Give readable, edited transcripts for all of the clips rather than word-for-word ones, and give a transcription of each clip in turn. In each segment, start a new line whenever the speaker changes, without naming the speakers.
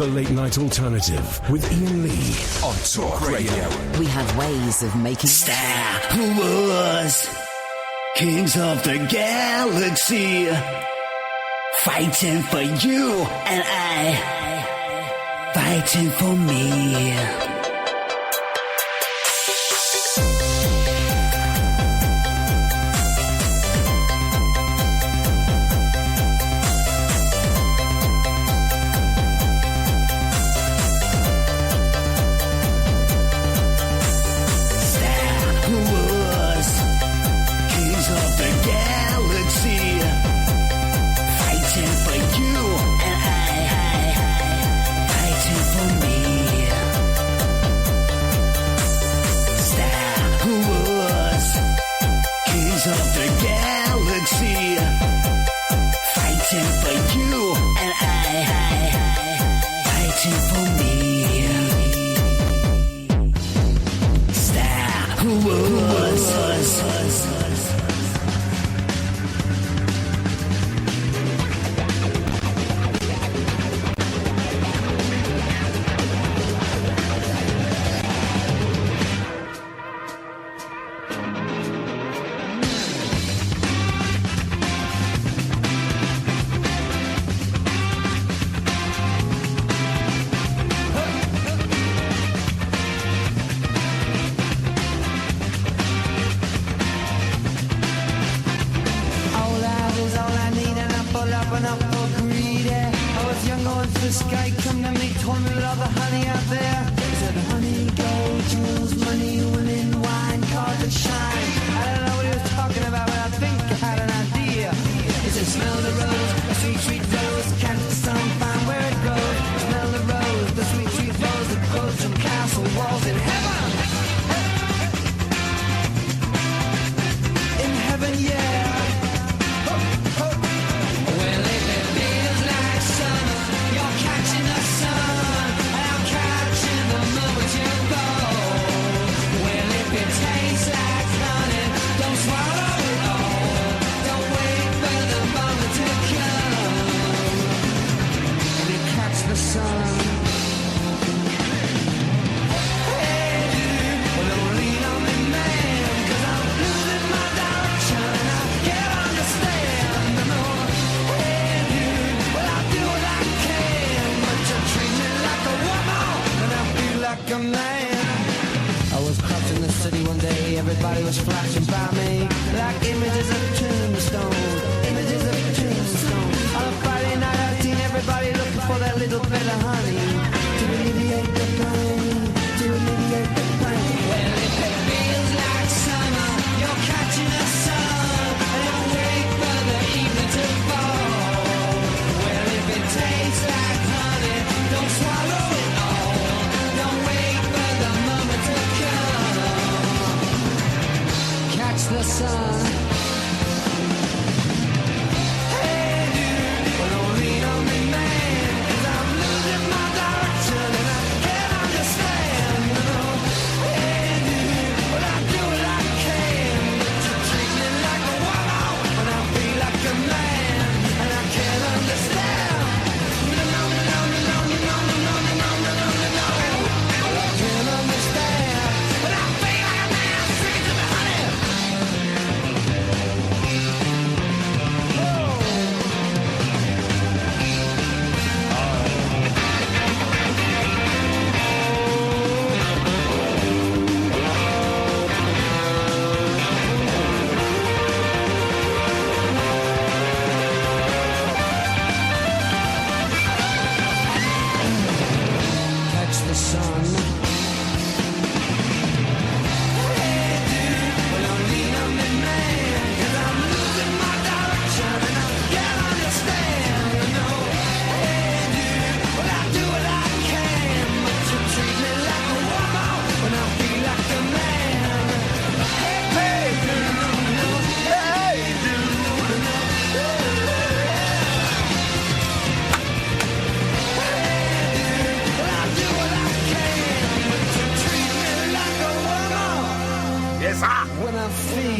The Late Night Alternative with Iain Lee on Talk Radio.
We have ways of making
Star Wars, kings of the galaxy, fighting for you and I, fighting for me.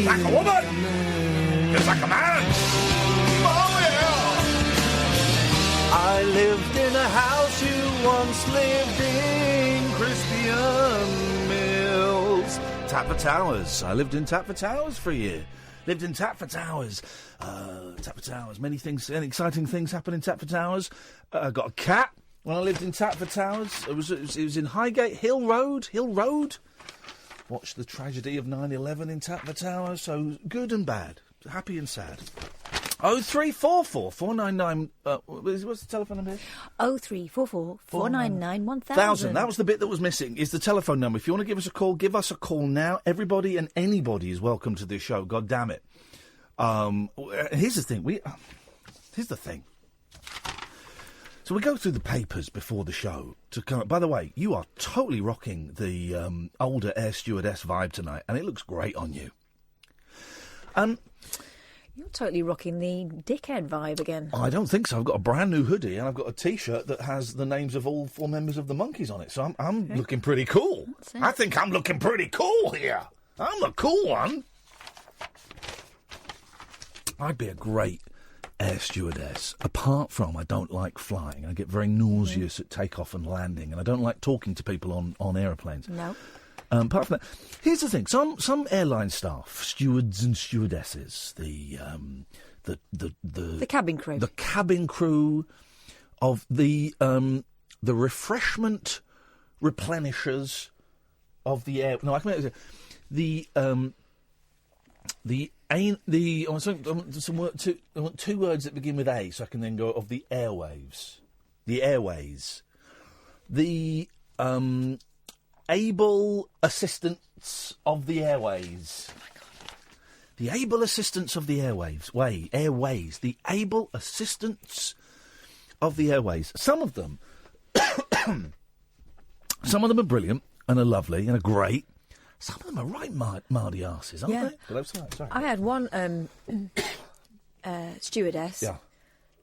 Like a woman. Just like a man. Oh, yeah.
I lived in a house you once lived in Crispian Mills. Tapper Towers. I lived in Tapper Towers for a year. Lived in Tapper Towers. Tapper Towers. Many things, and exciting things happen in Tapper Towers. Got a cat when I lived in Tapper Towers. It was in Highgate, Hill Road. Watched the tragedy of 9/11 in Tapper Towers. So good and bad, happy and sad. 0344 499. What's the telephone number?
0344 499 1000.
That was the bit that was missing. Is the telephone number? If you want to give us a call now. Everybody and anybody is welcome to this show. God damn it. Here's the thing. Here's the thing. So we go through the papers before the show to come. By the way, you are totally rocking the older air stewardess vibe tonight, and it looks great on you.
You're totally rocking the dickhead vibe again.
I don't think so. I've got a brand new hoodie and I've got a T-shirt that has the names of all 4 members of the Monkees on it. So I'm looking pretty cool. I think I'm looking pretty cool here. I'm the cool one. I'd be a great air stewardess. Apart from I don't like flying. I get very nauseous at takeoff and landing, and I don't like talking to people on aeroplanes.
No.
Apart from that, here's the thing: some airline staff, stewards and stewardesses, the
cabin crew,
of the refreshment replenishers of the air. No, I can I want 2 words that begin with A, so I can then go of the airwaves, the airways, the able assistants of the airways. Oh my God. The able assistants of the airwaves. Airways. The able assistants of the airways. Some of them are brilliant and are lovely and are great. Some of them are right mardy asses, aren't they? Well, sorry.
I had one stewardess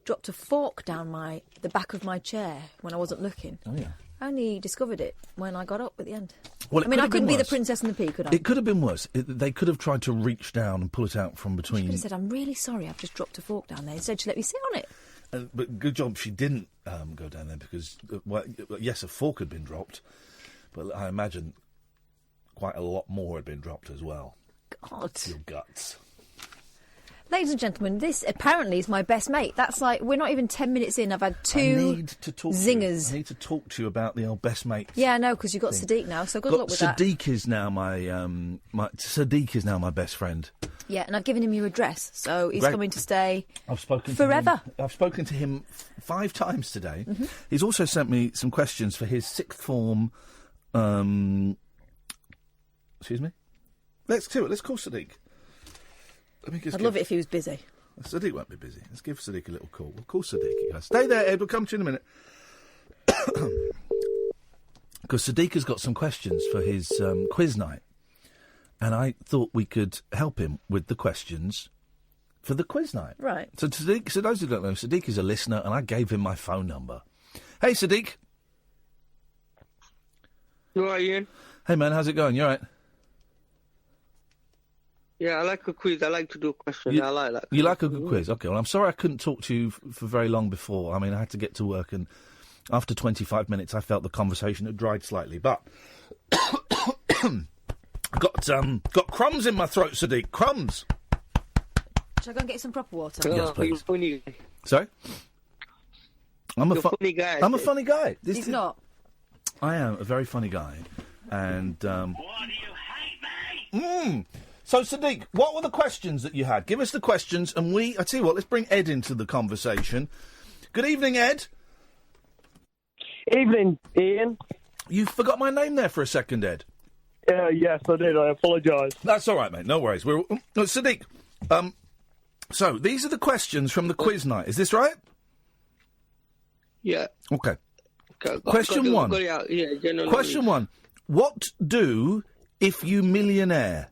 dropped a fork down the back of my chair when I wasn't looking.
Oh, yeah.
I only discovered it when I got up at the end.
Well,
I couldn't be the Princess and the Pea, could I?
It could have been worse. They could have tried to reach down and pull it out from between.
She could have said, "I'm really sorry, I've just dropped a fork down there." Instead, she let me sit on it.
But good job she didn't go down there because, yes, a fork had been dropped, but I imagine quite a lot more had been dropped as well.
God.
Your guts.
Ladies and gentlemen, this apparently is my best mate. That's like, we're not even 10 minutes in. I've had 2 zingers.
I need to talk to you about the old best mate.
Yeah, I know, because you've got Sadiq now, so good luck with that.
Sadiq is now Sadiq is now my best friend.
Yeah, and I've given him your address, so he's coming to stay
forever. I've spoken to him 5 times today. Mm-hmm. He's also sent me some questions for his 6th form. Excuse me? Let's do it. Let's call Sadiq.
I'd love it if he was busy.
Sadiq won't be busy. Let's give Sadiq a little call. We'll call Sadiq. Stay there, Ed. We'll come to you in a minute. Because Sadiq has got some questions for his quiz night. And I thought we could help him with the questions for the quiz night.
Right.
So Sadiq, so those who don't know, Sadiq is a listener, and I gave him my phone number. Hey, Sadiq.
You all right, Ian?
Hey, man, how's it going? You all right?
Yeah, I like a quiz. I like to do questions. I like that.
You like a good quiz? OK, well, I'm sorry I couldn't talk to you for very long before. I mean, I had to get to work, and after 25 minutes, I felt the conversation had dried slightly. But got crumbs in my throat, Sadiq. Crumbs.
Shall I go and get some proper water?
Yes, please.
Funny.
Sorry? I'm a
funny guy.
I'm a funny guy.
He's not.
I am a very funny guy. And,
Why do you hate me?
So, Sadiq, what were the questions that you had? Give us the questions, and I tell you what, let's bring Ed into the conversation. Good evening, Ed.
Evening, Ian.
You forgot my name there for a second, Ed.
Yes, I did. I apologise.
That's all right, mate. No worries. Sadiq, so these are the questions from the quiz night. Is this right?
Yeah.
Okay. Question 1. Question 1. What do if you millionaire?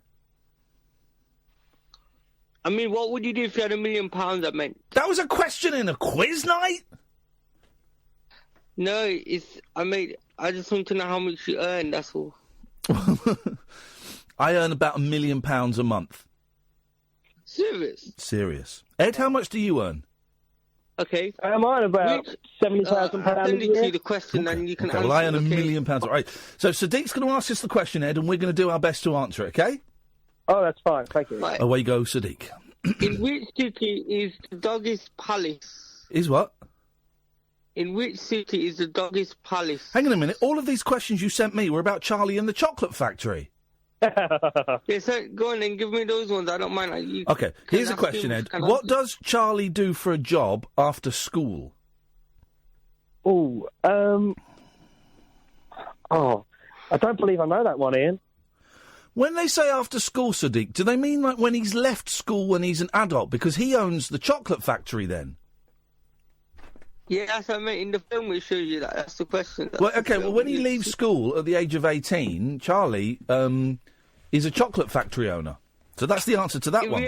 I mean, what would you do if you had £1 million, I meant?
That was a question in a quiz night?
No, I just want to know how much you earn, that's all.
I earn about £1 million a month.
Serious?
Serious. Ed, how much do you earn?
Okay.
Am I on about £70,000
I'll
a
send it
year?
to you, the question, and you can
Okay,
answer
well, I earn
it,
£1
okay?
million. All right. So Sadiq's going to ask us the question, Ed, and we're going to do our best to answer it, OK?
Oh, that's fine. Thank you.
Right.
Away go, Sadiq.
In which city is the Doggy's Palace?
Is what?
In which city is the Doggy's Palace?
Hang on a minute. All of these questions you sent me were about Charlie and the Chocolate Factory.
Yeah, so go on and give me those ones. I don't mind.
OK, here's a question, Ed. What does Charlie do for a job after school?
Oh, I don't believe I know that one, Ian.
When they say after school, Sadiq, do they mean like when he's left school when he's an adult? Because he owns the chocolate factory then.
Yeah, that's what I meant. In the film, it shows you that. That's the question.
Well, OK, well, when he leaves school at the age of 18, Charlie is a chocolate factory owner. So that's the answer to that one.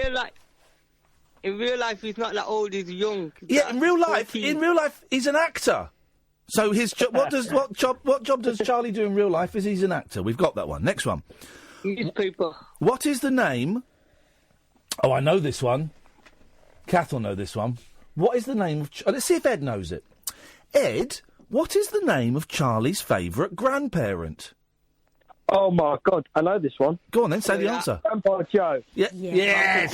In real life, he's not that old. He's young.
Yeah, in real life, he's an actor. So what job does Charlie do in real life? Is he's an actor? We've got that one. Next one.
Newspaper.
What is the name? Oh, I know this one. Kath will know this one. What is the name of... let's see if Ed knows it. Ed, what is the name of Charlie's favourite grandparent?
Oh, my God. I know this one.
Go on then, say the answer.
Grandpa Joe.
Yeah. Yes!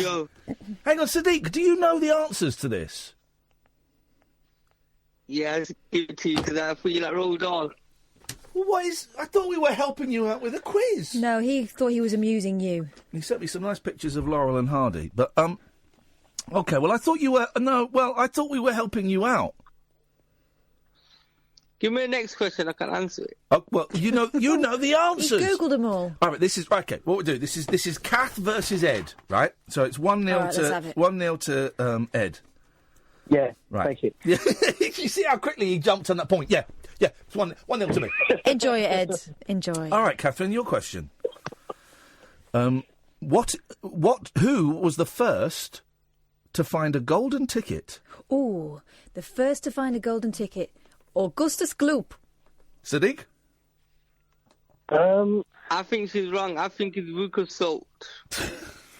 Hang on, Sadiq, do you know the answers to this?
Yeah, I'll give it to you because I feel like rolled on.
Well, I thought we were helping you out with a quiz.
No, he thought he was amusing you.
He sent me some nice pictures of Laurel and Hardy, but, OK, well, I thought you were... No, well, I thought we were helping you out.
Give me the next question, I can answer it.
Oh, well, you know the answers.
He Googled them all.
All right, this is... OK, what we'll do, this is Kath versus Ed, right? So it's 1-0 to Ed.
Yeah,
right.
Thank you.
Yeah. You see how quickly he jumped on that point? Yeah, it's 1-0 to me.
Enjoy it, Ed. Enjoy.
All right, Catherine, your question. Who was the first to find a golden ticket?
Ooh, the first to find a golden ticket. Augustus Gloop.
Sadiq?
I think she's wrong. I think it's Ruka Salt.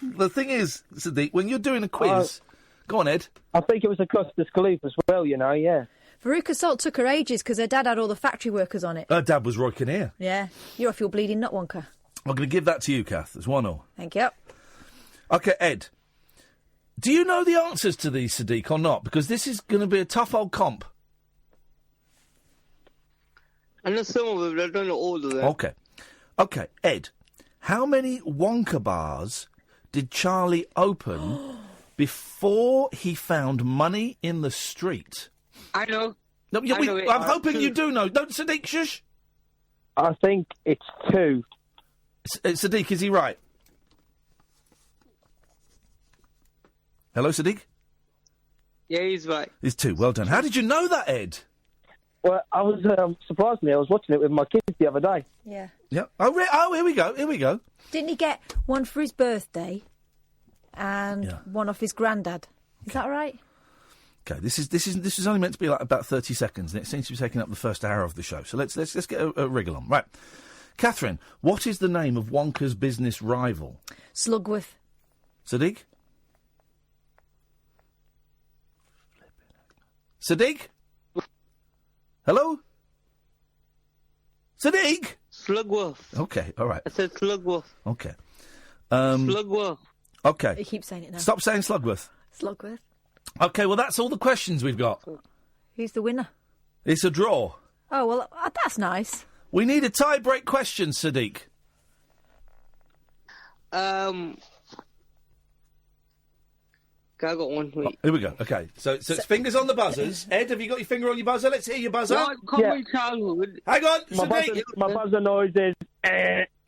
The thing is, Sadiq, when you're doing a quiz... Go on, Ed.
I think it was Augustus Gloop as well, yeah.
Veruca Salt took her ages because her dad had all the factory workers on it.
Her dad was Roy Kinnear.
Yeah. You're off your bleeding nut wonker.
I'm going to give that to you, Kath. It's 1-0.
Thank you.
OK, Ed. Do you know the answers to these, Sadiq, or not? Because this is going to be a tough old comp.
I know some of them, but I don't know all of them.
OK, Ed. How many Wonka bars did Charlie open before he found money in the street?
I know.
No, I'm hoping you do know. Don't, Sadiq, shush.
I think it's 2.
Sadiq, is he right? Hello, Sadiq?
Yeah, he's right.
It's 2. Well done. How did you know that, Ed?
Well, I was, surprisingly, I was watching it with my kids the other day.
Yeah.
Yeah. Oh, here we go.
Didn't he get one for his birthday and one off his granddad? Is that right?
Okay, this is only meant to be like about 30 seconds, and it seems to be taking up the first hour of the show. So let's get a wriggle on. Right. Catherine, what is the name of Wonka's business rival?
Slugworth.
Sadiq? Sadiq? Hello? Sadiq?
Slugworth.
Okay, all right.
I said Slugworth.
Okay.
Slugworth.
Okay.
He keeps saying it now.
Stop saying Slugworth.
Slugworth.
Okay, well, that's all the questions we've got.
Who's the winner?
It's a draw.
Oh, well, that's nice.
We need a tie-break question, Sadiq.
I got one. Wait.
Here we go. Okay, so it's fingers on the buzzers. Ed, have you got your finger on your buzzer? Let's hear your buzzer.
Childhood.
Hang on, Sadiq.
My buzzer noise is...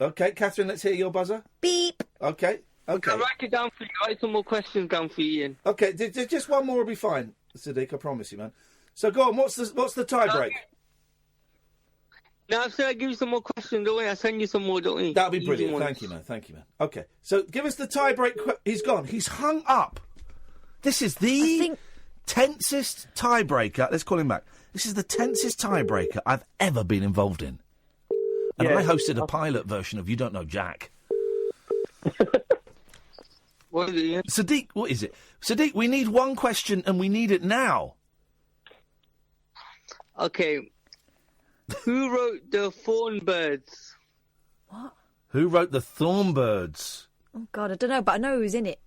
Okay, Catherine, let's hear your buzzer.
Beep.
Okay.
I'll write it down for you. Write some more questions down for you, Ian.
Okay, just one more will be fine, Sadiq, I promise you, man. So go on, what's the tie-break?
No, I said I'll give you some more questions, don't we? I'll send you some more, don't we?
That'll be brilliant. Thank you, man. Okay, so give us the tie-break. He's gone. He's hung up. This is the tensest tiebreaker. Let's call him back. This is the tensest tiebreaker I've ever been involved in. And I hosted a pilot version of You Don't Know Jack.
What is it, Ian?
Sadiq, what is it? Sadiq, we need one question and we need it now.
Okay. Who wrote the Thornbirds?
What?
Who wrote the Thornbirds?
Oh, God, I don't know, but I know who's in it.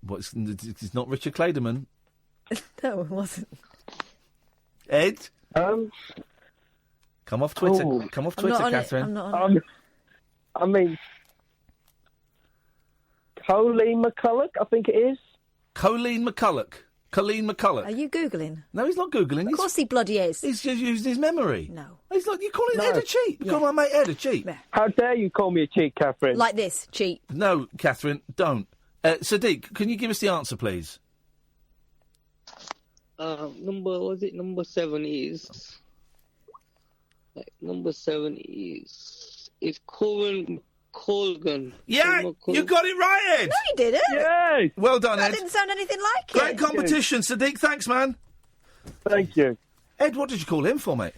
It's not Richard Clayderman.
No, it wasn't.
Ed? Come off Twitter.
Oh.
Come off Twitter, Catherine.
I'm not on it.
I mean, Colleen McCulloch, I think it is.
Colleen McCulloch.
Are you Googling?
No, he's not Googling.
Of course he bloody is.
He's just used his memory.
No.
He's like, you calling
No.
Ed a cheat? You call my mate Ed a cheat?
Yeah.
How dare you call me a cheat, Catherine?
Like this, cheat.
No, Catherine, don't. Sadiq, can you give us the answer, please?
Number 7 is... Number 7 is Colgan.
Yeah, you got it right, Ed.
No, you didn't.
Yay!
Well done,
That
Ed.
didn't sound anything like
Great
it.
competition, Sadiq. Thanks, man.
Thank you.
Ed, what did you call him for, mate?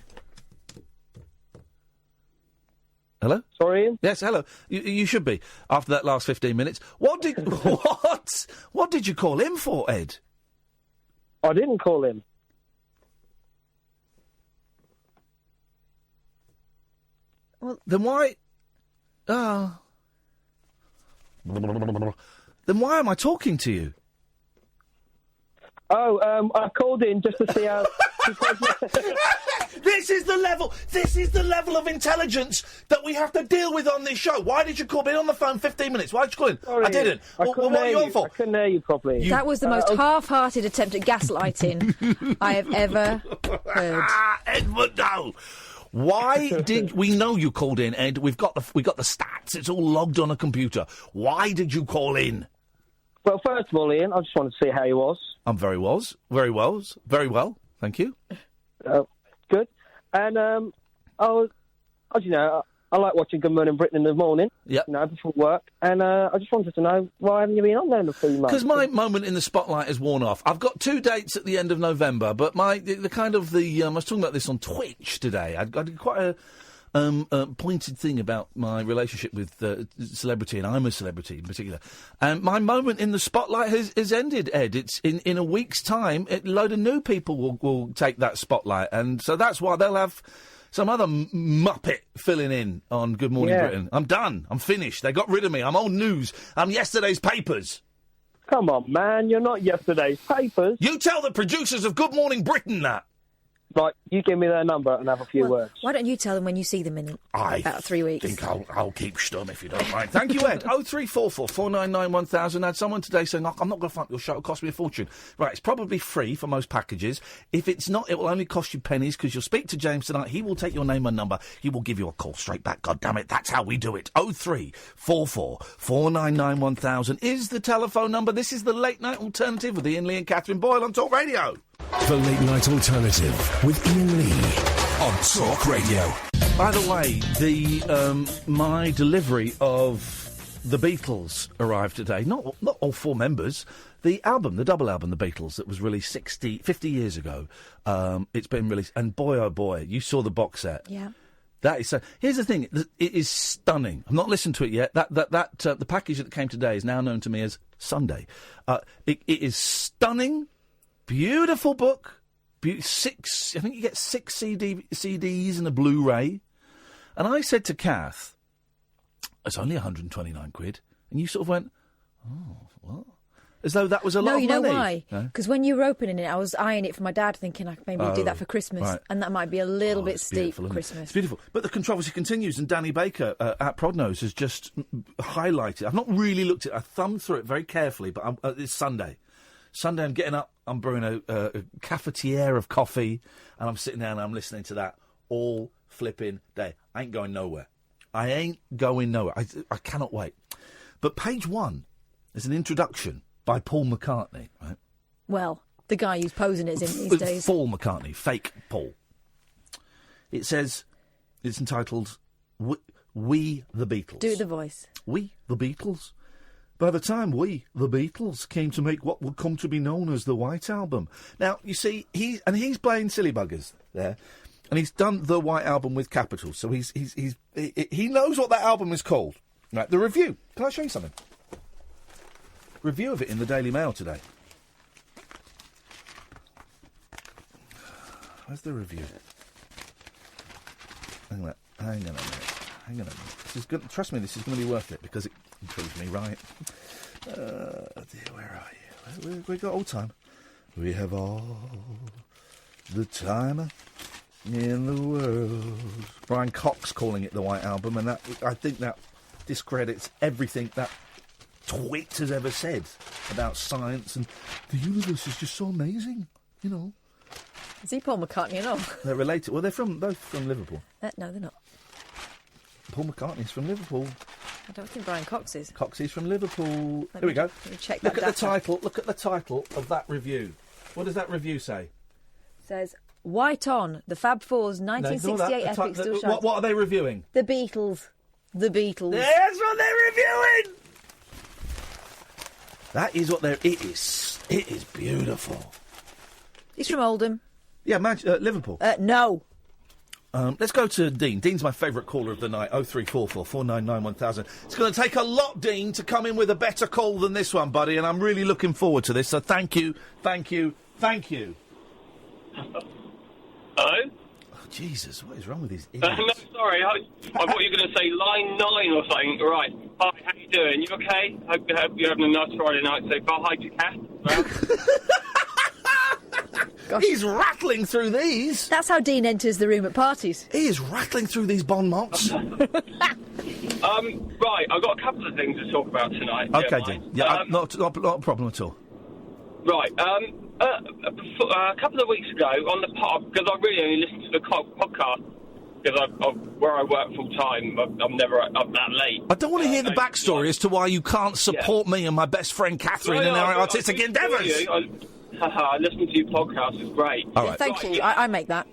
Hello?
Sorry, Ian?
Yes, hello. You should be after that last 15 minutes. What did what did you call him for, Ed?
I didn't call him.
Well, then why? Then why am I talking to you?
Oh, I called in just to see how...
This is the level of intelligence that we have to deal with on this show. Why did you call me on the phone 15 minutes? Why did you call in?
Sorry,
I didn't. What are you on for?
I couldn't hear you properly.
That was the most half-hearted attempt at gaslighting I have ever heard.
Edward, no. Why did we know you called in, Ed? We got the stats. It's all logged on a computer. Why did you call in?
Well, first of all, Ian, I just wanted to see how you was.
I'm very well. Thank you.
Good. And as you know, I like watching Good Morning Britain in the morning.
Yeah.
You know, before work. And I just wanted to know, why haven't you been on there in a few months?
Because my moment in the spotlight has worn off. I've got 2 dates at the end of November, but I was talking about this on Twitch today. I did quite a pointed thing about my relationship with celebrity, and I'm a celebrity in particular. And my moment in the spotlight has ended, Ed. It's in a week's time, a load of new people will take that spotlight, and so that's why they'll have some other muppet filling in on Good Morning Britain. I'm done. I'm finished. They got rid of me. I'm old news. I'm yesterday's papers.
Come on, man. You're not yesterday's papers.
You tell the producers of Good Morning Britain that.
Right, you give me their number and have a few words.
Why don't you tell them when you see them in about 3 weeks?
I think I'll keep stum if you don't mind. Thank you, Ed. 0344 499 1000. I had someone today saying, I'm not going to fund your show. It'll cost me a fortune. Right, it's probably free for most packages. If it's not, it will only cost you pennies because you'll speak to James tonight. He will take your name and number. He will give you a call straight back. God damn it, that's how we do it. 0344 499 1000 is the telephone number. This is the Late Night Alternative with Iain Lee and Catherine Boyle on Talk Radio.
The Late Night Alternative with Iain Lee on Talk Radio.
By the way, my delivery of the Beatles arrived today. Not all 4 members. The album, the double album, The Beatles, that was released 50 years ago. It's been released, and boy, oh boy, you saw the box set.
Yeah.
That is so. Here's the thing: it is stunning. I've not listened to it yet. The package that came today is now known to me as Sunday. It is stunning. Beautiful book. 6, I think you get 6 CDs and a Blu-ray. And I said to Kath, it's only 129 quid. And you sort of went, oh, what? As though that was a lot of money.
No, you know why? Because when you were opening it, I was eyeing it for my dad, thinking I could maybe do that for Christmas. Right. And that might be a little bit steep for Christmas. It's
beautiful. But the controversy continues, and Danny Baker at Prodnose has just highlighted. I've not really looked at it. I thumbed through it very carefully, but it's Sunday. Sunday, I'm getting up, I'm brewing a cafetiere of coffee, and I'm sitting there and I'm listening to that all flipping day. I ain't going nowhere. I cannot wait. But page 1 is an introduction by Paul McCartney, right?
Well, the guy who's posing as him these days.
Paul McCartney, fake Paul. It says, it's entitled, We the Beatles.
Do the voice.
We the Beatles. By the time we, the Beatles, came to make what would come to be known as the White Album. Now, you see, he's playing silly buggers there, and he's done the White Album with capitals, so he knows what that album is called. Right, the review. Can I show you something? Review of it in the Daily Mail today. Where's the review? Hang on a minute. Trust me, this is going to be worth it because it improves me, right? Dear, where are you? We got all time. We have all the time in the world. Brian Cox calling it the White Album, and that I think that discredits everything that twit has ever said about science, and the universe is just so amazing, you know.
Is he Paul McCartney and all?
They're related. Well, they're both from Liverpool.
No, they're not.
Paul McCartney's from Liverpool.
I don't think Brian Cox is.
Cox is from Liverpool. Here we go.
Let me check that.
Look at the title of that review. What does that review say?
It says, White On, the Fab Four's 1968 epic still shines.
What are they reviewing?
The Beatles. The Beatles.
That's what they're reviewing! That is what they're... It is beautiful.
He's from Oldham.
Yeah, Liverpool.
No.
Let's go to Dean. Dean's my favourite caller of the night. 0344 499 1000. It's going to take a lot, Dean, to come in with a better call than this one, buddy, and I'm really looking forward to this. So thank you.
Hello?
Oh, Jesus, what is wrong with these idiots?
No, sorry. I thought you were going to say line 9 or something. Right. Hi, how you doing? You okay? Hope you're having a nice Friday night so far. Hi to your cat.
Gosh.
He's rattling through these.
That's how Dean enters the room at parties.
He is rattling through these bon mots.
Right, I've got a couple of things to talk about tonight.
Okay, Dean. Yeah, not a problem at all.
Right, a couple of weeks ago on the pod, because I really only listen to the podcast, because where I work full time, I'm never up that late.
I don't want to hear the backstory as to why you can't support me and my best friend Catherine in our artistic endeavours.
I listen to your podcast, it's great.
All right.
Thank you, I make that.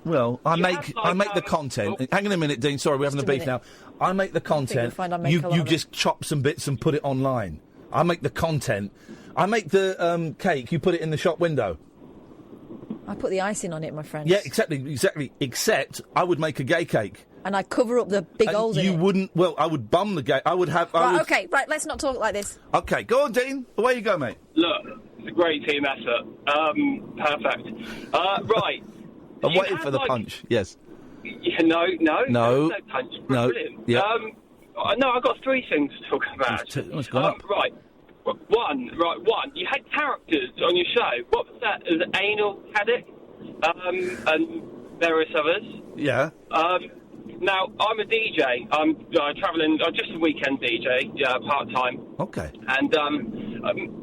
Well, I make the content. Hang on a minute, Dean, sorry, we're having a beef now. I make the content, you just chop some bits and put it online. I make the content. I make the cake, you put it in the shop window.
I put the icing on it, my friend.
Yeah, exactly. Except I would make a gay cake.
And I cover up the big holes in it.
You wouldn't... Well, I would bum the gay... I would have...
Okay, let's not talk like this.
Okay, go on, Dean. Away you go, mate.
Look, it's a great team effort. Perfect. Right.
I'm waiting for the punch, yes.
Yeah, no. No punch.
No.
Brilliant.
Yeah.
No, I've got three things to talk about.
It's gone up.
Right. One. You had characters on your show. What was that? It was Anal Sadiq, and various others.
Yeah.
Now, I'm a DJ. I'm travelling, just a weekend DJ, part-time.
Okay.
And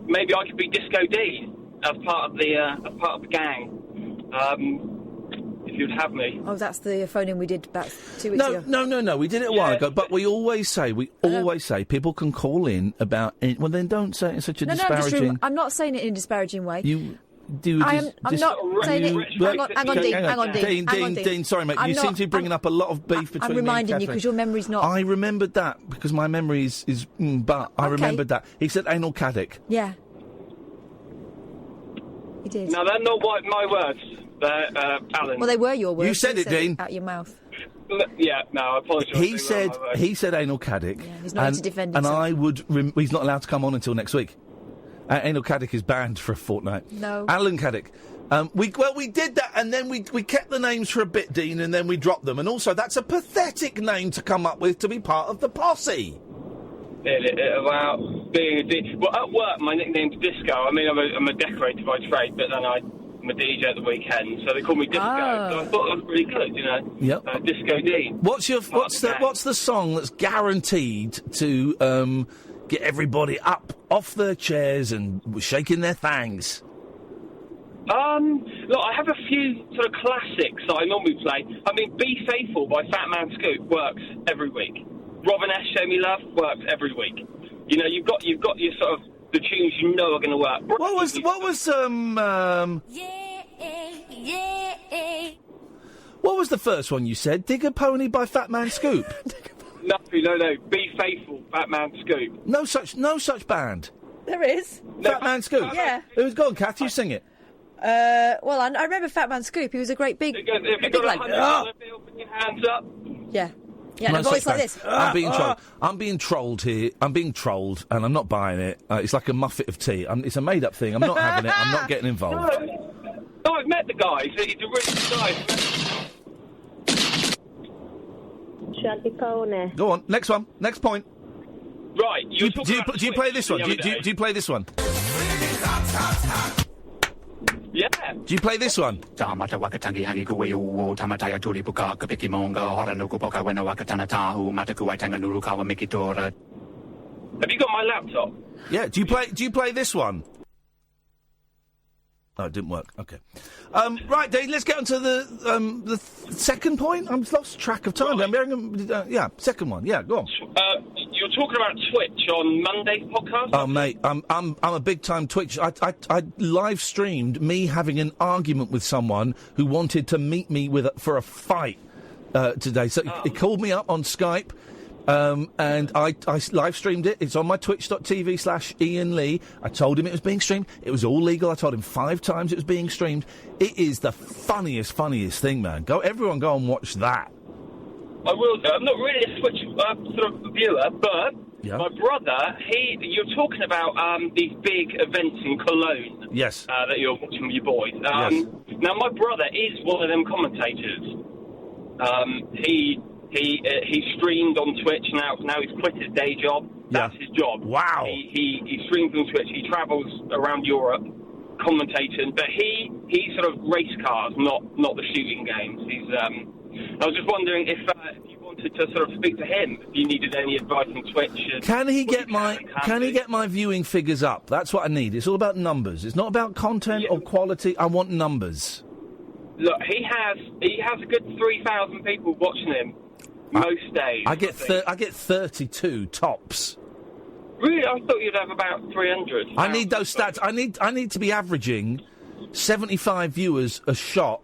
maybe I could be Disco D as part of the gang. If you'd have me.
Oh, that's the phone-in we did about 2 weeks ago.
No. We did it a while ago, but we always say people can call in about it. Well, then don't say it in such a disparaging...
I'm not saying it in a disparaging way.
I'm
not saying it... Hang on, Dean.
Dean, sorry, mate. You seem to be bringing up a lot of beef between me and Catherine.
I'm reminding you, because your memory's not...
I remembered that, because my memory is but I remembered that. He said anal Sadiq.
Yeah. He did.
Now, they're not my words. They're Alan.
Well, they were your words.
You said it, Dean.
Out your mouth.
Yeah, no, I apologise.
He said anal Sadiq.
Yeah, he's not going to defend himself.
And I would... he's not allowed to come on until next week. Anal Sadiq is banned for a fortnight.
No.
Alan Sadiq. We did that, and then we kept the names for a bit, Dean, and then we dropped them. And also, that's a pathetic name to come up with to be part of the posse.
About being a DJ. Well, at work, my nickname's Disco. I mean, I'm a decorator by trade, but then I'm a DJ at the weekend, so they call me Disco. So I thought that was really good, you know.
Yep.
Disco D.
What's the song that's guaranteed to get everybody up off their chairs and shaking their fangs?
Look, I have a few sort of classics that I normally play. I mean, Be Faithful by Fat Man Scoop works every week. Robin S. Show Me Love works every week. You know, you've got your sort of the tunes you know are going to work. What was
What was the first one you said? Dig a Pony by Fat Man Scoop.
No. Be Faithful, Fat Man Scoop.
No such band.
There is.
Fat Man Scoop.
Yeah.
Who's gone, Kath? You sing it.
Well, I remember Fat Man Scoop. He was a great big.
If you've got a $100 bill, put your hands up.
Yeah. Yeah, a voice like this.
I'm being trolled. I'm being trolled here. I'm being trolled, and I'm not buying it. It's like a muffet of tea. It's a made-up thing. I'm not having it. I'm not getting involved.
No, I've met the guy. He's a really good guy.
Go on, next one, next point.
Right,
Do you play this one? Do you play this one?
Yeah.
Do you play this one?
Have you got my laptop?
Yeah. Do you play this one? Oh, it didn't work. Okay. Right, Dave, let's get on to the second point. I've lost track of time.
Right.
Second one. Yeah, go on.
You're talking about Twitch on Monday's podcast?
Oh, mate, I'm a big-time Twitch. I live-streamed me having an argument with someone who wanted to meet me for a fight today. So he called me up on Skype. And I live-streamed it. It's on my twitch.tv/Iain Lee. I told him it was being streamed. It was all legal. I told him 5 times it was being streamed. It is the funniest thing, man. Everyone go and watch that.
I will. I'm not really a Twitch sort of viewer, but my brother, you're talking about these big events in Cologne.
Yes.
That you're watching with your boys.
Yes.
Now, my brother is one of them commentators. He streamed on Twitch. Now he's quit his day job. That's his job.
Wow.
He streams on Twitch. He travels around Europe commentating, but he sort of race cars, not the shooting games. I was just wondering if you wanted to sort of speak to him, if you needed any advice on Twitch.
Can he get my viewing figures up? That's what I need. It's all about numbers. It's not about content or quality. I want numbers.
Look, he has a good 3,000 people watching him most days.
I get 32 tops.
Really? I thought you'd have about 300.
I need those stats. I need to be averaging 75 viewers a shot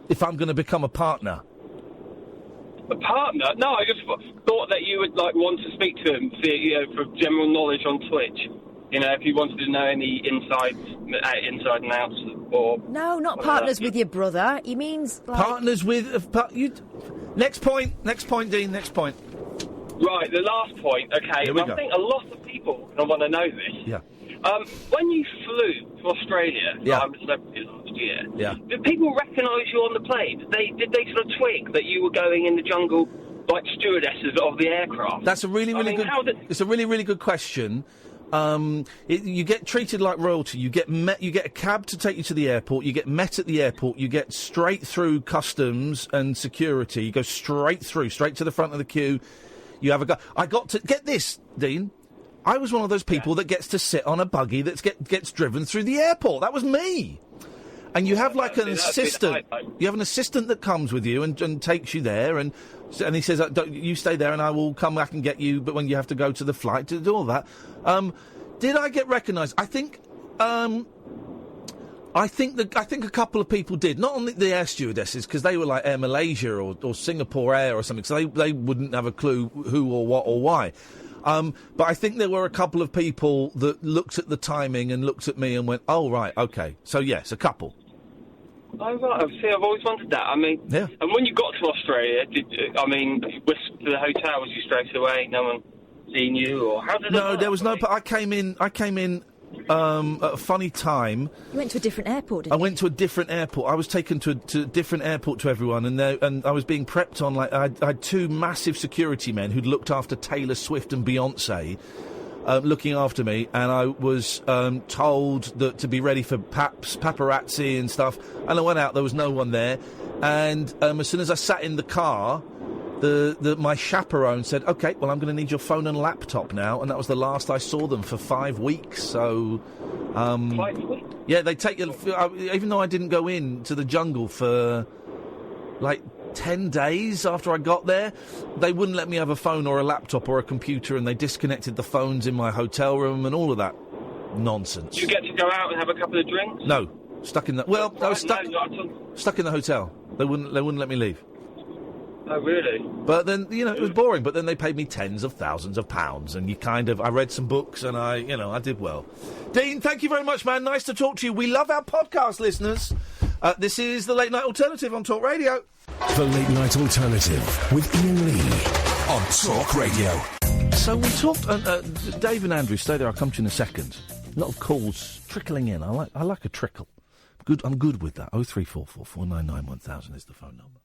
if I'm going to become a partner.
A partner? No, I just thought that you would want to speak to him for general knowledge on Twitch. If you wanted to know any inside and outs, or
no, not partners with your brother. He means
partners with Next point, Dean. Next point.
Right, the last point. Okay, I think a lot of people are going to want to know this.
Yeah.
When you flew to Australia, I was a celebrity last year. Did people recognise you on the plane? Did they sort of twig that you were going in the jungle like stewardesses of the aircraft?
That's a really good. It's a really good question. You get treated like royalty. You get a cab to take you to the airport. You get met at the airport. You get straight through customs and security. You go straight to the front of the queue. You have a go. I got to get this, Dean. I was one of those people that gets to sit on a buggy that gets driven through the airport. That was me. And you have an assistant. You have an assistant that comes with you and takes you there, and he says, "You stay there, and I will come back and get you." But when you have to go to the flight to do all that, did I get recognised? I think a couple of people did. Not on the air stewardesses, because they were like Air Malaysia or Singapore Air or something, so they wouldn't have a clue who or what or why. But I think there were a couple of people that looked at the timing and looked at me and went, "Oh, right, okay." So, yes, a couple.
Oh, right. See, I've always wondered that. I mean,
yeah.
And when you got to Australia, you whisked to the hotel? Was you straight away? No one seen you? Or how did it work?
There was no... I came in at a funny time.
You went to a different airport, didn't you?
I went to a different airport. I was taken to a different airport to everyone, and I was being prepped on, I had 2 massive security men who'd looked after Taylor Swift and Beyonce, looking after me, and I was told that to be ready for paparazzi and stuff, and I went out, there was no one there, and as soon as I sat in the car, my chaperone said, "OK, well, I'm going to need your phone and laptop now," and that was the last I saw them for 5 weeks, so...
5 weeks?
Yeah, they take you... Even though I didn't go into the jungle for, 10 days after I got there, they wouldn't let me have a phone or a laptop or a computer, and they disconnected the phones in my hotel room and all of that nonsense.
Did you get to go out and have a couple of drinks?
No. Stuck in the... Well, I was stuck in the hotel. They wouldn't let me leave.
Oh, really?
But then, it was boring. But then they paid me tens of thousands of pounds, and I read some books, and I did well. Dean, thank you very much, man. Nice to talk to you. We love our podcast listeners. This is the Late Night Alternative on Talk Radio.
The Late Night Alternative with Iain Lee on Talk Radio.
So we talked, Dave and Andrew, stay there, I'll come to you in a second. A lot of calls trickling in. I like a trickle. Good. I'm good with that. 0344 499 1000 is the phone number.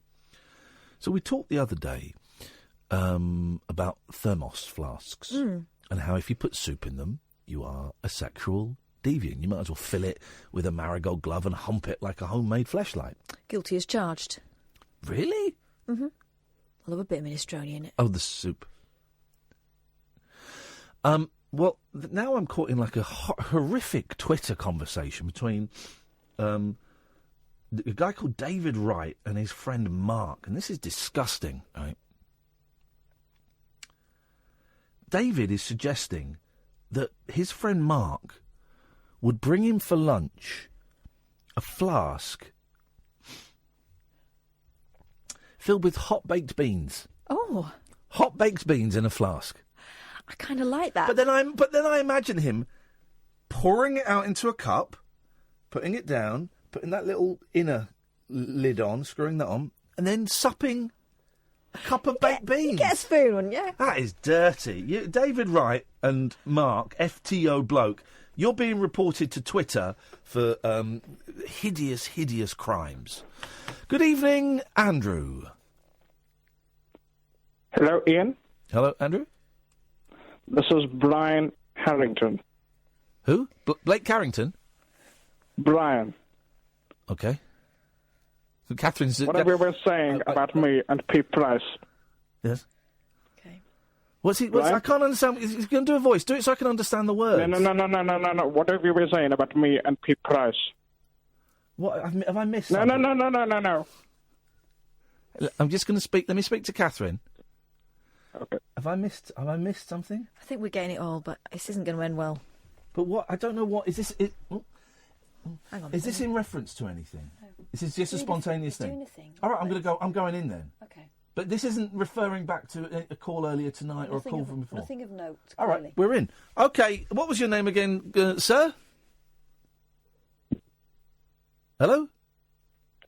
So we talked the other day about thermos flasks and how if you put soup in them, you are a sexual deviant. You might as well fill it with a marigold glove and hump it like a homemade fleshlight.
Guilty as charged.
Really?
Mm-hmm. I love a bit of minestrone in it.
Oh, the soup. Well, now I'm caught in like a horrific Twitter conversation between a guy called David Wright and his friend Mark, and this is disgusting, right? David is suggesting that his friend Mark would bring him for lunch a flask filled with hot-baked beans.
Oh.
Hot-baked beans in a flask.
I kind of like that.
But then I imagine him pouring it out into a cup, putting it down, putting that little inner lid on, screwing that on, and then supping a cup of baked beans.
You get a spoon, wouldn't you?
That is dirty. David Wright and Mark, FTO bloke, you're being reported to Twitter for hideous, hideous crimes. Good evening, Andrew.
Hello, Ian.
Hello, Andrew.
This is Brian Harrington.
Who? Blake Carrington?
Brian.
Okay. So Catherine's...
Whatever you were saying about me and Pete Price.
Yes.
Okay.
What's he...
Brian?
I can't understand... He's going to do a voice. Do it so I can understand the words.
No. Whatever you were saying about me and Pete Price.
What? Have I missed
No.
something? I'm just going to speak... Let me speak to Catherine.
Okay.
Have I missed something?
I think we're getting it all, but this isn't going to end well.
But what? I don't know what... Is this...
Hang on.
Is this in reference to anything? No. Is this just a spontaneous thing?
Doing a thing.
All right, I'm going in then.
Okay.
But this isn't referring back to a call earlier tonight or a call from before?
Nothing of note,
All
clearly.
right, we're in. Okay, what was your name again, sir? Hello?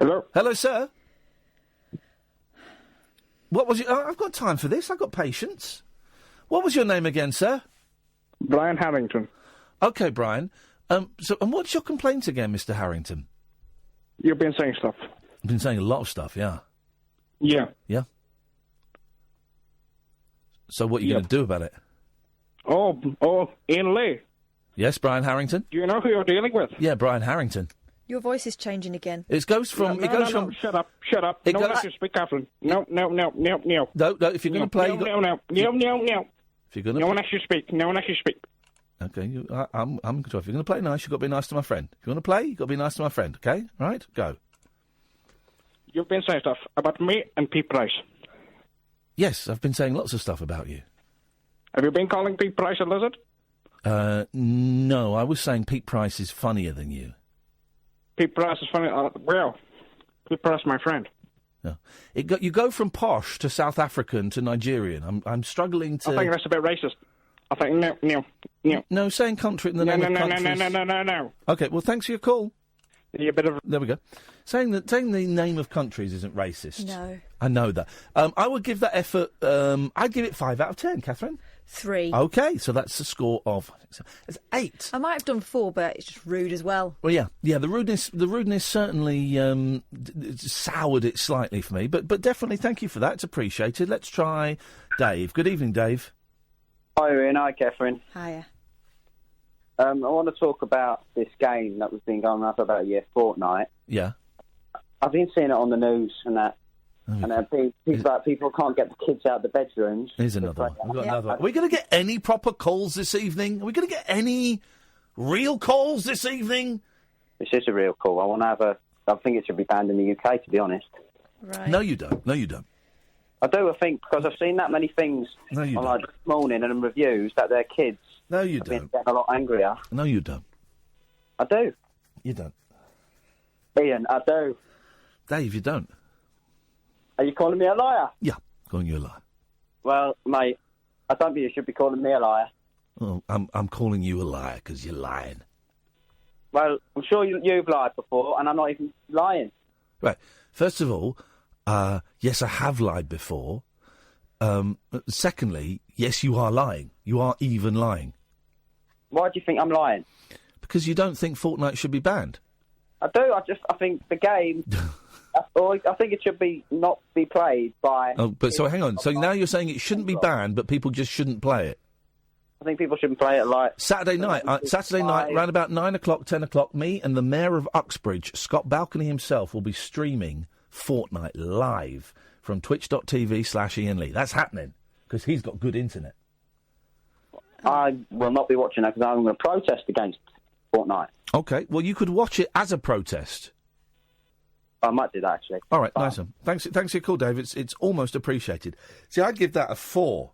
Hello?
Hello, sir? What was your... I've got time for this. I've got patience. What was your name again, sir?
Brian Harrington.
Okay, Brian. And what's your complaint again, Mr. Harrington?
You've been saying stuff.
I've been saying a lot of stuff, yeah.
Yeah.
Yeah? So what are you going to do about it?
Oh, Ian Lee.
Yes, Brian Harrington?
Do you know who you're dealing with?
Yeah, Brian Harrington.
Your voice is changing again.
It goes from...
No, shut up.
It
No,
goes...
let you speak, Catherine. No.
No, if you're going to play...
No.
If you're going to...
No one lets you speak.
Okay, I'm control. If you're going to play nice, you've got to be nice to my friend. If you want to play, you've got to be nice to my friend, okay? Right? Go.
You've been saying stuff about me and Pete Price.
Yes, I've been saying lots of stuff about you.
Have you been calling Pete Price a lizard?
No, I was saying Pete Price is funnier than you.
Pete Price is funny. Well, Pete Price, my friend.
No. You go from posh to South African to Nigerian. I'm struggling to...
I think that's a bit racist. I think, no.
No, saying country in the name of countries...
No.
OK, well, thanks for your call.
You're a bit of...
There we go. Saying the name of countries isn't racist.
No.
I know that. I would give that effort... I'd give it 5 out of 10, Catherine.
3.
OK, so that's a score of... It's 8.
I might have done 4, but it's just rude as well.
Well, yeah. The rudeness certainly soured it slightly for me, but definitely thank you for that. It's appreciated. Let's try Dave. Good evening, Dave.
Hi, Ian. Hi, Catherine.
Hiya.
I want to talk about this game that was been going on for about a fortnight.
Yeah.
I've been seeing it on the news and that. People can't get the kids out of the bedrooms.
Here's another one. We've got another one. Are we going to get any proper calls this evening? Are we going to get any real calls this evening?
This is a real call. I think it should be banned in the UK, to be honest.
Right.
No, you don't.
I do, I think, because I've seen that many things online this morning and reviews that their kids have been getting a lot angrier.
No, you don't.
I do.
You don't.
Ian, I do.
Dave, you don't.
Are you calling me a liar?
Yeah, calling you a liar.
Well, mate, I don't think you should be calling me a liar.
Well, I'm calling you a liar because you're lying.
Well, I'm sure you've lied before, and I'm not even lying.
Right. First of all, yes, I have lied before. Secondly, yes, you are lying. You are even lying.
Why do you think I'm lying?
Because you don't think Fortnite should be banned.
I do. I think the game. I think it should not be played by.
Oh, but so hang on. So now you're saying it shouldn't be banned, but people just shouldn't play it.
I think people shouldn't play it like
Saturday night, around about 9 o'clock, 10 o'clock. Me and the Mayor of Uxbridge, Scott Balcony himself, will be streaming Fortnite live from twitch.tv/Iain Lee. That's happening because he's got good internet.
I will not be watching that because I'm going to protest against Fortnite.
Okay, well you could watch it as a protest.
I might do that actually.
All right, nice one. Thanks for your call, Dave. It's almost appreciated. See, I'd give that a 4.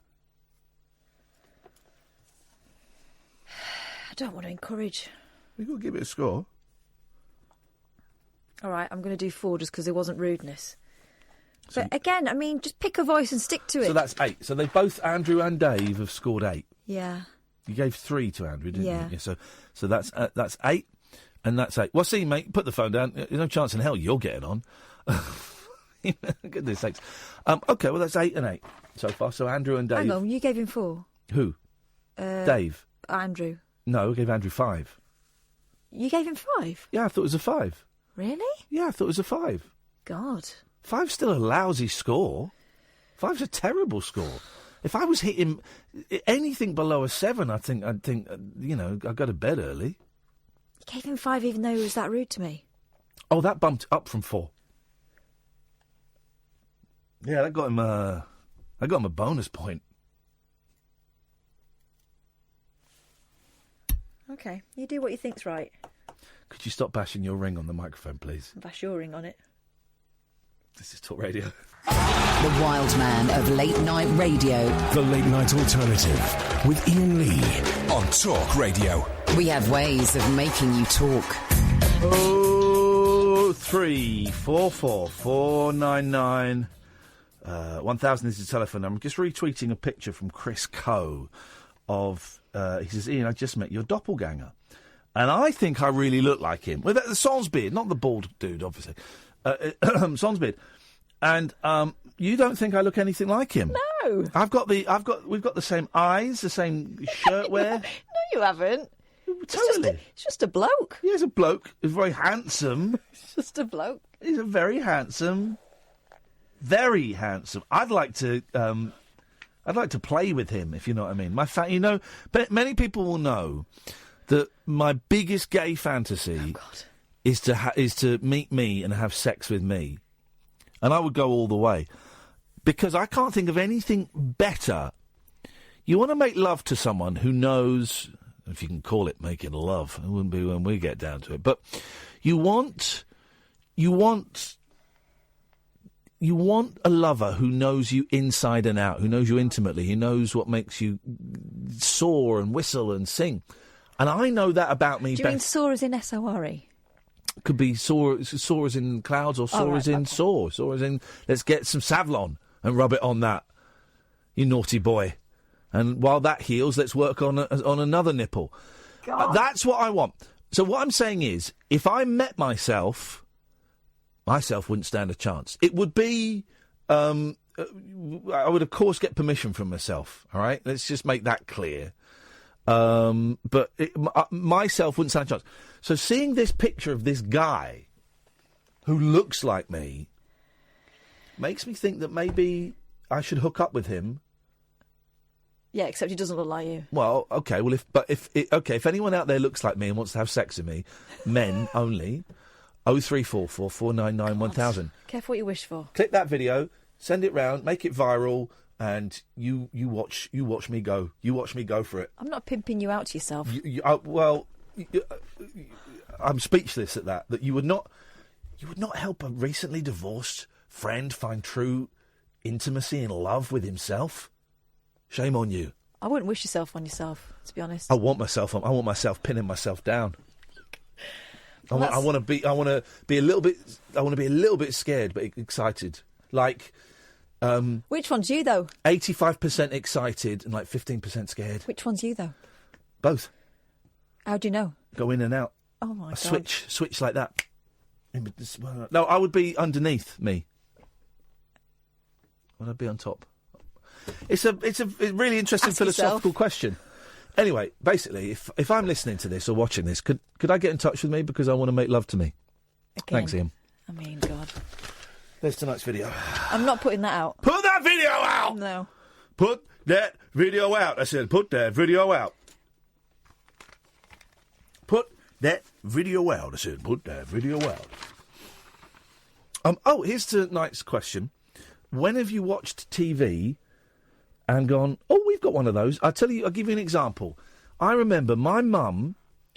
I don't want to encourage.
You've got to give it a score.
All right, I'm going to do 4 just because there wasn't rudeness. But again, I mean, just pick a voice and stick to it.
So that's 8. So they both, Andrew and Dave, have scored 8.
Yeah.
You gave 3 to Andrew, didn't
you?
Yeah. So that's 8, and that's 8. Well, see, mate, put the phone down. There's no chance in hell you're getting on. Goodness sakes. Okay, well, that's 8 and 8 so far. So Andrew and Dave.
Hang on, you gave him 4.
Who? Dave.
Andrew.
No, I gave Andrew 5.
You gave him 5?
Yeah, I thought it was a 5.
Really?
Yeah, I thought it was a 5.
God.
5's still a lousy score. 5's a terrible score. If I was hitting anything below a 7, I'd think, I go to bed early.
You gave him 5 even though he was that rude to me?
Oh, that bumped up from 4. Yeah, that got him a bonus point.
Okay, you do what you think's right.
Could you stop bashing your ring on the microphone, please?
Bash your ring on it.
This is Talk Radio.
The wild man of late night radio.
The Late Night Alternative with Iain Lee on Talk Radio.
We have ways of making you talk.
0344499 1000 is the telephone number. I'm just retweeting a picture from Chris Coe of, he says, Iain, I just met your doppelganger. And I think I really look like him. With the sans beard, not the bald dude, obviously. Sans beard. And you don't think I look anything like him?
No.
We've got the same eyes, the same shirt wear.
No, you haven't.
Totally.
It's just a bloke.
He's a bloke. He's very handsome.
It's just a bloke.
He's a very handsome. Very handsome. I'd like to play with him, if you know what I mean. But many people will know that my biggest gay fantasy is to meet me and have sex with me, and I would go all the way because I can't think of anything better. You want to make love to someone who knows, if you can call it making love. It wouldn't be when we get down to it, but you want a lover who knows you inside and out, who knows you intimately, who knows what makes you soar and whistle and sing. And I know that about me.
Do you mean soar as in S-O-R-E?
Could be soar as in clouds, or soar as in soar. Soar as in, let's get some Savlon and rub it on that, you naughty boy. And while that heals, let's work on another nipple. That's what I want. So what I'm saying is, if I met myself wouldn't stand a chance. It would be, I would of course get permission from myself, all right? Let's just make that clear. But myself wouldn't stand a chance. So seeing this picture of this guy who looks like me makes me think that maybe I should hook up with him.
Yeah, except he doesn't look like you.
Well, okay. Well, if anyone out there looks like me and wants to have sex with me, men only, 0344 499 1000.
Careful what you wish for.
Clip that video, send it round, make it viral, and you watch me go. You watch me go for it.
I'm not pimping you out to yourself.
I'm speechless at that. That you would not help a recently divorced friend find true intimacy and love with himself. Shame on you.
I wouldn't wish yourself on yourself, to be honest.
I want myself pinning myself down.
Well,
I want to be a little bit scared but excited. Like,
which one's you though?
85% excited and like 15% scared.
Which one's you though?
Both.
How do you know?
Go in and out.
Oh my God.
Switch like that. No, I would be underneath me. Would I be on top? It's a really interesting philosophical question. Anyway, basically, if I'm listening to this or watching this, could I get in touch with me because I want to make love to me? Thanks, Ian.
I mean, God.
There's tonight's video.
I'm not putting that out.
Put that video out!
No.
Put that video out. I said, put that video out. Put that video out. I said, put that video out. Here's tonight's question. When have you watched TV and gone, oh, we've got one of those? I'll give you an example. I remember my mum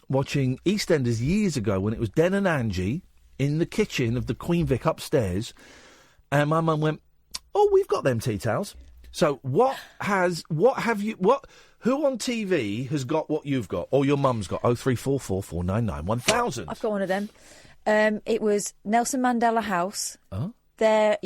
watching EastEnders years ago when it was Den and Angie in the kitchen of the Queen Vic upstairs, and my mum went, oh, we've got them tea towels. So who on TV has got what you've got, or your mum's got? 0344 499 1000.
I've got one of them. It was Nelson Mandela House.
Oh.
Their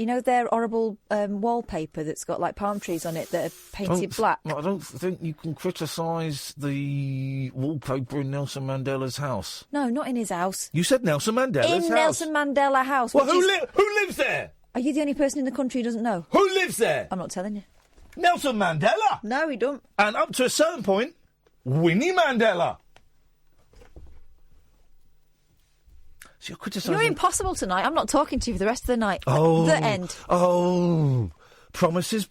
horrible wallpaper that's got like palm trees on it that are painted black.
I don't think you can criticise the wallpaper in Nelson Mandela's house.
No, not in his house.
You said Nelson Mandela's house.
In Nelson Mandela House.
Well, who lives there?
Are you the only person in the country who doesn't know?
Who lives there?
I'm not telling you.
Nelson Mandela?
No, he don't.
And up to a certain point, Winnie Mandela. So you're criticising...
You're impossible tonight. I'm not talking to you for the rest of the night.
Oh.
The end.
Oh. Promises.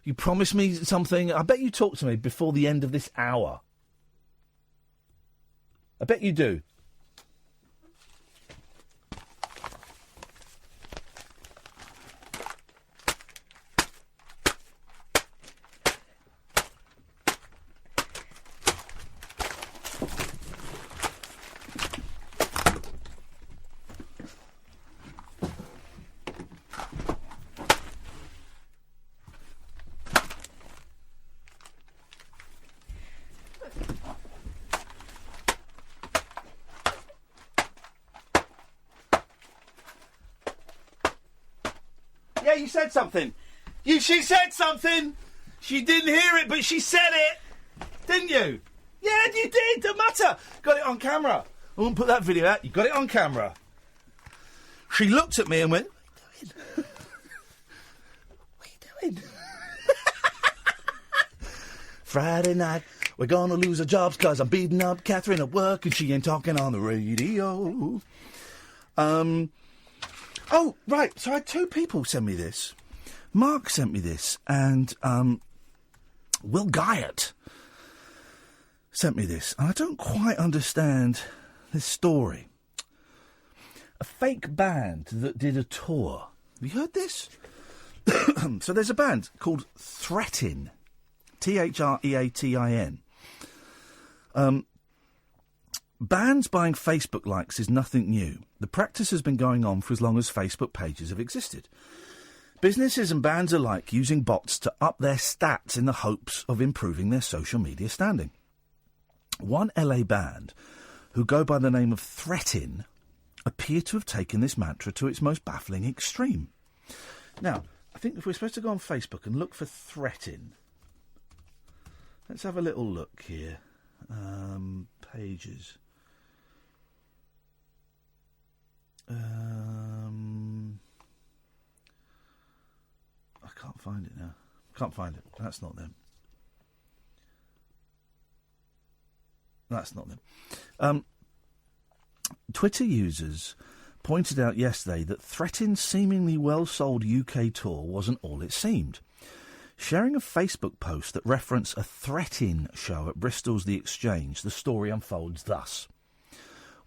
You promised me something. I bet you talk to me before the end of this hour. I bet you do. Yeah, you said something. She said something. She didn't hear it, but she said it. Didn't you? Yeah, you did. Don't matter. Got it on camera. I won't put that video out. You got it on camera. She looked at me and went, what are you doing? Friday night, we're going to lose our jobs because I'm beating up Catherine at work and she ain't talking on the radio. Oh, right. So I had two people send me this. Mark sent me this, and Will Guyot sent me this. And I don't quite understand this story. A fake band that did a tour. Have you heard this? So there's a band called Threatin. Threatin. Bands buying Facebook likes is nothing new. The practice has been going on for as long as Facebook pages have existed. Businesses and bands alike using bots to up their stats in the hopes of improving their social media standing. One LA band, who go by the name of Threatin, appear to have taken this mantra to its most baffling extreme. Now, I think if we're supposed to go on Facebook and look for Threatin, let's have a little look here. Pages. I can't find it now. Can't find it. That's not them. That's not them. Twitter users pointed out yesterday that Threatin's seemingly well-sold UK tour wasn't all it seemed. Sharing a Facebook post that referenced a Threatin show at Bristol's The Exchange, the story unfolds thus.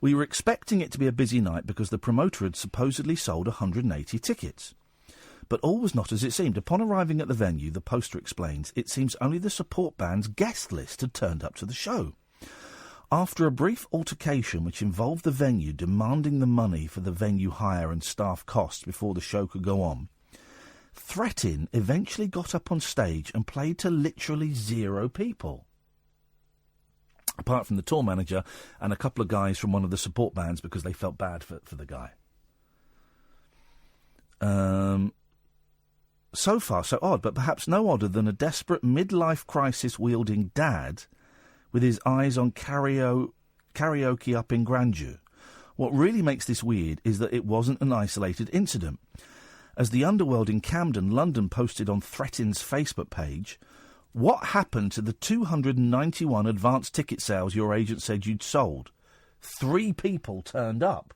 We were expecting it to be a busy night because the promoter had supposedly sold 180 tickets. But all was not as it seemed. Upon arriving at the venue, the poster explains, it seems only the support band's guest list had turned up to the show. After a brief altercation which involved the venue demanding the money for the venue hire and staff costs before the show could go on, Threatin eventually got up on stage and played to literally 0 people. Apart from the tour manager and a couple of guys from one of the support bands because they felt bad for the guy. So far, so odd, but perhaps no odder than a desperate midlife crisis-wielding dad with his eyes on karaoke up in grandeur. What really makes this weird is that it wasn't an isolated incident. As the Underworld in Camden, London posted on Threatin's Facebook page, what happened to the 291 advance ticket sales your agent said you'd sold? 3 people turned up.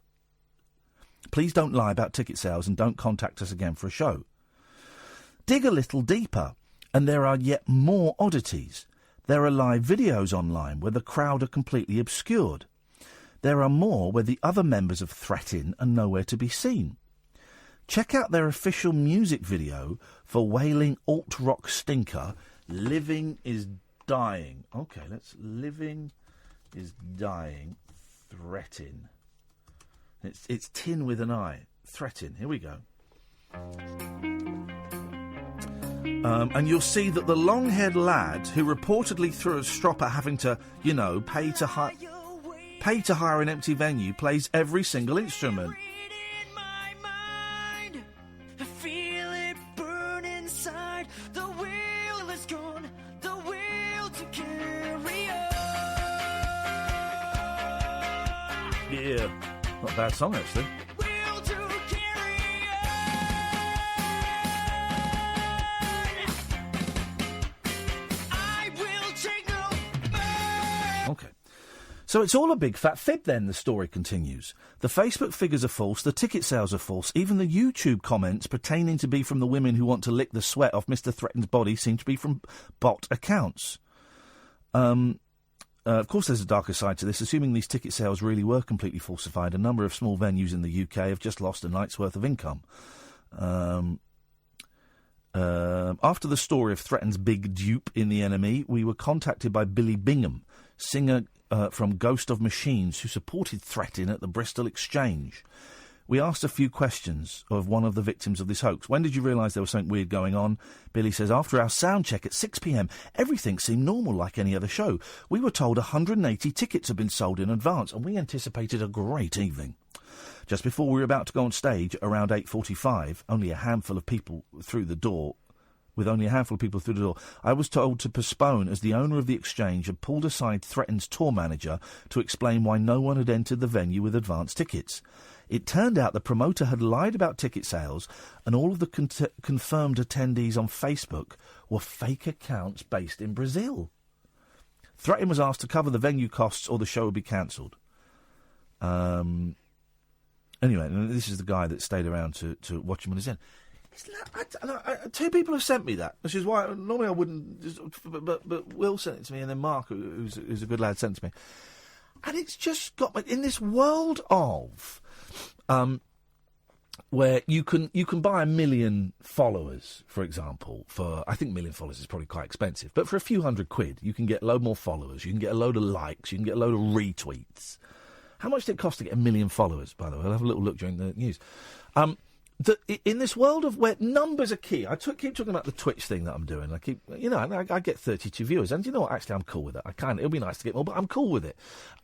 Please don't lie about ticket sales and don't contact us again for a show. Dig a little deeper, and there are yet more oddities. There are live videos online where the crowd are completely obscured. There are more where the other members of Threatin are nowhere to be seen. Check out their official music video for wailing alt-rock stinker, Living is Dying. OK, let's... Living is Dying, Threatin. It's tin with an I. Threatin. Here we go. And you'll see that the long-haired lad who reportedly threw a strop at having to, pay to hire an empty venue plays every single instrument. Yeah, not a bad song actually. Okay. So it's all a big fat fib then, the story continues. The Facebook figures are false, the ticket sales are false, even the YouTube comments pertaining to be from the women who want to lick the sweat off Mr. Threatin's body seem to be from bot accounts. Of course there's a darker side to this. Assuming these ticket sales really were completely falsified, a number of small venues in the UK have just lost a night's worth of income. After the story of Threatin's big dupe in The Enemy, we were contacted by Billy Bingham, singer from Ghost of Machines, who supported Threatin at the Bristol Exchange. We asked a few questions of one of the victims of this hoax. When did you realise there was something weird going on? Billy says, after our sound check at 6 p.m, everything seemed normal like any other show. We were told 180 tickets had been sold in advance, and we anticipated a great evening. Just before we were about to go on stage, around 8:45, only a handful of people through the door, I was told to postpone as the owner of the Exchange had pulled aside Threatin's tour manager to explain why no one had entered the venue with advance tickets. It turned out the promoter had lied about ticket sales, and all of the confirmed attendees on Facebook were fake accounts based in Brazil. Threatin was asked to cover the venue costs or the show would be cancelled. Anyway, this is the guy that stayed around to watch him on his end. Two people have sent me that, which is why normally I wouldn't. But Will sent it to me, and then Mark, who's a good lad, sent it to me. And it's just got me in this world of where you can buy 1 million followers, for example. For I think 1 million followers is probably quite expensive, but for a few £100, you can get a load more followers. You can get a load of likes. You can get a load of retweets. How much did it cost to get 1 million followers? By the way, I'll have a little look during the news. In this world of where numbers are key, I keep talking about the Twitch thing that I'm doing. I get 32 viewers, and you know what? Actually, I'm cool with it. It'll be nice to get more, but I'm cool with it.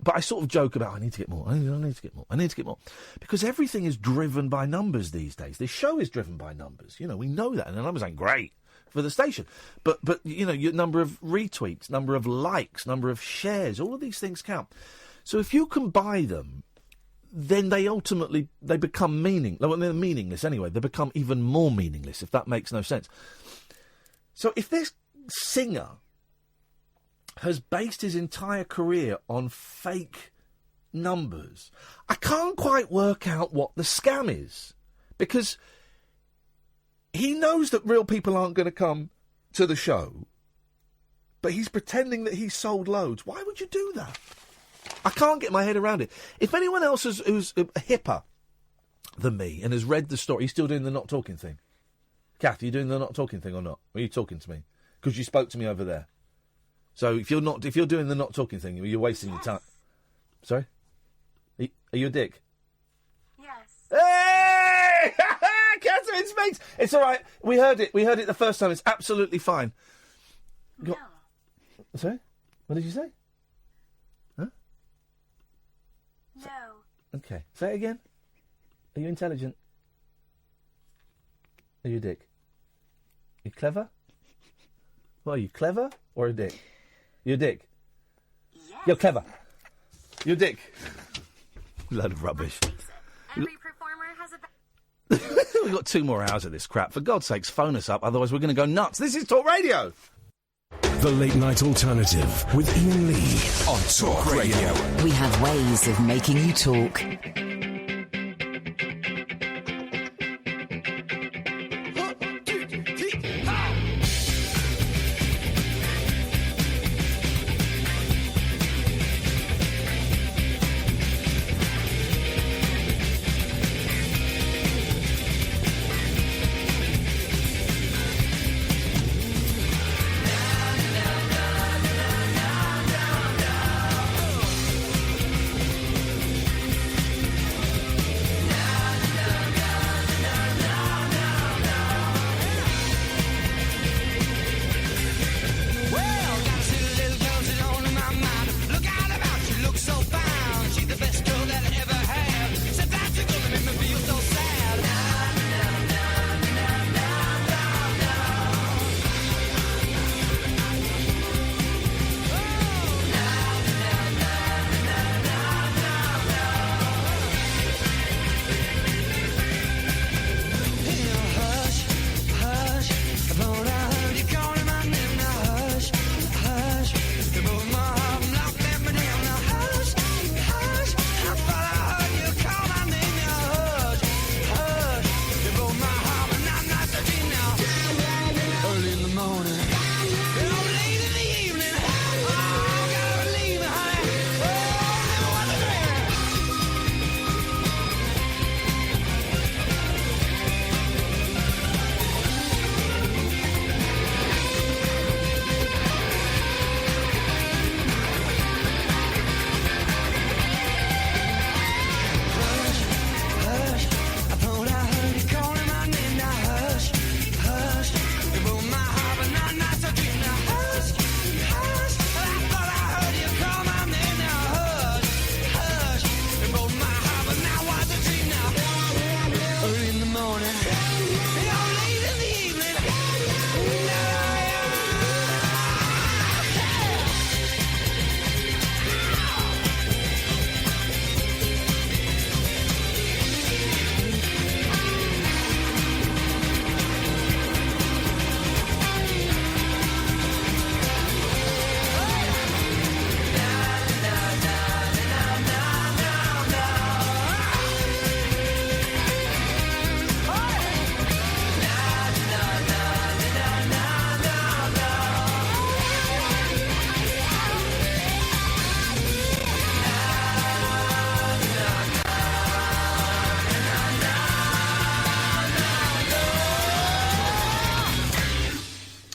But I sort of joke about, I need to get more. I need to get more. I need to get more. Because everything is driven by numbers these days. This show is driven by numbers. We know that, and the numbers ain't great for the station. But your number of retweets, number of likes, number of shares, all of these things count. So if you can buy them, then they become meaningless. Well, they're meaningless anyway. They become even more meaningless, if that makes no sense. So if this singer has based his entire career on fake numbers, I can't quite work out what the scam is. Because he knows that real people aren't going to come to the show, but he's pretending that he's sold loads. Why would you do that? I can't get my head around it. If anyone else who's hipper than me and has read the story, he's still doing the not talking thing. Kath, are you doing the not talking thing or not? Or are you talking to me? Because you spoke to me over there. So if you're doing the not talking thing, you're wasting your time. Sorry? Are you a dick?
Yes.
Hey! Catherine speaks! It's all right. We heard it the first time. It's absolutely fine.
No.
Sorry? What did you say?
No.
Okay. Say it again. Are you intelligent? Are you a dick? You clever? What are you, clever or a dick? You're a dick?
Yes.
You're clever. You're a dick. Load of rubbish.
Every performer has a...
We've got 2 more hours of this crap. For God's sakes, phone us up, otherwise we're going to go nuts. This is Talk Radio.
The Late Night Alternative with Iain Lee on Talk Radio.
We have ways of making you talk.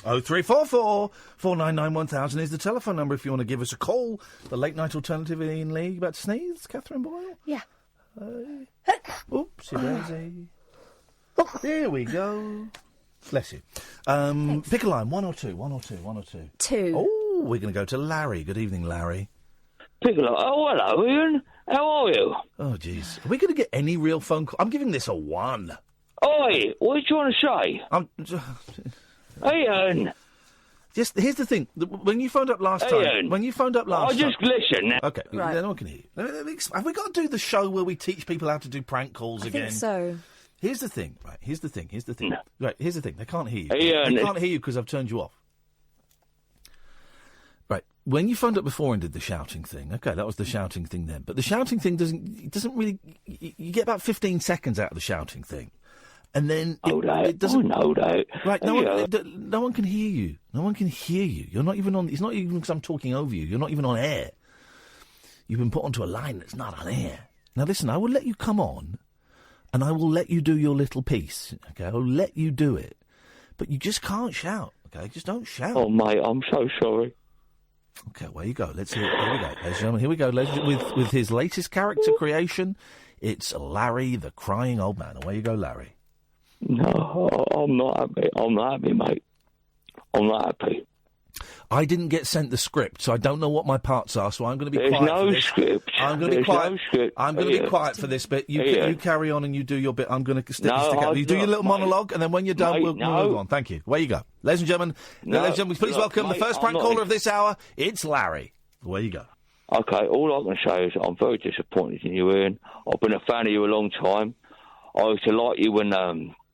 Oh, 0344 499 1000 is the telephone number if you want to give us a call. The Late Night Alternative, Iain Lee. You about to sneeze, Catherine Boyle?
Yeah.
Oopsie daisy. Here we go. Bless you. Pick a line, one or two.
Two.
Oh, we're going to go to Larry. Good evening, Larry.
Pick a line. Oh, hello, Iain. How are you?
Oh, jeez. Are we going to get any real phone call? I'm giving this a 1.
Oi, what are you trying to say? Hey, Iain.
Just here's the thing. When you phoned up last time,
I'll just listen.
Okay, right. No one can hear you. Have we got to do the show where we teach people how to do prank calls again?
I think so.
Here's the thing. Right. Here's the thing.
No.
Right. Here's the thing. They can't hear you.
Hey,
they can't hear you because I've turned you off. Right. When you phoned up before and did the shouting thing, okay, that was the shouting thing then. But the shouting thing doesn't really. You get about 15 seconds out of the shouting thing. And then it doesn't. Right, no one can hear you. No one can hear you. You're not even on. It's not even because I'm talking over you. You're not even on air. You've been put onto a line that's not on air. Now listen, I will let you come on, and I will let you do your little piece. Okay, I'll let you do it, but you just can't shout. Okay, just don't shout.
Oh mate, I'm so sorry.
Okay, well, you go. Let's hear it. Here we go, ladies and gentlemen. Here we go. With his latest character creation, it's Larry, the crying old man. Away you go, Larry.
No, I'm not happy. I'm not happy, mate. I'm not happy.
I didn't get sent the script, so I don't know what my parts are, so I'm going to be quiet for this.
Script.
I'm going to be quiet. I'm going to be quiet for this bit. You carry on and you do your bit. I'm going to stick out. You do your little monologue, and then when you're done, we'll move on. Thank you. Away you go. Ladies and gentlemen, please welcome the first prank caller of this hour. It's Larry. Away you go.
Okay, all I can say is I'm very disappointed in you, Iain. I've been a fan of you a long time. I used to like you when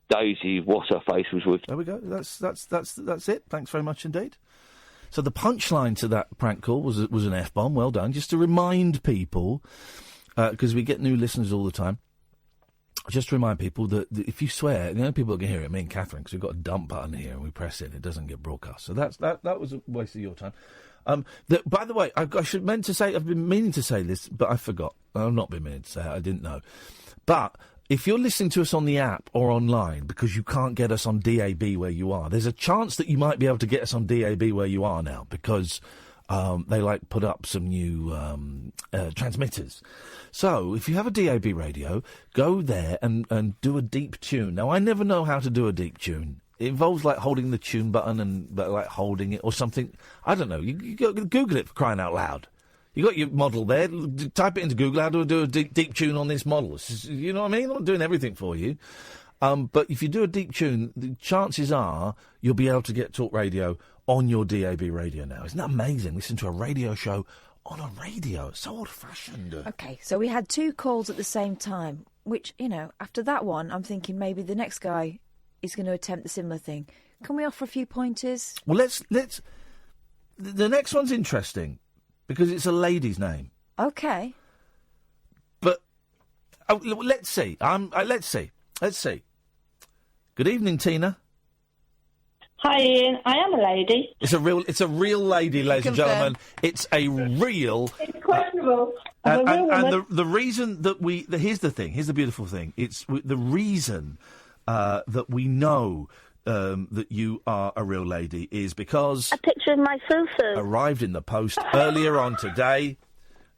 Daisy, what's her face, was with.
There we go. That's it. Thanks very much indeed. So the punchline to that prank call was an F-bomb. Well done. Just to remind people, because we get new listeners all the time, just to remind people that if you swear, the only people that can hear it, me and Catherine, because we've got a dump button here and we press it, it doesn't get broadcast. So that was a waste of your time. By the way, I've been meaning to say this, but I forgot. I've not been meaning to say it. I didn't know. But if you're listening to us on the app or online because you can't get us on DAB where you are, there's a chance that you might be able to get us on DAB where you are now because they put up some new transmitters. So if you have a DAB radio, go there and do a deep tune. Now, I never know how to do a deep tune. It involves holding the tune button and holding it or something. I don't know. You go Google it, for crying out loud. You got your model there. Type it into Google. How do I do a deep tune on this model? You know what I mean? I'm not doing everything for you. But if you do a deep tune, the chances are you'll be able to get talk radio on your DAB radio now. Isn't that amazing? Listen to a radio show on a radio. It's so old-fashioned.
Okay, so we had 2 calls at the same time, which, after that one, I'm thinking maybe the next guy is going to attempt the similar thing. Can we offer a few pointers?
Well, let's. The next one's interesting because it's a lady's name.
Okay.
But let's see. Let's see. Good evening, Tina.
Hi, Ian. I am a lady.
It's a real lady, ladies and gentlemen. It's a real.
It's questionable.
And the reason that here's the thing. Here's the beautiful thing. It's the reason that we know that you are a real lady is because
a picture of my fufu
arrived in the post earlier on today.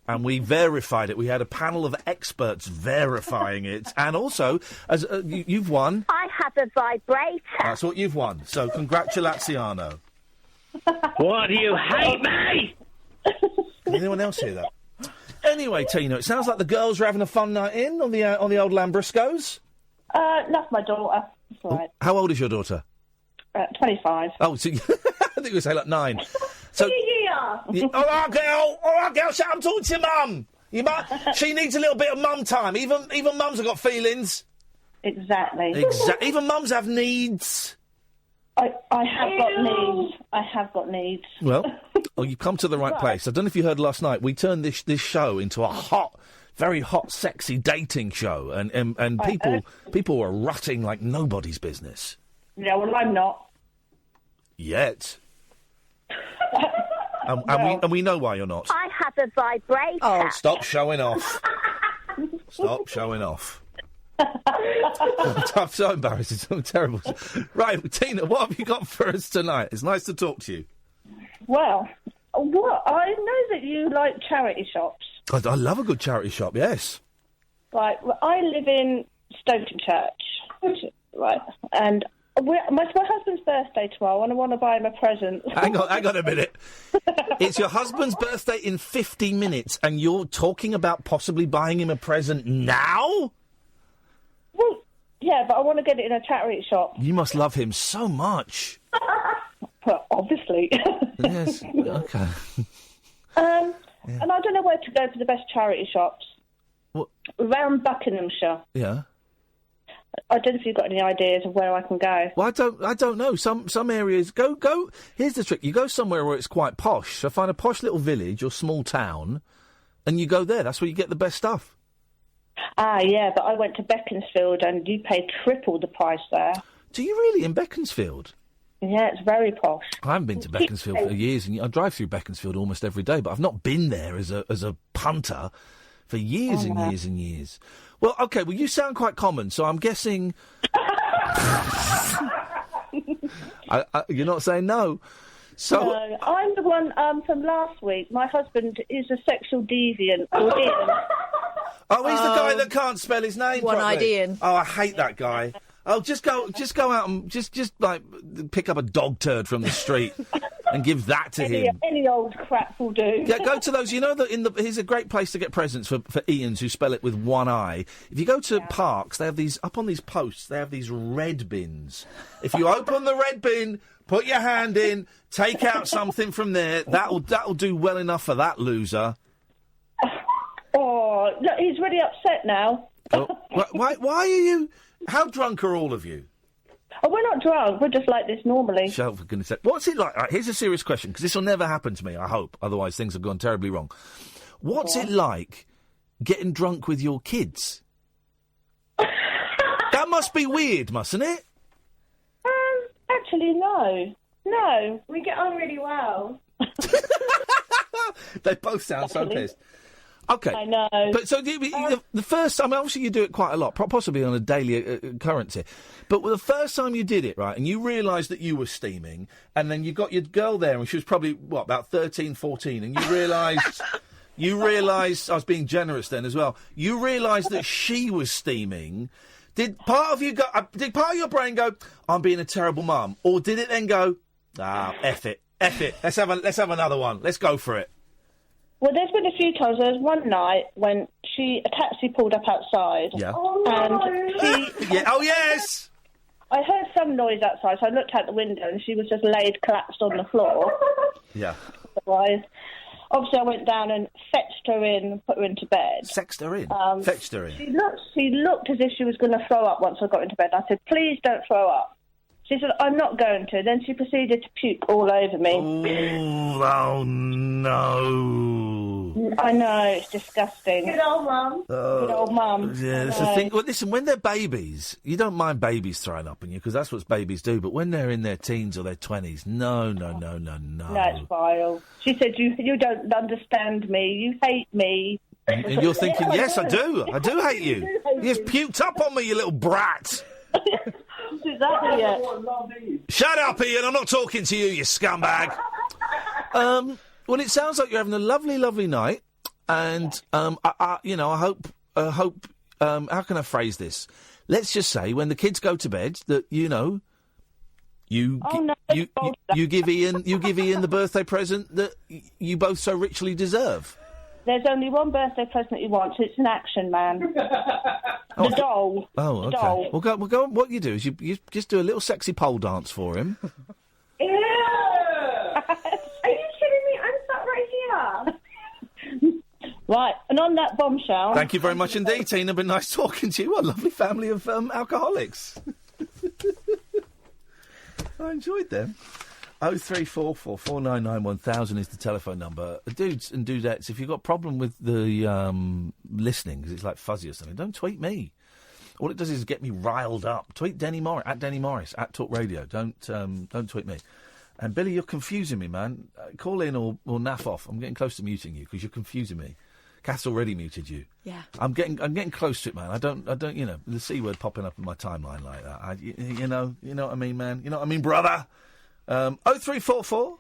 And we verified it. We had a panel of experts verifying it. And also, as you've won.
I have a vibrator.
That's what you've won. So, congratulaziano.
Why do you hate me?
Can anyone else hear that? Anyway, Tina, it sounds like the girls are having a fun night in on the old Lambruscos.
That's my daughter. That's right.
How old is your daughter?
25.
Oh, so I think you were saying 9. So,
yeah.
All right, girl, shut up, talk to your mum. She needs a little bit of mum time. Even mums have got feelings.
Exactly.
Even mums have needs.
I have got needs.
Well, you've come to the right place. I don't know if you heard last night. We turned this show into a very hot, sexy dating show, and people were rutting like nobody's business.
Yeah, well, I'm not.
Yet. And we know why you're not.
I have a vibrator.
Oh, stop showing off. Stop showing off. I'm so embarrassed. It's so terrible. Right, Tina, what have you got for us tonight? It's nice to talk to you.
Well, I know that you like charity shops.
I love a good charity shop, yes.
Right, well, I live in Stoneton Church, right, and my husband's birthday tomorrow, and I want to buy him a present.
Hang on a minute. It's your husband's birthday in 50 minutes, and you're talking about possibly buying him a present now?
Well, yeah, but I want to get it in a charity shop.
You must love him so much.
Well, obviously.
Yes, okay.
And I don't know where to go for the best charity shops.
What?
Around Buckinghamshire.
Yeah.
I don't know if you've got any ideas of where I can go.
Well, I don't know. Some areas go. Here's the trick: you go somewhere where it's quite posh. So find a posh little village or small town, and you go there. That's where you get the best stuff.
Yeah, but I went to Beaconsfield, and you pay triple the price there.
Do you really in Beaconsfield?
Yeah, it's very posh.
I haven't been to Beaconsfield for years, and I drive through Beaconsfield almost every day, but I've not been there as a punter for years and years and years. Well, okay, you sound quite common, so I'm guessing... you're not saying no. So
no, I'm the one from last week. My husband is a sexual deviant. Called Iain.
Oh, he's the guy that can't spell his name properly.
One-eyed Iain.
Oh, I hate that guy. Oh, just go out and just pick up a dog turd from the street and give that to him.
Any old crap will do.
Yeah, go to those. You know that here's a great place to get presents for Ians who spell it with one eye. If you go to parks, they have these up on these posts. They have these red bins. If you open the red bin, put your hand in, take out something from there. That'll do well enough for that loser.
Oh, look, he's really upset now.
Oh, why are you? How drunk are all of you?
Oh, we're not drunk. We're just like this normally.
Shut up, for goodness sake. What's it like? Right, here's a serious question, because this will never happen to me, I hope. Otherwise, things have gone terribly wrong. What's it like getting drunk with your kids? That must be weird, mustn't it?
Actually, no. No, we get on really well.
They both sound so pissed. Okay.
I know.
But so the first time, obviously you do it quite a lot, possibly on a daily occurrence here. But the first time you did it, right, and you realised that you were steaming, and then you got your girl there, and she was probably, about 13, 14, and you realised... You realised, I was being generous then as well, you realised that she was steaming. Did part of your brain go, I'm being a terrible mum? Or did it then go, F it. Let's have another one. Let's go for it.
Well, there's been a few times. There was one night when a taxi pulled up outside.
Yeah.
Oh
yes!
I heard some noise outside, so I looked out the window and she was just collapsed on the floor.
Yeah.
Otherwise... Obviously, I went down and fetched her in, put her into bed.
Fetched her in? Fetched her in?
She looked as if she was going to throw up once I got into bed. I said, please don't throw up. She said, I'm not going to. Then she proceeded to puke all over me.
Ooh, oh, no.
I know, it's disgusting. Good old mum. Good old mum.
Yeah, that's the thing. Well, listen, when they're babies, you don't mind babies throwing up on you, because that's what babies do. But when they're in their teens or their 20s, no.
No, it's vile. She said, you don't understand me. You hate me.
And you're thinking, yes, I do. I do hate you. You just puked up on me, you little brat.
Exactly it.
Shut up, Ian. I'm not talking to you, you scumbag. Well, it sounds like you're having a lovely, lovely night, and I hope. How can I phrase this? Let's just say when the kids go to bed, that you give Ian the birthday present that you both so richly deserve.
There's only one birthday present he wants. It's an action man. The doll.
Oh, okay.
Doll.
Well, go. What you do is you just do a little sexy pole dance for him.
Ew! Are you kidding me? I'm sat right here.
Right, and on that bombshell...
Thank you very much indeed, Tina. Been nice talking to you. What a lovely family of alcoholics. I enjoyed them. 0344 499 1000 is the telephone number. Dudes and dudettes, if you've got a problem with the listening, because it's like fuzzy or something, don't tweet me. All it does is get me riled up. Tweet Denny Morris, at Talk Radio. Don't tweet me. And Billy, you're confusing me, man. Call in or naff off. I'm getting close to muting you because you're confusing me. Kath's already muted you.
Yeah. I'm
getting close to it, man. I don't, the C word popping up in my timeline like that. You know what I mean, man? You know what I mean, brother? 0344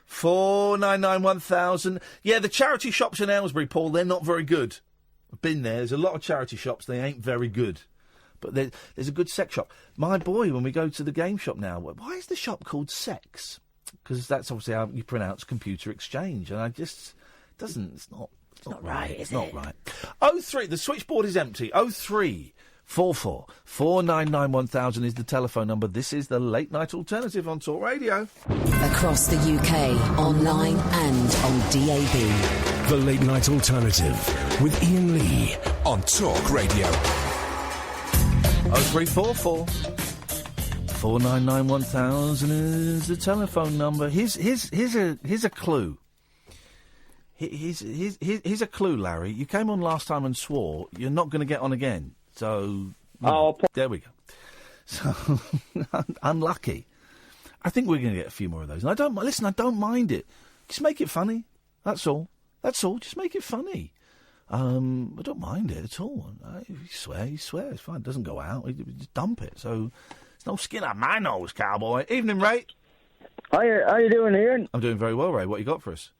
499 1000. Yeah, the charity shops in Aylesbury, Paul, they're not very good. I've been there. There's a lot of charity shops. They ain't very good. But there's a good sex shop. My boy, when we go to the game shop now, why is the shop called Sex? Because that's obviously how you pronounce computer exchange. And I just... It's not right. It's not right. 03, the switchboard is empty. 0344 499 1000 is the telephone number. This is the Late Night Alternative on Talk Radio.
Across the UK, online and on DAB.
The Late Night Alternative with Iain Lee on Talk Radio.
0344 499 1000 is the telephone number. Here's a clue. Here's a clue, Larry. You came on last time and swore you're not going to get on again. So there we go. So unlucky. I think we're going to get a few more of those. And I don't mind it. Just make it funny. That's all. Just make it funny. I don't mind it at all. If you swear. It's fine. It doesn't go out. You just dump it. So it's no skin on my nose, cowboy. Evening, Ray.
How you doing, Ian?
I'm doing very well, Ray. What you got for us?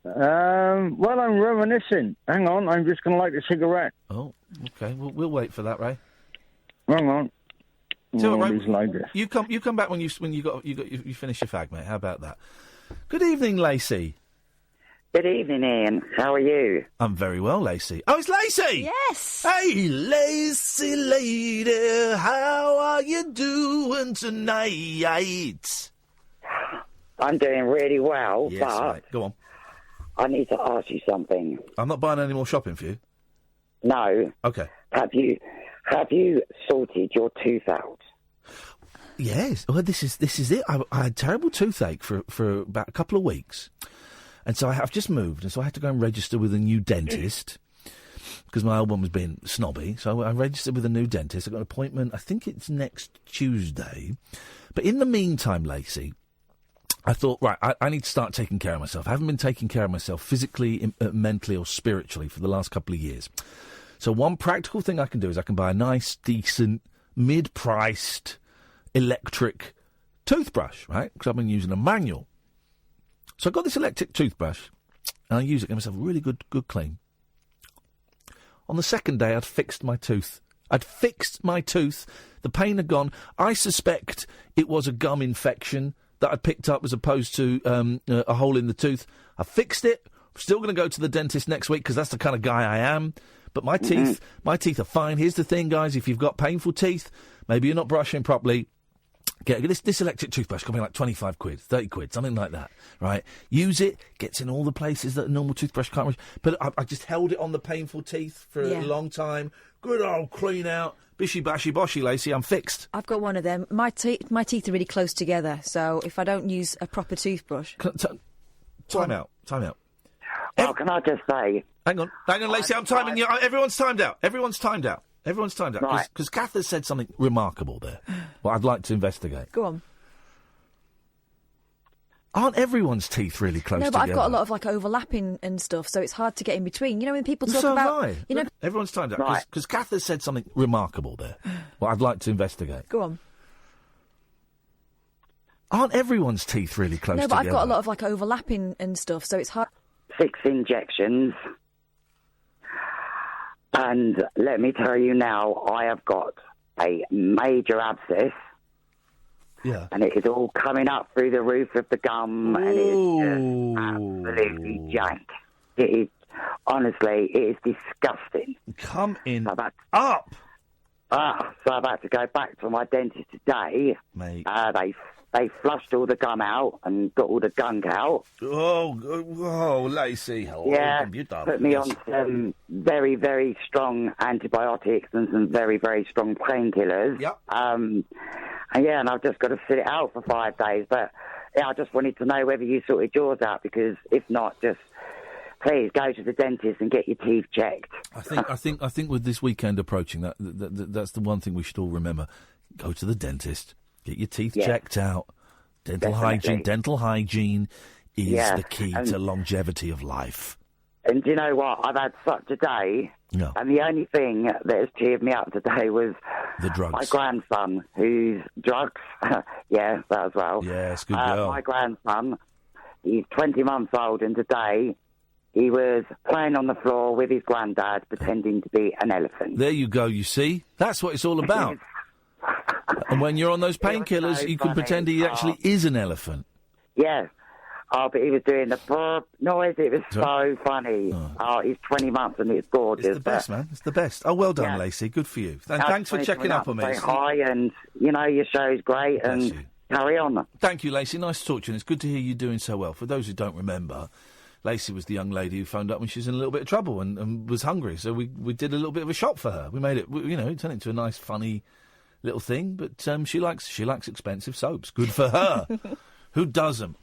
Well, I'm reminiscing. Hang on, I'm just going to light a cigarette.
Oh, okay. We'll wait for that, Ray.
Hang on.
So, Ray, you come back when you finish your fag, mate. How about that? Good evening, Lacey.
Good evening, Ian. How are you?
I'm very well, Lacey. Oh, it's Lacey!
Yes!
Hey, Lacey lady, how are you doing tonight?
I'm doing really well,
yes,
but...
Mate. Go on.
I need to ask you something.
I'm not buying any more shopping for you.
No.
Okay.
Have you sorted your tooth out?
Yes. Well, this is it. I had terrible toothache for about a couple of weeks, and so I've just moved, and so I had to go and register with a new dentist because my old one was being snobby. So I registered with a new dentist. I got an appointment. I think it's next Tuesday. But in the meantime, Lacey, I thought, right, I need to start taking care of myself. I haven't been taking care of myself physically, mentally, or spiritually for the last couple of years. So one practical thing I can do is I can buy a nice, decent, mid-priced electric toothbrush, right? Because I've been using a manual. So I got this electric toothbrush, and I use it to give myself a really good clean. On the second day, I'd fixed my tooth. The pain had gone. I suspect it was a gum infection that I'd picked up as opposed to a hole in the tooth. I fixed it. I'm still going to go to the dentist next week because that's the kind of guy I am. But my teeth are fine. Here's the thing, guys. If you've got painful teeth, maybe you're not brushing properly, get this electric toothbrush. Could be like 25 quid, 30 quid, something like that, right? Use it. Gets in all the places that a normal toothbrush can't reach. But I just held it on the painful teeth for a long time. Good old clean out. Bishy, bashy, boshy, Lacey, I'm fixed.
I've got one of them. My teeth are really close together, so if I don't use a proper toothbrush...
Time out.
Well, can I just say...
Hang on, Lacey, I'm timing you. Everyone's timed out.
Right.
Because Kath has said something remarkable there. Well, I'd like to investigate.
Go on.
Aren't everyone's teeth really close together?
No, but I've got a lot of, overlapping and stuff, so it's hard to get in between. You know, when people talk
so
about...
have I. Everyone's timed out. Because Kath has said something remarkable there. Well, I'd like to investigate.
Go on.
Aren't everyone's teeth really close together?
No, but I've got a lot of, overlapping and stuff, so it's hard...
6 injections. And let me tell you now, I have got a major abscess.
Yeah.
And it is all coming up through the roof of the gum, and it is just absolutely jank. It is, honestly, it is disgusting.
Come in up!
So I've had to go back to my dentist today.
Mate.
They flushed all the gum out and got all the gunk out.
Oh, Lacey.
Yeah, put me on some very, very strong antibiotics and some very, very strong painkillers.
Yep.
And I've just got to sit it out for 5 days. But yeah, I just wanted to know whether you sorted yours out, because if not, just please go to the dentist and get your teeth checked.
I think with this weekend approaching, that's the one thing we should all remember: go to the dentist, get your teeth checked out. Dental hygiene is the key to longevity of life.
And do you know what? I've had such a day, and the only thing that has cheered me up today was
the drugs.
My grandson, who's drugs. Yeah, that as well.
Yes, good girl.
My grandson, he's 20 months old, and today he was playing on the floor with his granddad, pretending to be an elephant.
There you go, you see? That's what it's all about. And when you're on those painkillers, you can pretend he actually is an elephant.
Yeah. Oh, but he was doing the burp noise. It was so funny. Oh, he's 20 months and it's gorgeous.
It's the best, man. It's the best. Oh, well done, Lacey. Good for you. And thanks for checking up on me.
Say hi, and, your show's great, and carry on.
Thank you, Lacey. Nice to talk to you, and it's good to hear you doing so well. For those who don't remember, Lacey was the young lady who phoned up when she was in a little bit of trouble and was hungry, so we did a little bit of a shop for her. We made it, turned it into a nice, funny little thing, but she likes expensive soaps. Good for her. Who doesn't?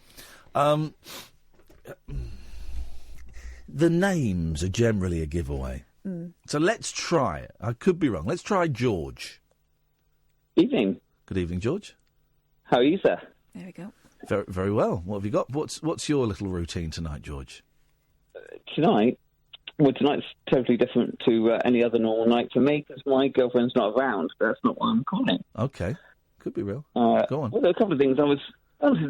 The names are generally a giveaway. So let's try it. I could be wrong. Let's try George.
Evening.
Good evening, George.
How are you, sir?
There we go.
Very, very well. What have you got? What's your little routine tonight, George?
Tonight? Well, tonight's totally different to any other normal night for me because my girlfriend's not around. That's not why I'm calling.
Okay. Could be real. Go on.
Well, there are a couple of things I wanted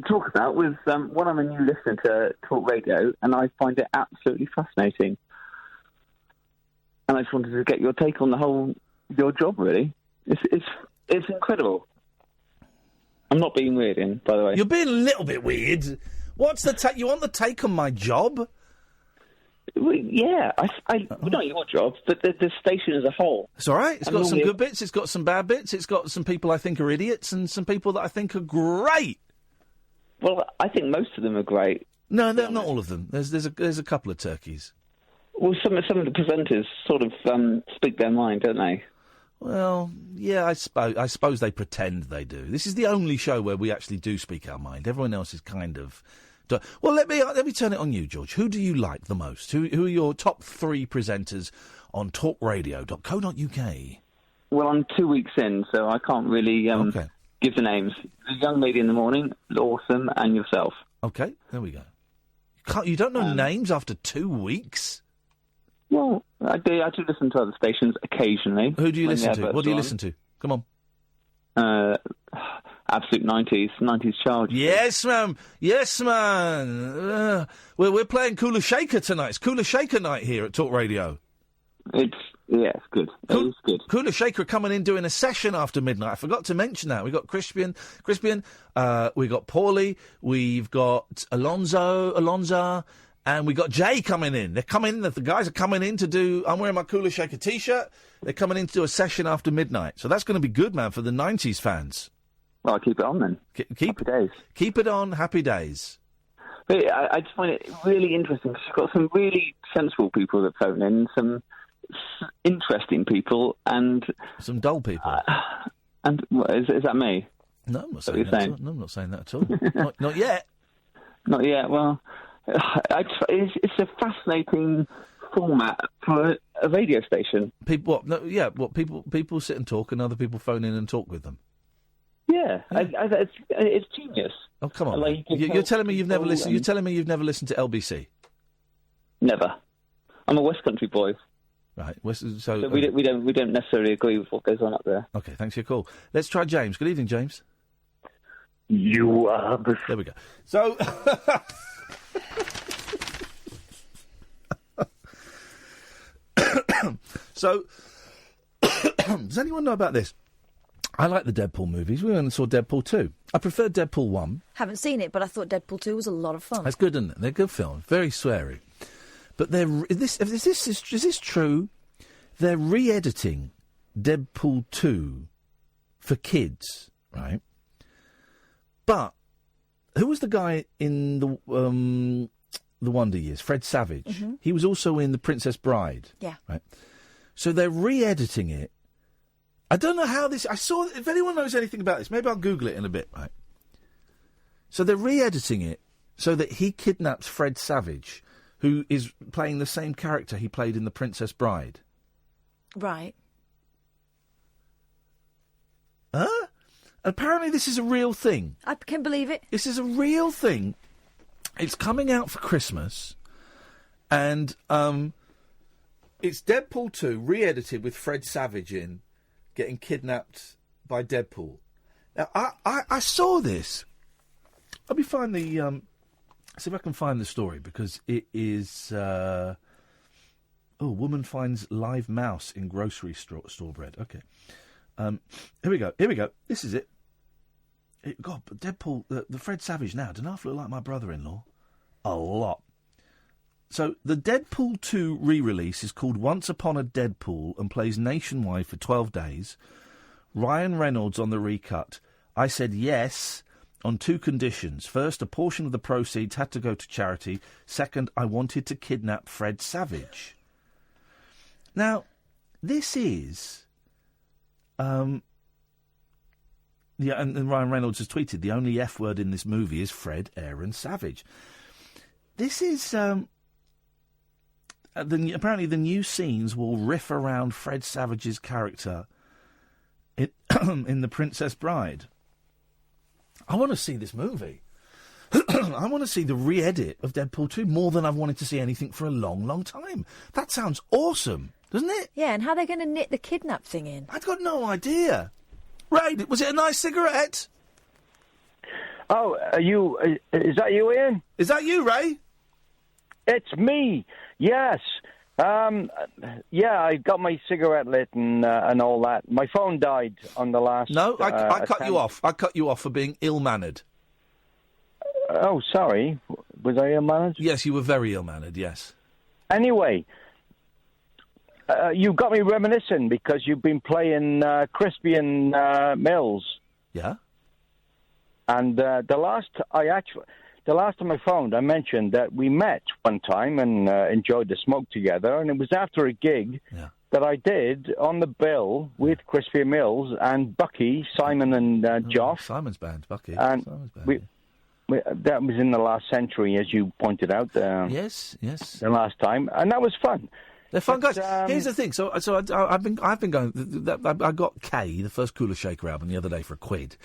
to talk about. Was one, I'm a new listener to talk radio, and I find it absolutely fascinating. And I just wanted to get your take on your job, really. It's incredible. I'm not being weird, Ian, by the way.
You're being a little bit weird. What's the take? You want the take on my job?
Well, yeah, not your job, but the station as a whole.
It's all right. It's got some good bits. It's got some bad bits. It's got some people I think are idiots and some people that I think are great.
Well, I think most of them are great.
No, not all of them. There's a couple of turkeys.
Well, some of the presenters sort of speak their mind, don't they?
Well, yeah, I suppose they pretend they do. This is the only show where we actually do speak our mind. Everyone else is kind of... Well, let me turn it on you, George. Who do you like the most? Who are your top 3 presenters on talkradio.co.uk?
Well, I'm 2 weeks in, so I can't really give the names. The young lady in the morning, awesome, and yourself.
Okay, there we go. You don't know names after 2 weeks?
Well, I do listen to other stations occasionally.
Who do you listen to? What do you listen to? Come on.
Absolute 90s child.
Yes, ma'am. Yes, man. We're playing Cooler Shaker tonight. It's Cooler Shaker night here at Talk Radio.
It's good. It's good.
Cooler Shaker are coming in doing a session after midnight. I forgot to mention that. We've got Crispian, we've got Paulie, we've got Alonzo, and we got Jay coming in. They're coming. The guys are coming in to do. I'm wearing my Cooler Shaker T-shirt. They're coming in to do a session after midnight. So that's going to be good, man, for the 90s fans.
Well, keep it on then.
Happy days. Keep it on. Happy days.
But I just find it really interesting because you've got some really sensible people that phone in, some interesting people, and
some dull people.
And is that me?
No, I'm not saying that. No, I'm not saying that at all. not yet.
Not yet. Well. It's a fascinating format for a radio station.
People sit and talk, and other people phone in and talk with them.
Yeah. It's genius.
Oh, come on! Like, you're telling me you've never listened. You're telling me you've never listened to LBC.
Never. I'm a West Country boy.
Right.
So we don't necessarily agree with what goes on up there.
Okay. Thanks for your call. Let's try James. Good evening, James.
You are the...
There we go. So. So, does anyone know about this? I like the Deadpool movies. We went and saw Deadpool 2. I prefer Deadpool 1.
Haven't seen it, but I thought Deadpool 2 was a lot of fun.
That's good, isn't it? They're good films. Very sweary. But is this true? They're re-editing Deadpool 2 for kids, right? But who was the guy in the Wonder Years? Fred Savage.
Mm-hmm.
He was also in The Princess Bride.
Yeah.
Right. So they're re-editing it. I don't know how this... if anyone knows anything about this, maybe I'll Google it in a bit, right? So they're re-editing it so that he kidnaps Fred Savage, who is playing the same character he played in The Princess Bride.
Right.
Huh? Apparently this is a real thing.
I can believe it.
This is a real thing. It's coming out for Christmas, and it's Deadpool 2 re-edited with Fred Savage in, getting kidnapped by Deadpool. Now, I saw this. Let me find the... see if I can find the story, because it is... woman finds live mouse in grocery store bread. Okay. Here we go. This is it. God, but Deadpool... the Fred Savage now, doesn't half look like my brother-in-law? A lot. So, the Deadpool 2 re-release is called Once Upon a Deadpool and plays nationwide for 12 days. Ryan Reynolds on the recut. I said yes on 2 conditions. First, a portion of the proceeds had to go to charity. Second, I wanted to kidnap Fred Savage. Now, this is... and Ryan Reynolds has tweeted, the only F word in this movie is Fred Aaron Savage. This is... apparently the new scenes will riff around Fred Savage's character in The Princess Bride. I want to see this movie. I want to see the re-edit of Deadpool 2 more than I've wanted to see anything for a long, long time. That sounds awesome, doesn't it?
Yeah, and how are they going to knit the kidnap thing in?
I've got no idea. Ray, was it a nice cigarette?
Oh, is that you, Ian?
Is that you, Ray?
It's me. Yes. Yeah, I got my cigarette lit and all that. My phone died on the last...
No, I cut you off. I cut you off for being ill-mannered.
Oh, sorry. Was I ill-mannered?
Yes, you were very ill-mannered, yes.
Anyway, you got me reminiscing because you've been playing Crispian Mills.
Yeah?
And the last time I phoned, I mentioned that we met one time and enjoyed the smoke together, and it was after a gig that I did on the bill with Crispy Mills and Bucky, Simon and Joff.
Simon's band, Bucky.
And
Simon's band.
That was in the last century, as you pointed out.
Yes.
The last time, and that was fun.
They're fun guys. Here's the thing. So I've been going. I got K, the first Cooler Shaker album, the other day for £1,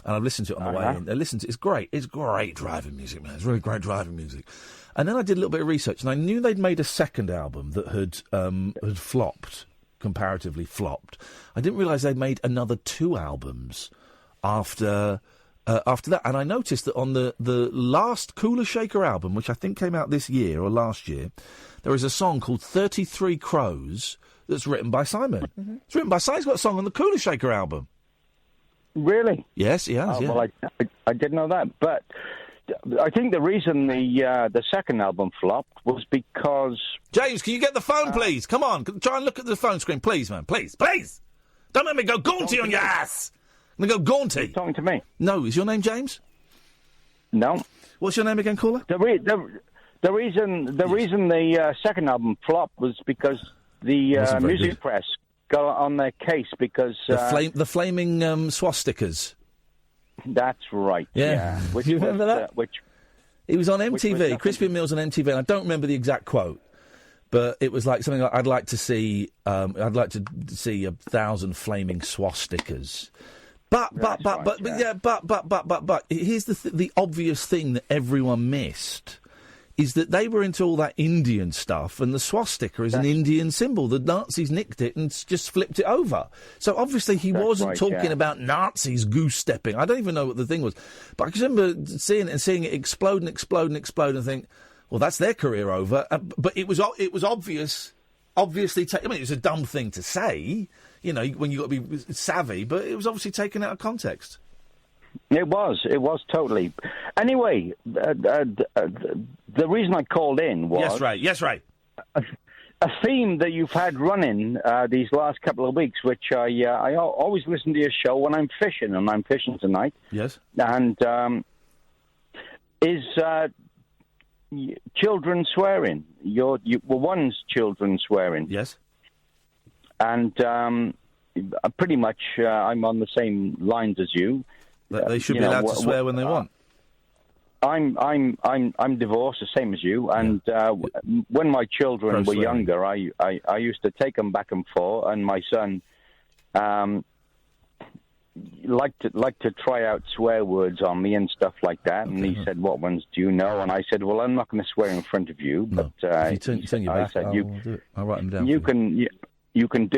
and I've listened to it on the way in. I listened to it. It's great. It's great driving music, man. It's really great driving music. And then I did a little bit of research, and I knew they'd made a second album that had flopped, comparatively flopped. I didn't realise they'd made another 2 albums after that. And I noticed that on the last Cooler Shaker album, which I think came out this year or last year, there is a song called 33 Crows that's written by Simon. Mm-hmm. It's written by Simon. He's got a song on the Cooler Shaker album.
Really?
Yes, he has, yeah.
Well, I didn't know that. But I think the reason the second album flopped was because...
James, can you get the phone, please? Come on. Try and look at the phone screen, please, man. Please. Don't let me go gaunty on your ass. I'm going to go gaunty.
You're talking to me.
No. Is your name James?
No.
What's your name again, caller?
The reason the second album flopped was because the music press got on their case because...
The flaming swastikas.
That's right.
Yeah.
Which
you remember that? It was on MTV, Crispy Mills on MTV, and I don't remember the exact quote, but it was like something like, I'd like to see 1,000 flaming swastikas. But here's the obvious thing that everyone missed is that they were into all that Indian stuff, and the swastika is an Indian symbol. The Nazis nicked it and just flipped it over. So obviously he wasn't talking about Nazis goose-stepping. I don't even know what the thing was. But I can remember seeing it explode and think, well, that's their career over. But it was obvious. Obviously, I mean, it was a dumb thing to say, you know, when you've got to be savvy, but it was obviously taken out of context.
It was totally. Anyway, the reason I called in was...
Yes, Ray.
A theme that you've had running these last couple of weeks, which I always listen to your show when I'm fishing, and I'm fishing tonight.
Yes.
And is children swearing. One's children swearing.
Yes.
And pretty much I'm on the same lines as you.
They should be allowed to swear when they want.
I'm divorced, the same as you. And when my children were younger, I used to take them back and forth, and my son liked to try out swear words on me and stuff like that. And he said, "What ones do you know?" And I said, "Well, I'm not going to swear in front of you."
No.
But
if you turn your back, I'll do it. I'll write them down.
You can do. You can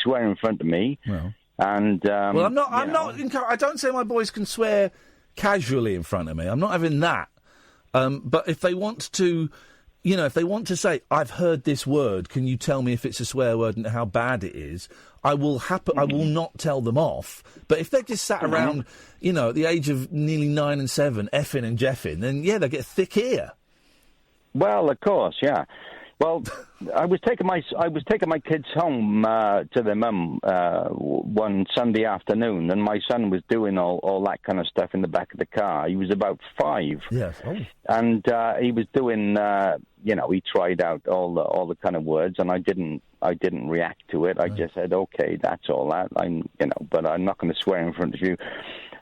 swear in front of me.
Well.
And
well, I'm not. I don't say my boys can swear casually in front of me. I'm not having that. But if they want to, if they want to say, "I've heard this word. Can you tell me if it's a swear word and how bad it is?" I will I will not tell them off. But if they're just sat around, at the age of nearly 9 and 7, effing and jeffing, then they get a thick ear.
Well, of course, yeah. Well, I was taking my kids home to their mum one Sunday afternoon, and my son was doing all that kind of stuff in the back of the car. He was about 5.
Yes. Oh.
And he was doing, he tried out all the kind of words, and I didn't react to it. I just said, okay, that's all that. But I'm not going to swear in front of you.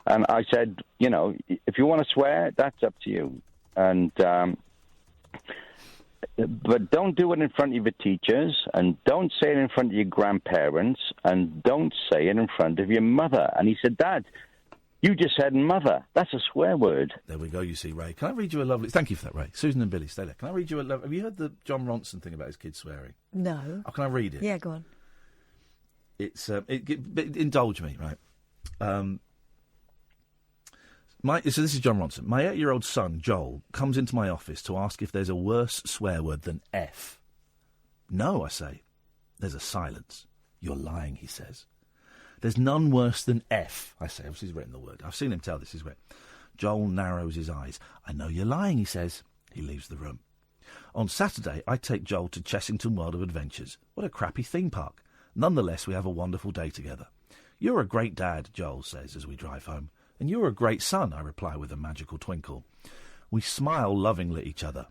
And I said, if you want to swear, that's up to you. And but don't do it in front of your teachers, and don't say it in front of your grandparents, and don't say it in front of your mother. And he said, Dad, you just said mother. That's a swear word.
There we go, you see, Ray. Can I read you a lovely... Thank you for that, Ray. Susan and Billy, stay there. Can I read you a lovely... Have you heard the Jon Ronson thing about his kids swearing?
No.
Oh, can I read it?
Yeah, go on.
It's... indulge me, right? So this is Jon Ronson. My 8-year-old son, Joel, comes into my office to ask if there's a worse swear word than F. No, I say. There's a silence. You're lying, he says. There's none worse than F, I say. Obviously, he's written the word. I've seen him tell this. He's written. Joel narrows his eyes. I know you're lying, he says. He leaves the room. On Saturday, I take Joel to Chessington World of Adventures. What a crappy theme park. Nonetheless, we have a wonderful day together. You're a great dad, Joel says as we drive home. And you're a great son, I reply with a magical twinkle. We smile lovingly at each other.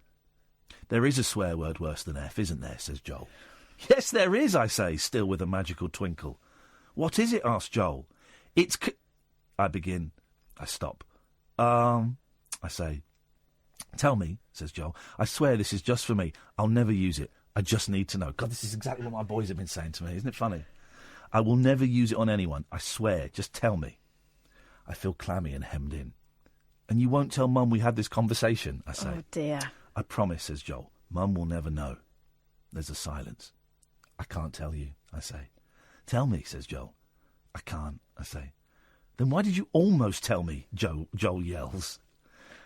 There is a swear word worse than F, isn't there, says Joel. Yes, there is, I say, still with a magical twinkle. What is it? Asked Joel. It's... I begin. I stop. I say. Tell me, says Joel. I swear this is just for me. I'll never use it. I just need to know. God, this is exactly what my boys have been saying to me. Isn't it funny? I will never use it on anyone. I swear. Just tell me. I feel clammy and hemmed in. And you won't tell Mum we had this conversation, I say.
Oh, dear.
I promise, says Joel. Mum will never know. There's a silence. I can't tell you, I say. Tell me, says Joel. I can't, I say. Then why did you almost tell me, Joel yells.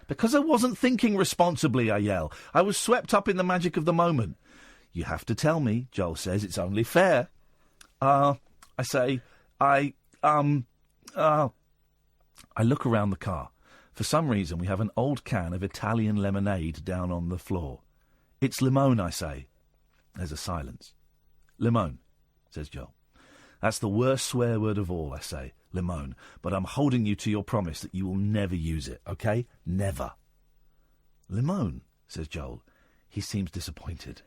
Because I wasn't thinking responsibly, I yell. I was swept up in the magic of the moment. You have to tell me, Joel says. It's only fair. I say, I look around the car. For some reason, we have an old can of Italian lemonade down on the floor. It's limone, I say. There's a silence. Limone, says Joel. That's the worst swear word of all, I say. Limone. But I'm holding you to your promise that you will never use it, OK? Never. Limone, says Joel. He seems disappointed.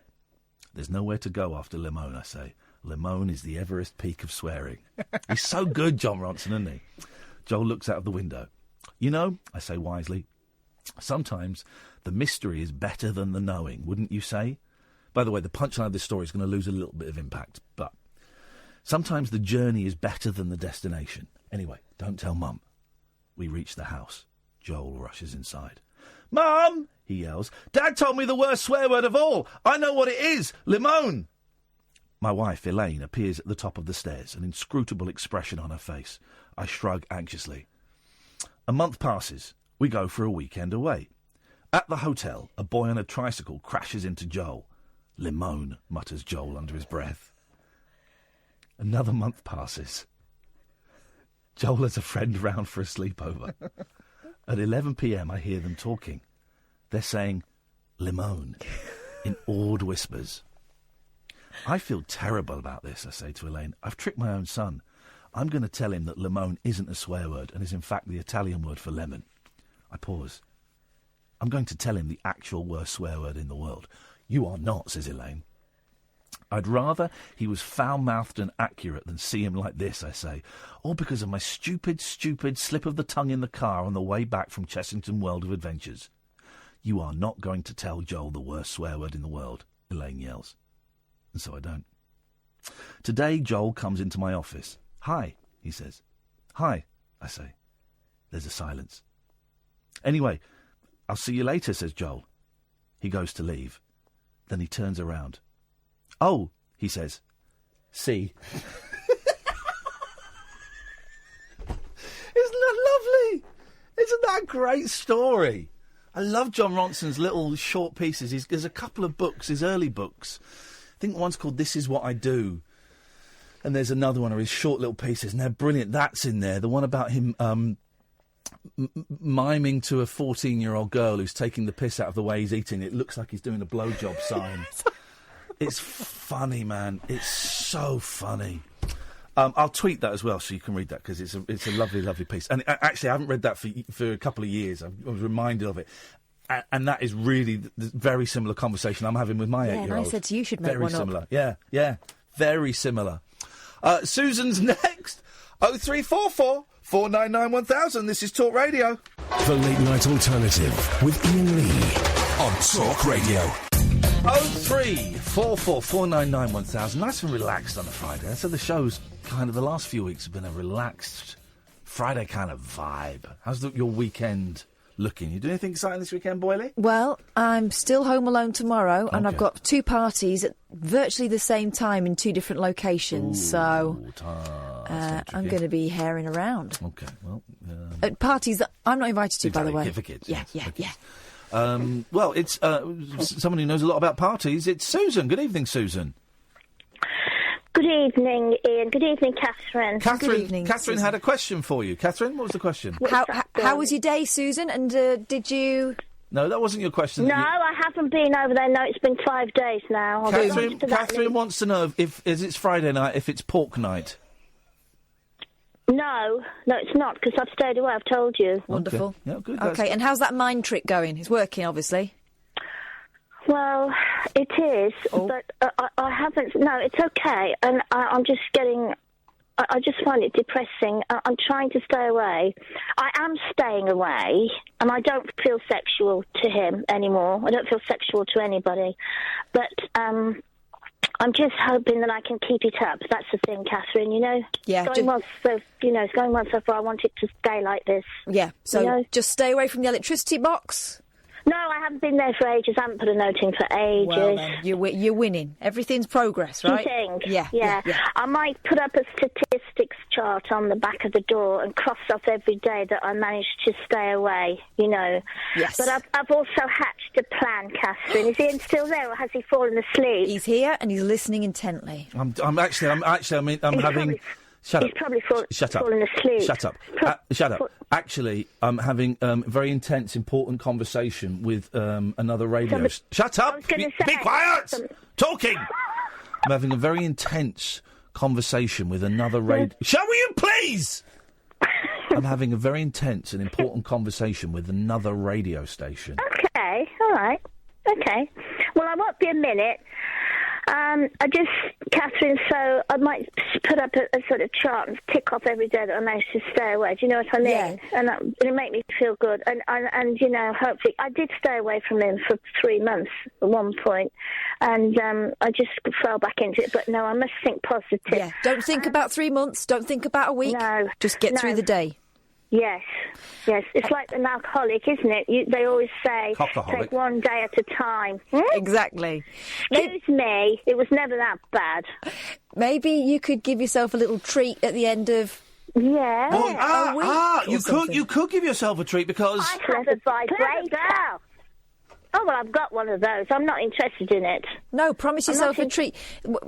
There's nowhere to go after limone, I say. Limone is the Everest peak of swearing. He's so good, Jon Ronson, isn't he? Joel looks out of the window. You know, I say wisely, sometimes the mystery is better than the knowing, wouldn't you say? By the way, the punchline of this story is going to lose a little bit of impact, but sometimes the journey is better than the destination. Anyway, don't tell Mum. We reach the house. Joel rushes inside. Mum, he yells, Dad told me the worst swear word of all. I know what it is. Limone. My wife, Elaine, appears at the top of the stairs, an inscrutable expression on her face. I shrug anxiously. A month passes. We go for a weekend away. At the hotel, a boy on a tricycle crashes into Joel. Limone, mutters Joel under his breath. Another month passes. Joel has a friend round for a sleepover. At 11 p.m, I hear them talking. They're saying, Limone, in awed whispers. I feel terrible about this, I say to Elaine. I've tricked my own son. I'm going to tell him that limone isn't a swear word and is in fact the Italian word for lemon. I pause. I'm going to tell him the actual worst swear word in the world. You are not, says Elaine. I'd rather he was foul-mouthed and accurate than see him like this, I say. All because of my stupid slip of the tongue in the car on the way back from Chessington World of Adventures. You are not going to tell Joel the worst swear word in the world, Elaine yells. And so I don't. Today, Joel comes into my office. Hi, he says. Hi, I say. There's a silence. Anyway, I'll see you later, says Joel. He goes to leave. Then he turns around. Oh, he says. See. Isn't that lovely? Isn't that a great story? I love Jon Ronson's little short pieces. There's a couple of books, his early books. I think one's called This Is What I Do. And there's another one of his short little pieces, and they're brilliant. That's in there. The one about him miming to a 14-year-old girl who's taking the piss out of the way he's eating. It looks like he's doing a blowjob sign. It's funny, man. It's so funny. I'll tweet that as well so you can read that, because it's a lovely, lovely piece. And actually, I haven't read that for a couple of years. I was reminded of it. And that is really the very similar conversation I'm having with my 8-year-old.
Yeah, and I said you should make
very
one
similar.
up.
Yeah, very similar. Susan's next. 0344 499 1000. This is Talk Radio.
The Late Night Alternative with Iain Lee on Talk Radio.
0344 499 1000. Nice and relaxed on a Friday. So the show's kind of, the last few weeks have been a relaxed Friday kind of vibe. How's your weekend looking? You doing anything exciting this weekend, Boyley?
Well, I'm still home alone tomorrow, and I've got 2 parties at virtually the same time in 2 different locations.
Ooh,
so I'm going to be herring around.
Okay, well...
at parties that I'm not invited to, by the way.
For kids.
Yeah.
Well, it's someone who knows a lot about parties. It's Susan. Good evening, Susan.
Good evening, Ian. Good evening, Catherine.
Good evening,
Catherine
Susan.
had a question for you. Catherine, what was the question?
How was your day, Susan? And did you...
No, that wasn't your question.
No, I haven't been over there. No, it's been 5 days now.
Catherine wants to know if it's Friday night, if it's pork night.
No, it's not, because I've stayed away. I've told you.
Wonderful.
Okay. Yeah, good.
Okay, and how's that mind trick going? It's working, obviously.
Well, it is, but I haven't. No, it's okay. And I'm just getting... I just find it depressing. I'm trying to stay away. I am staying away, and I don't feel sexual to him anymore. I don't feel sexual to anybody. But I'm just hoping that I can keep it up. That's the thing, Catherine, you know?
Yeah.
It's going well so far. I want it to stay like this.
Yeah, so just stay away from the electricity box.
No, I haven't been there for ages. I haven't put a note in for ages.
Well, then, you're winning. Everything's progress, right?
You think?
Yeah.
I might put up a statistics chart on the back of the door and cross off every day that I managed to stay away, you know.
Yes.
But I've also hatched a plan, Catherine. Is Iain still there, or has he fallen asleep?
He's here and he's listening intently.
I'm having... Shut up.
He's probably
Shut up.
fallen asleep.
Shut up. Shut up. Actually, I'm having a very intense, important conversation with another radio... Shut up! Be quiet! Talking! I'm having a very intense conversation with another radio... Will you please? I'm having a very intense and important conversation with another radio station.
Okay, all right. Okay. Well, I won't be a minute. Catherine, so I might put up a sort of chart and tick off every day that I manage to stay away. Do you know what I mean?
Yeah.
And it'll make me feel good. And you know, hopefully, I did stay away from him for 3 months at one point, and I just fell back into it. But no, I must think positive.
Yeah. Don't think about 3 months. Don't think about a week.
No.
Just get through the day.
Yes. It's like an alcoholic, isn't it? They always say, take one day at a time.
Exactly.
Excuse me, it was never that bad.
Maybe you could give yourself a little treat at the end of...
Yeah.
Oh, you could give yourself a treat because...
I have a vibrator. Oh, well, I've got one of those. I'm not interested in it.
No, promise yourself a treat.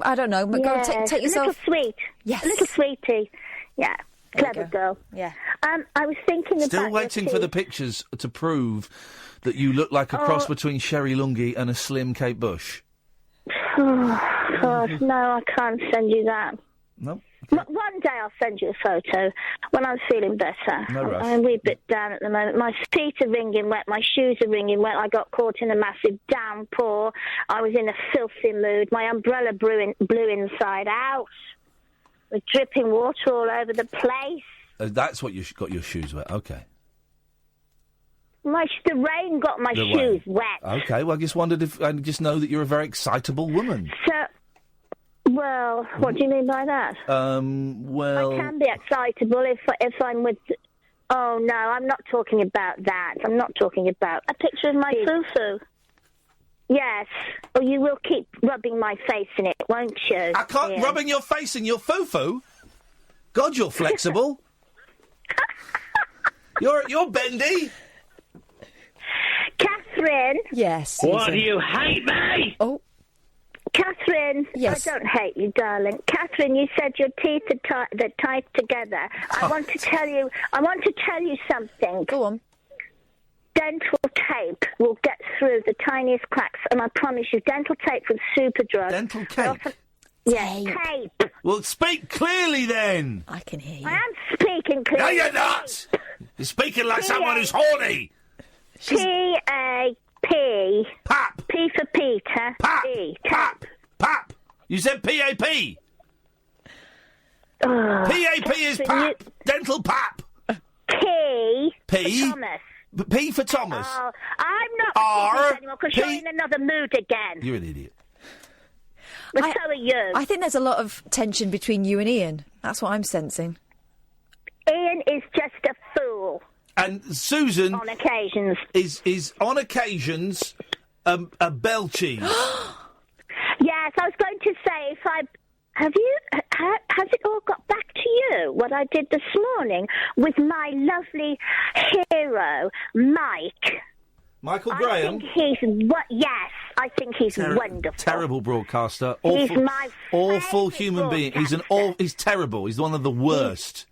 I don't know, but go take yourself...
A little sweet.
Yes.
A little sweetie. Yeah. Clever girl.
Yeah.
I was thinking about...
Still waiting for the pictures to prove that you look like a cross between Sherry Lungi and a slim Kate Bush.
Oh, God, no, I can't send you that.
No?
One day I'll send you a photo when I'm feeling better.
No rush.
I'm a wee bit down at the moment. My feet are wringing wet. My shoes are wringing wet. I got caught in a massive downpour. I was in a filthy mood. My umbrella blew inside out. With dripping water all over the place.
That's what you got your shoes wet. Okay.
The rain got my shoes wet.
Okay, well, I just wondered if I just know that you're a very excitable woman.
Well, what do you mean by that?
Well,
I can be excitable if I'm with. Oh no, I'm not talking about that. I'm not talking about a picture of my fufu. Yes. Or you will keep rubbing my face in it, won't you?
I can't rubbing your face in your fufu. God, you're flexible. You're bendy.
Catherine.
Yes.
What do you hate me?
Oh.
Catherine.
Yes.
I don't hate you, darling. Catherine, you said your teeth are tied together. I want to tell you something.
Go on.
Dental tape will get through the tiniest cracks, and I promise you, dental tape from Superdrug.
Dental tape?
Yes, tape.
Well, speak clearly then.
I can hear you.
I am speaking clearly.
No, you're not. You're speaking like someone who's horny.
P-A-P.
Pap.
P for Peter.
Pap.
E.
Pap. Pap. You said P-A-P.
Oh,
P-A-P is pap. Dental pap.
P.
P.
For Thomas.
P for Thomas.
Oh, I'm not
R.
anymore because you're in another mood again.
You're an idiot.
But so are you.
I think there's a lot of tension between you and Iain. That's what I'm sensing.
Iain is just a fool.
And Susan...
On occasions.
Is on occasions, a belchy.
Yes, I was going to say, has it all got back to you, what I did this morning with my lovely hero, Mike?
Michael Graham?
I think he's wonderful.
Terrible broadcaster.
He's
Awful,
my
awful human being. He's terrible. He's one of the worst.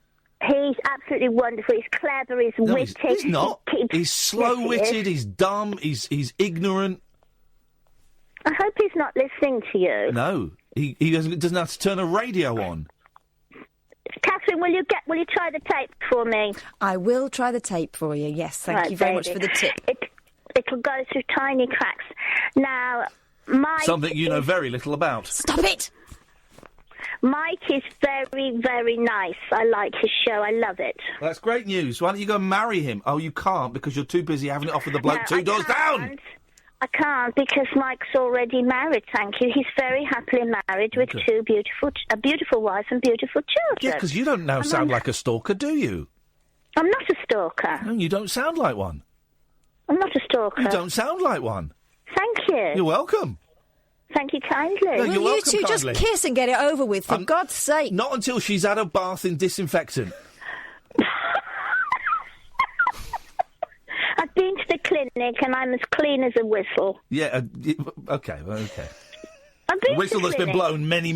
He's absolutely wonderful. He's clever. He's witty.
He's not. He's slow-witted. He's dumb. He's ignorant.
I hope he's not listening to you.
No, he doesn't have to turn a radio on.
Catherine, will you try the tape for me?
I will try the tape for you. Yes, thank you very much for the tip.
It'll go through tiny cracks. Now,
Something you know very little about.
Stop it!
Mike is very, very nice. I like his show. I love it.
That's great news. Why don't you go and marry him? Oh, you can't because you're too busy having it off with the bloke
No,
two doors down.
I can't because Mike's already married, thank you. He's very happily married with a beautiful wife and beautiful children.
Yeah, because you don't now sound like a stalker, do you?
I'm not a stalker.
No, you don't sound like one.
I'm not a stalker.
You don't sound like one.
Thank you.
You're welcome.
Thank you kindly.
No, you're
Will
welcome
you two
kindly.
just kiss and get it over with, for God's sake?
Not until she's had a bath in disinfectant.
I've been to the clinic and I'm as clean as a whistle.
Yeah, okay.
I've been
A whistle
to the
that's been
clinic.
blown many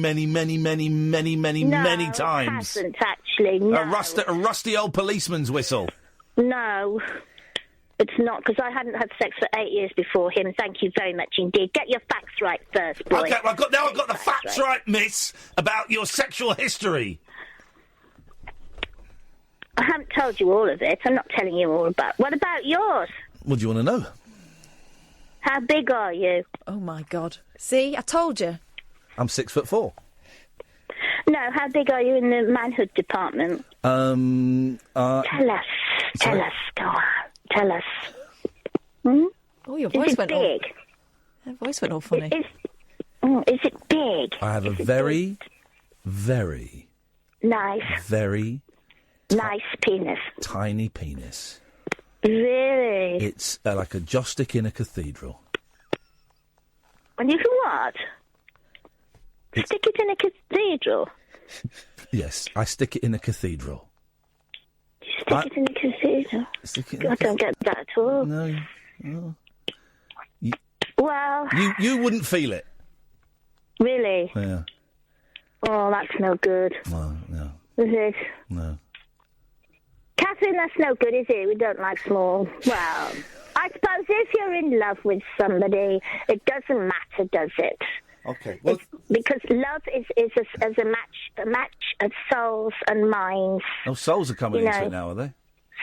times.
It hasn't, actually. No.
A rusty old policeman's whistle.
No. It's not, because I hadn't had sex for 8 years before him. Thank you very much indeed. Get your facts right first, boy.
Okay, I've got the facts right, miss, about your sexual history.
I haven't told you all of it. I'm not telling you all about. What about yours?
What do you want to know?
How big are you?
Oh, my God. See, I told you.
I'm 6'4".
No, how big are you in the manhood department? Tell us. Tell us. Go on. Tell us. Hmm?
Oh, your voice went
big?
Your voice went all funny.
Is it big?
I have a very, very,
nice,
very
nice penis.
tiny penis.
Really?
It's like a joss stick in a cathedral.
And you can what? Stick it in a cathedral?
Yes, I stick it in a cathedral.
Stick it in a cathedral? I don't get that at all.
No.
Well...
You wouldn't feel it.
Really?
Yeah.
Oh, that's no good.
No.
Is it?
No.
Catherine, that's no good, is it? We don't like small. Well, I suppose if you're in love with somebody, it doesn't matter, does it?
Okay. Well,
because love is a match of souls and minds.
Oh, souls are coming into it now, are they?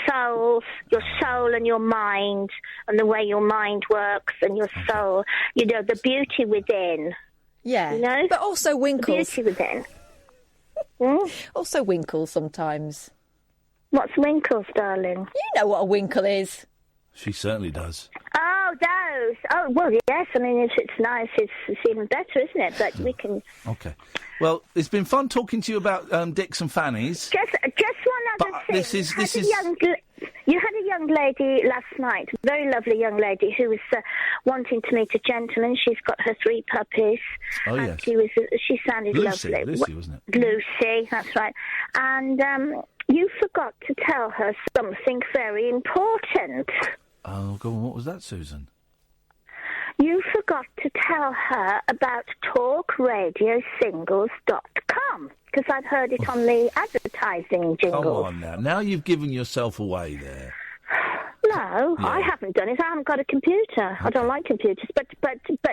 Souls, your soul and your mind, and the way your mind works, and your soul. You know, the beauty within.
Yeah.
You know?
But also winkles.
The beauty within.
Also winkles sometimes.
What's winkles, darling?
You know what a winkle is.
She certainly does.
Oh, those. Oh, well, yes. I mean, if it's nice, it's even better, isn't it? But we can...
Okay. Well, it's been fun talking to you about dicks and fannies.
Just one other thing. You had a young lady last night, a very lovely young lady, who was wanting to meet a gentleman. She's got her 3 puppies.
Oh, yes.
She sounded
Lucy,
lovely.
Lucy, wasn't it?
Lucy, that's right. And you forgot to tell her something very important.
Oh, go on. What was that, Susan?
You forgot to tell her about talkradiosingles.com, because I'd heard it on the advertising jingle.
Come on now. Now you've given yourself away there.
No, I haven't done it. I haven't got a computer. I don't like computers, but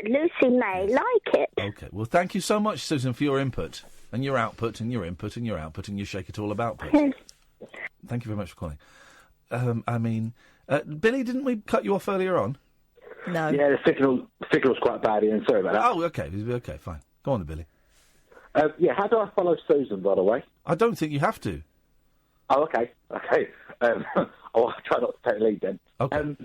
Lucy may like it.
Okay. Well, thank you so much, Susan, for your input and your output and your input and your output and your shake it all about put. Thank you very much for calling. Billy, didn't we cut you off earlier on?
No.
Yeah, the signal's quite bad, Ian. Sorry about that.
Oh, okay. Okay, fine. Go on, then, Billy.
How do I follow Susan, by the way?
I don't think you have to.
Oh, okay. I'll try not to take the lead then.
Okay.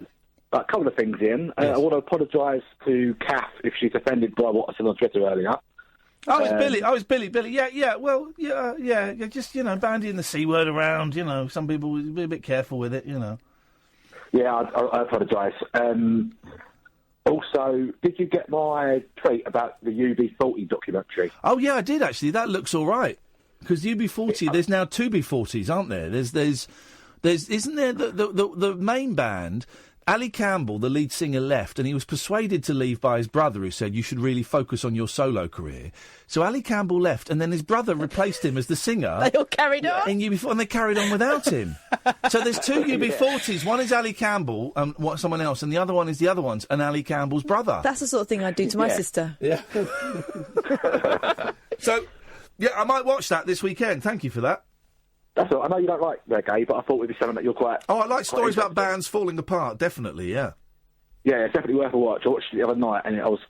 A couple of things, Ian. I want to apologise to Kath if she's offended by what I said on Twitter earlier.
Oh, it's Billy. Oh, it's Billy. Billy. Yeah. Well, yeah. Just bandying the C word around. Some people will be a bit careful with it.
Yeah, I apologise. Also, did you get my tweet about the UB40 documentary?
Oh, yeah, I did actually. That looks all right. Because UB40, there's now 2 B40s, aren't there? There's isn't there the main band? Ali Campbell, the lead singer, left, and he was persuaded to leave by his brother, who said, you should really focus on your solo career. So Ali Campbell left, and then his brother replaced him as the singer.
They all carried on?
In UB40, and they carried on without him. So there's 2 UB40s. One is Ali Campbell, and someone else, and the other one is the other one's, and Ali Campbell's brother.
That's the sort of thing I'd do to my sister.
Yeah. So, yeah, I might watch that this weekend. Thank you for that.
That's all. I know you don't like reggae, but I thought it'd be something that you're quite...
Oh, I like stories about bands falling apart, definitely, yeah.
Yeah, it's definitely worth a watch. I watched it the other night, and I was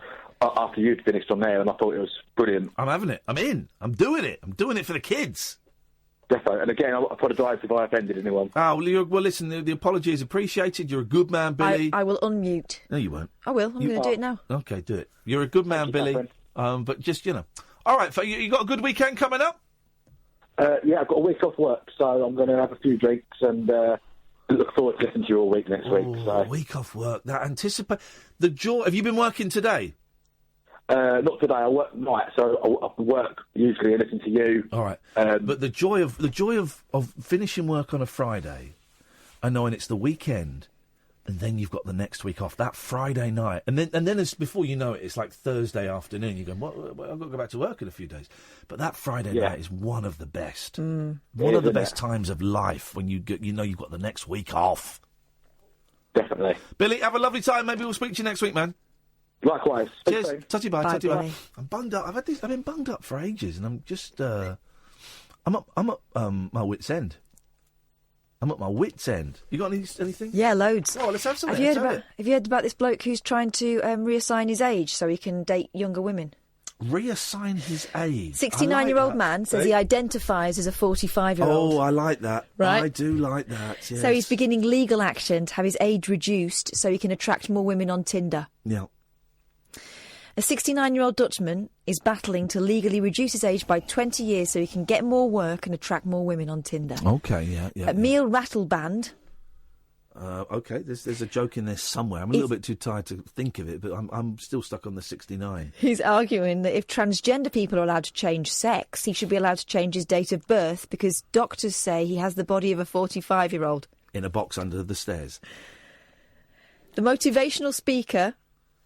after you'd finished on there, and I thought it was brilliant.
I'm having it. I'm in. I'm doing it. I'm doing it for the kids.
Defo. And again, I apologise if I offended anyone.
Oh, well, listen, the apology is appreciated. You're a good man, Billy.
I will unmute.
No, you won't.
I will. I'm going to do it now.
Okay, do it. You're a good man, Billy. But just, All right, you got a good weekend coming up?
Yeah, I've got a week off work, so I'm going to have a few drinks and look forward to listening to you all week next week. So.
Week off work. The joy. Have you been working today?
Not today. I work night, so I work usually and listen to you.
All right. But the joy of finishing work on a Friday and knowing it's the weekend, and then you've got the next week off, that Friday night, and then it's, before you know it, it's like Thursday afternoon. You go, well, I've got to go back to work in a few days. But that Friday night is one of the best, one of the best times of life when you've got the next week off.
Definitely,
Billy. Have a lovely time. Maybe we'll speak to you next week, man.
Likewise.
Cheers. Tutty bye. Tutty bye.
Bye.
I'm bunged up. I've been bunged up for ages, and I'm just I'm at my wit's end. I'm at my wit's end. You got anything?
Yeah, loads.
Oh, let's have some.
Have you heard about this bloke who's trying to reassign his age so he can date younger women?
Reassign his age.
69-year-old man says he identifies as a 45-year-old.
Oh, I like that.
Right?
I do like that, yes.
So he's beginning legal action to have his age reduced so he can attract more women on Tinder.
Yeah.
A 69-year-old Dutchman is battling to legally reduce his age by 20 years so he can get more work and attract more women on Tinder.
Okay, yeah.
Emil Rattleband.
Okay, there's a joke in there somewhere. I'm a little bit too tired to think of it, but I'm still stuck on the 69.
He's arguing that if transgender people are allowed to change sex, he should be allowed to change his date of birth because doctors say he has the body of a 45-year-old.
In a box under the stairs.
The motivational speaker,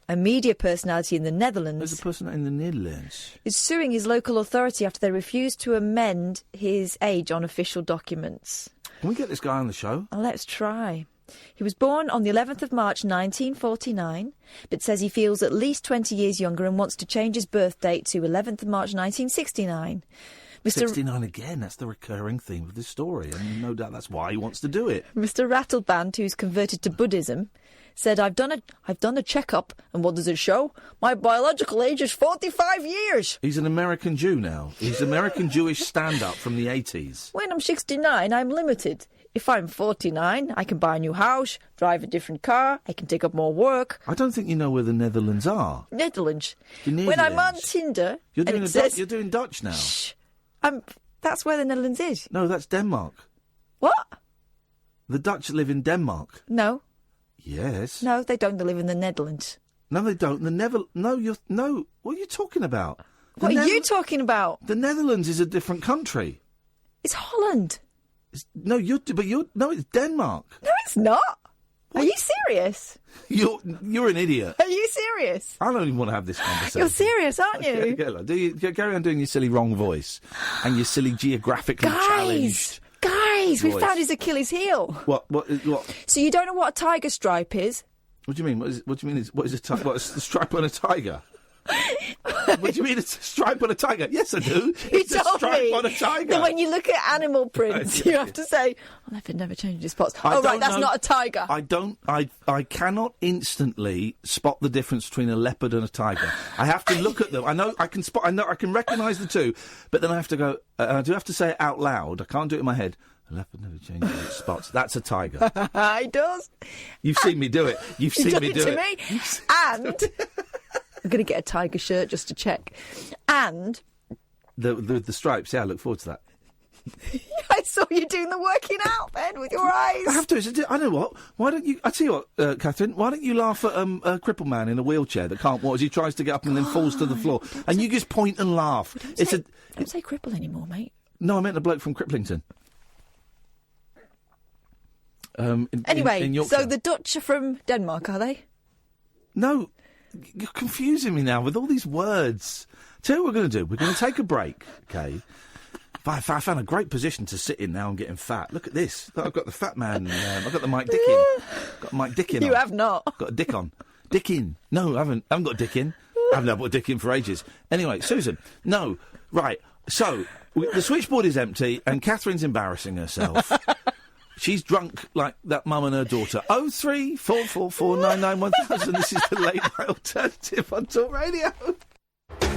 a media personality in the Netherlands...
There's a person in the Netherlands.
...is suing his local authority after they refused to amend his age on official documents.
Can we get this guy on the show?
Let's try. He was born on the 11th of March 1949, but says he feels at least 20 years younger and wants to change his birth date to 11th of March 1969.
69 again, that's the recurring theme of this story, and no doubt that's why he wants to do it.
Mr. Rattleband, who's converted to Buddhism, said, I've done a checkup, and what does it show? My biological age is 45 years.
He's an American Jew now. He's American Jewish stand-up from the 80s.
When I'm 69, I'm limited. If I'm 49, I can buy a new house, drive a different car, I can take up more work.
I don't think you know where the Netherlands are.
Netherlands.
When
I'm on Tinder...
You're doing Dutch now.
Shh. That's where the Netherlands is.
No, that's Denmark.
What?
The Dutch live in Denmark.
No.
Yes.
No, they don't. They live in the Netherlands.
No, they don't. No. What are you talking about?
What are you talking about?
The Netherlands is a different country.
It's Holland.
It's Denmark.
No, it's not. What? Are you serious?
You're an idiot.
Are you serious?
I don't even want to have this conversation.
You're serious, aren't you?
Carry on doing your silly wrong voice and your silly geographically challenged.
Guys, we found his Achilles heel.
What?
So you don't know what a tiger stripe is?
What do you mean? What do you mean? What is a stripe on a tiger? What do you mean it's a stripe on a tiger? Yes, I do. It's a stripe on a tiger.
That when you look at animal prints, you have to say, I've never changed his spots. That's not a tiger.
I cannot instantly spot the difference between a leopard and a tiger. I have to look at them. I know I can recognise the two, but then I have to go, I do have to say it out loud. I can't do it in my head. A leopard never changes its spots. That's a tiger.
He does.
You've seen me do it. You've seen me do it.
To me. And... I'm going to get a tiger shirt just to check. And...
The stripes, yeah, I look forward to that.
I saw you doing the working out, Ben, with your eyes.
I have to. I know what. Why don't you... I tell you what, Catherine, why don't you laugh at a crippled man in a wheelchair that can't walk as he tries to get up and then falls to the floor. And you just point and laugh.
Don't say cripple anymore, mate.
No, I meant a bloke from Cripplington.
Anyway,
in
so the Dutch are from Denmark, are they?
No... You're confusing me now with all these words. Tell you what we're going to do. We're going to take a break, OK? I found a great position to sit in now. I'm getting fat. Look at this. I've got the fat man. I've got the Mike Dick in. Got Mike Dick in.
You have not.
Got a dick on. Dick in. No, I haven't got a dick in. I haven't put a dick in for ages. Anyway, Susan. No. Right. So, the switchboard is empty and Catherine's embarrassing herself. She's drunk like that mum and her daughter. 03444991000. This is the Late Night Alternative on Talk Radio.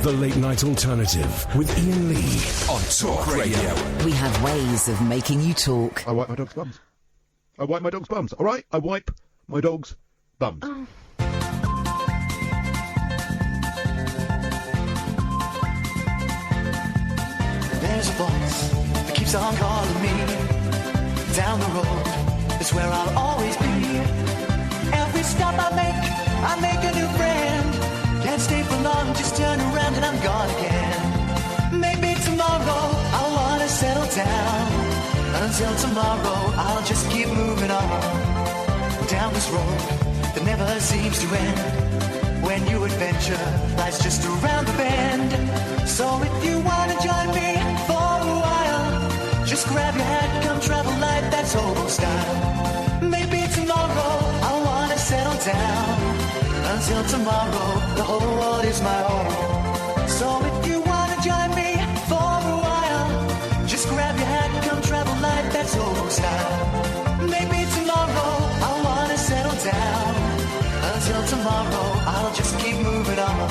The Late Night Alternative with Iain Lee on Talk Radio.
We have ways of making you talk.
I wipe my dog's bums. I wipe my dog's bums. All right? I wipe my dog's bums.
Oh.
There's a voice that keeps on calling me. Down the road is where I'll always be. Every stop I make a new friend. Can't stay for long, just turn around and I'm gone again. Maybe tomorrow I'll wanna settle down. Until tomorrow I'll just keep moving on. Down this road that never seems to end. When new adventure lies just around the bend. So if you wanna join me for a while, just grab your hat, come travel light, that's hobo style. Maybe tomorrow I'll wanna settle down. Until tomorrow, the whole world is my home. So if you wanna join me for a while, just grab your hat, come travel light, that's hobo style. Maybe tomorrow I'll wanna settle down. Until tomorrow, I'll just keep moving on.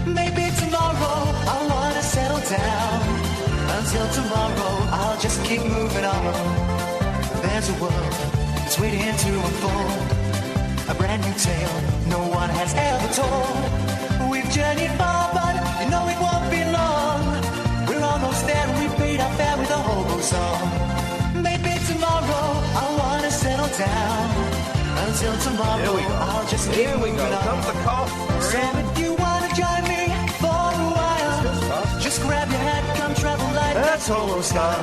Maybe tomorrow I'll wanna settle down. Until tomorrow, I'll just keep moving on. There's a world that's waiting to unfold. A brand new tale no one has ever told. We've journeyed far, but you know it won't be long. We're almost there and we paid our fare with a hobo song. Maybe tomorrow I'll wanna settle down. Until tomorrow I'll just keep moving on.
Comes the cough.
So if you wanna join me for a while, just grab your hat, come travel light. That's hobo style.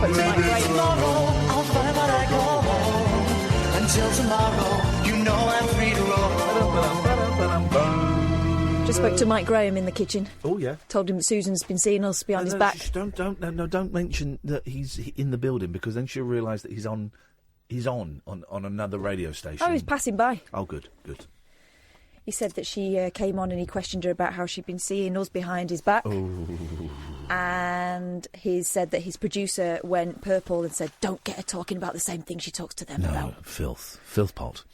Maybe tomorrow I'll find what I call home. Until tomorrow, you know I'm free to roll.
Just spoke to Mike Graham in the kitchen.
Oh, yeah.
Told him that Susan's been seeing us behind his back.
Don't mention that he's in the building, because then she'll realise that he's on another radio station.
Oh, he's passing by.
Oh, good.
He said that she came on and he questioned her about how she'd been seeing us behind his back.
Oh.
And he said that his producer went purple and said, don't get her talking about the same thing she talks to them about.
No, filth pot.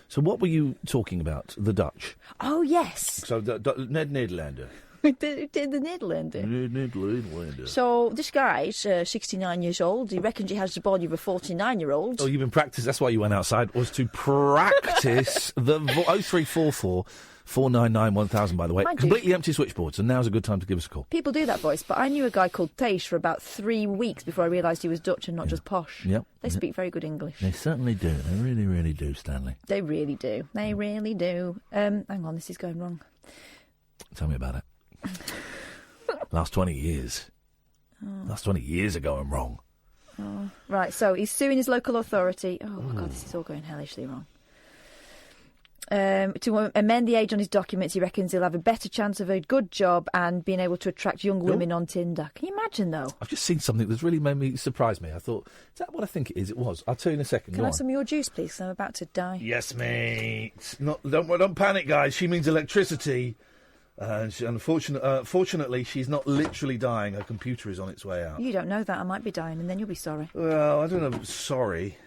So what were you talking about? The Dutch?
Oh, yes.
So, Nederlander.
The Nederlander. So this guy's 69 years old. He reckons he has the body of a 49-year-old.
Oh, you've been practicing. That's why you went outside, was to practice the 0344 499 1000, by the way.
Mind
Completely
you,
empty switchboards, and now's a good time to give us a call.
People do that voice, but I knew a guy called Thijs for about 3 weeks before I realised he was Dutch and not just posh.
Yep.
They speak very good English.
They certainly do. They really, really do, Stanley.
They really do. They really do. Hang on, this is going wrong.
Tell me about it. Last 20 years. Last 20 years ago, I'm wrong.
Oh. Right, so he's suing his local authority. Oh, my God, this is all going hellishly wrong. To amend the age on his documents, he reckons he'll have a better chance of a good job and being able to attract young women on Tinder. Can you imagine, though?
I've just seen something that's really surprised me. I thought, is that what I think it is? It was. I'll tell you in a second.
Can I have some of your juice, please? I'm about to die.
Yes, mate. Don't panic, guys. She means electricity. Fortunately, she's not literally dying. Her computer is on its way out.
You don't know that. I might be dying, and then you'll be sorry.
Well, I don't know. Sorry.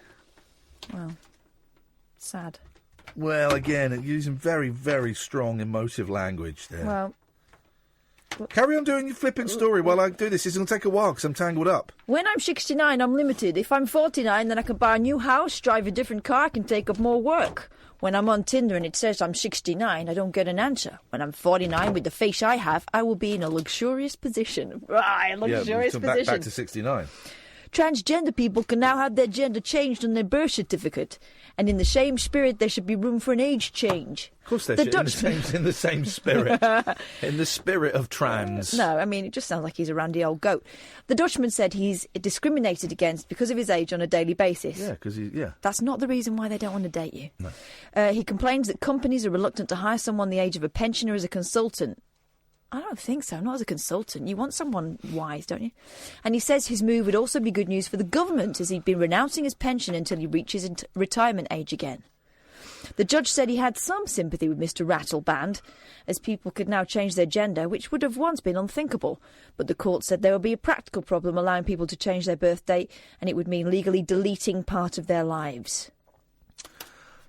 Well, sad.
Well, again, using very, very strong emotive language there.
Well,
carry on doing your flipping story while I do this. It's going to take a while because I'm tangled up.
When I'm 69, I'm limited. If I'm 49, then I can buy a new house, drive a different car, I can take up more work. When I'm on Tinder and it says I'm 69, I don't get an answer. When I'm 49, with the face I have, I will be in a luxurious position. Luxurious position.
Back to 69.
Transgender people can now have their gender changed on their birth certificate. And in the same spirit, there should be room for an age change.
Of course there should, in the same spirit. In the spirit of trans.
No, I mean, it just sounds like he's a randy old goat. The Dutchman said he's discriminated against because of his age on a daily basis.
Yeah, because
That's not the reason why they don't want to date you.
No.
He complains that companies are reluctant to hire someone the age of a pensioner as a consultant. I don't think so. Not as a consultant. You want someone wise, don't you? And he says his move would also be good news for the government, as he'd been renouncing his pension until he reaches retirement age again. The judge said he had some sympathy with Mr. Rattleband, as people could now change their gender, which would have once been unthinkable. But the court said there would be a practical problem allowing people to change their birth date, and it would mean legally deleting part of their lives.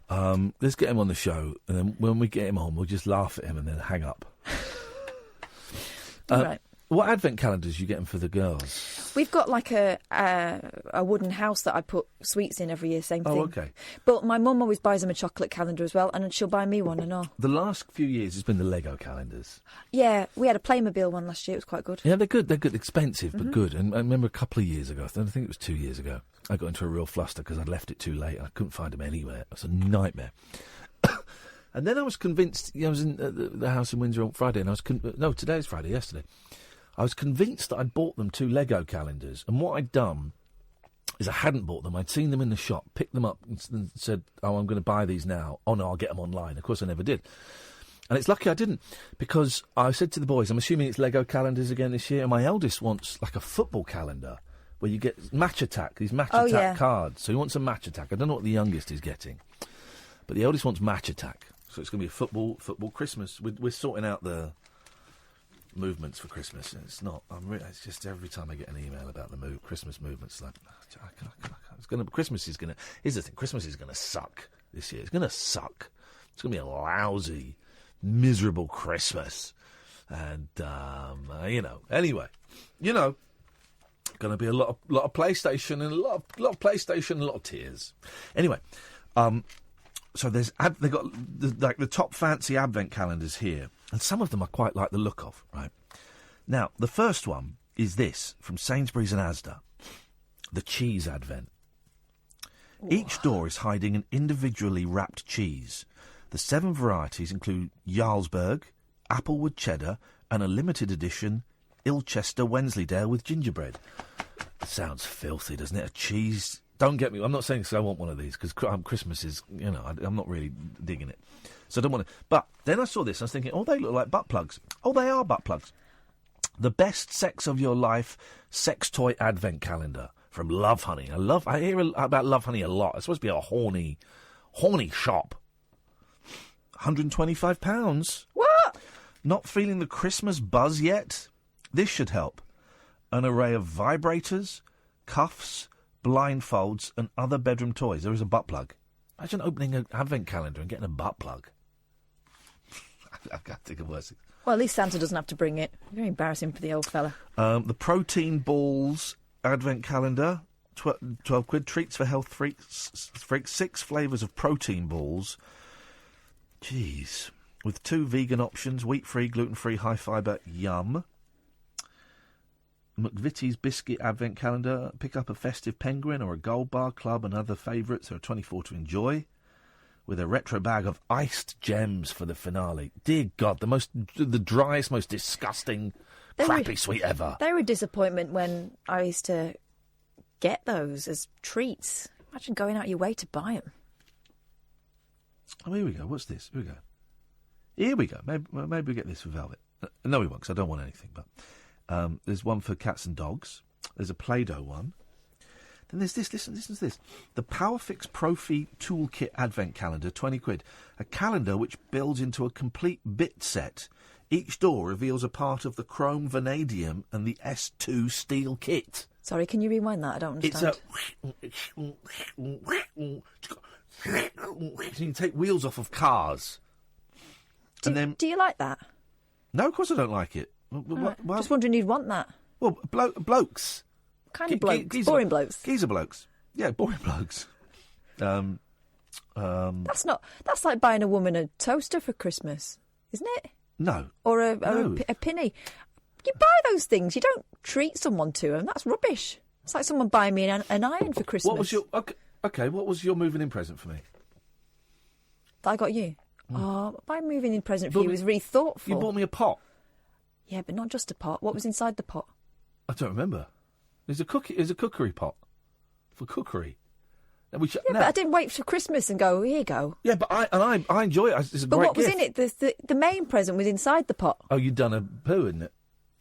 Let's get him on the show, and then when we get him on, we'll just laugh at him and then hang up.
Right.
What advent calendars are you getting for the girls?
We've got like a wooden house that I put sweets in every year, same thing.
Oh, okay.
But my mum always buys them a chocolate calendar as well, and she'll buy me one and all.
The last few years it's been the Lego calendars.
Yeah, we had a Playmobil one last year, it was quite good.
Yeah, they're good. They're good, expensive, but good. And I remember a couple of years ago, I think it was 2 years ago, I got into a real fluster because I'd left it too late and I couldn't find them anywhere. It was a nightmare. And then I was convinced, I was in the house in Windsor on Friday, and I was today's Friday, yesterday. I was convinced that I'd bought them 2 Lego calendars, and what I'd done is I hadn't bought them. I'd seen them in the shop, picked them up and said, oh, I'm going to buy these now. Oh, no, I'll get them online. Of course, I never did. And it's lucky I didn't, because I said to the boys, I'm assuming it's Lego calendars again this year, and my eldest wants like a football calendar where you get Match Attack, these Match Attack cards. So he wants a Match Attack. I don't know what the youngest is getting, but the eldest wants Match Attack. So it's going to be a football Christmas. We're sorting out the movements for Christmas. It's not. It's just every time I get an email about the Christmas movements, like Christmas is going to. Here's the thing: Christmas is going to suck this year. It's going to suck. It's going to be a lousy, miserable Christmas, and Anyway, going to be a lot of PlayStation and a lot of PlayStation and a lot of tears. Anyway, so they've got the top fancy advent calendars here. And some of them I quite like the look of, right? Now, the first one is this, from Sainsbury's and Asda. The cheese advent. Whoa. Each door is hiding an individually wrapped cheese. The 7 varieties include Jarlsberg, Applewood Cheddar, and a limited edition Ilchester Wensleydale with gingerbread. Sounds filthy, doesn't it? A cheese... Don't get me... I'm not saying I want one of these, because Christmas is... I'm not really digging it. So I don't want to... But then I saw this and I was thinking, oh, they look like butt plugs. Oh, they are butt plugs. The best sex of your life sex toy advent calendar from Love Honey. I hear about Love Honey a lot. It's supposed to be a horny shop. £125.
What?
Not feeling the Christmas buzz yet? This should help. An array of vibrators, cuffs, blindfolds and other bedroom toys. There is a butt plug. Imagine opening an advent calendar and getting a butt plug. I can't think of worse.
Well, at least Santa doesn't have to bring it. Very embarrassing for the old fella.
The Protein Balls advent calendar, 12 quid. Treats for health freaks. 6 flavours of protein balls. Jeez. With 2 vegan options, wheat-free, gluten-free, high-fibre, yum. McVitie's Biscuit Advent Calendar. Pick up a festive penguin or a gold bar club and other favourites. There are 24 to enjoy. With a retro bag of iced gems for the finale. Dear God, the driest, most disgusting, crappy sweet ever.
They were a disappointment when I used to get those as treats. Imagine going out your way to buy them.
Oh, here we go. What's this? Here we go. Maybe we get this for Velvet. No, we won't, because I don't want anything, but... there's one for cats and dogs. There's a Play-Doh one. Then there's this. Listen to this. The PowerFix Profi Toolkit Advent Calendar, 20 quid. A calendar which builds into a complete bit set. Each door reveals a part of the chrome vanadium and the S2 steel kit.
Sorry, can you rewind that? I don't understand.
You can take wheels off of cars.
Do you like that?
No, of course I don't like it.
Well, just wondering you'd want that.
Well, blokes.
Kind of blokes. Boring blokes.
Geezer blokes. Yeah, boring blokes.
That's like buying a woman a toaster for Christmas, isn't it?
No.
Or a pinny. You buy those things. You don't treat someone to them. That's rubbish. It's like someone buying me an iron for Christmas.
What was your... Okay, what was your moving-in present for me?
That I got you? Oh, my moving-in present for you was really thoughtful.
You bought me a pot.
Yeah, but not just a pot. What was inside the pot?
I don't remember. There's a cookery pot for cookery. We should,
Yeah, but I didn't wait for Christmas and go, here you go.
Yeah, but I enjoy it. It's a
But
great
what was
gift.
in it? The main present was inside the pot.
Oh, you'd done a poo, isn't it?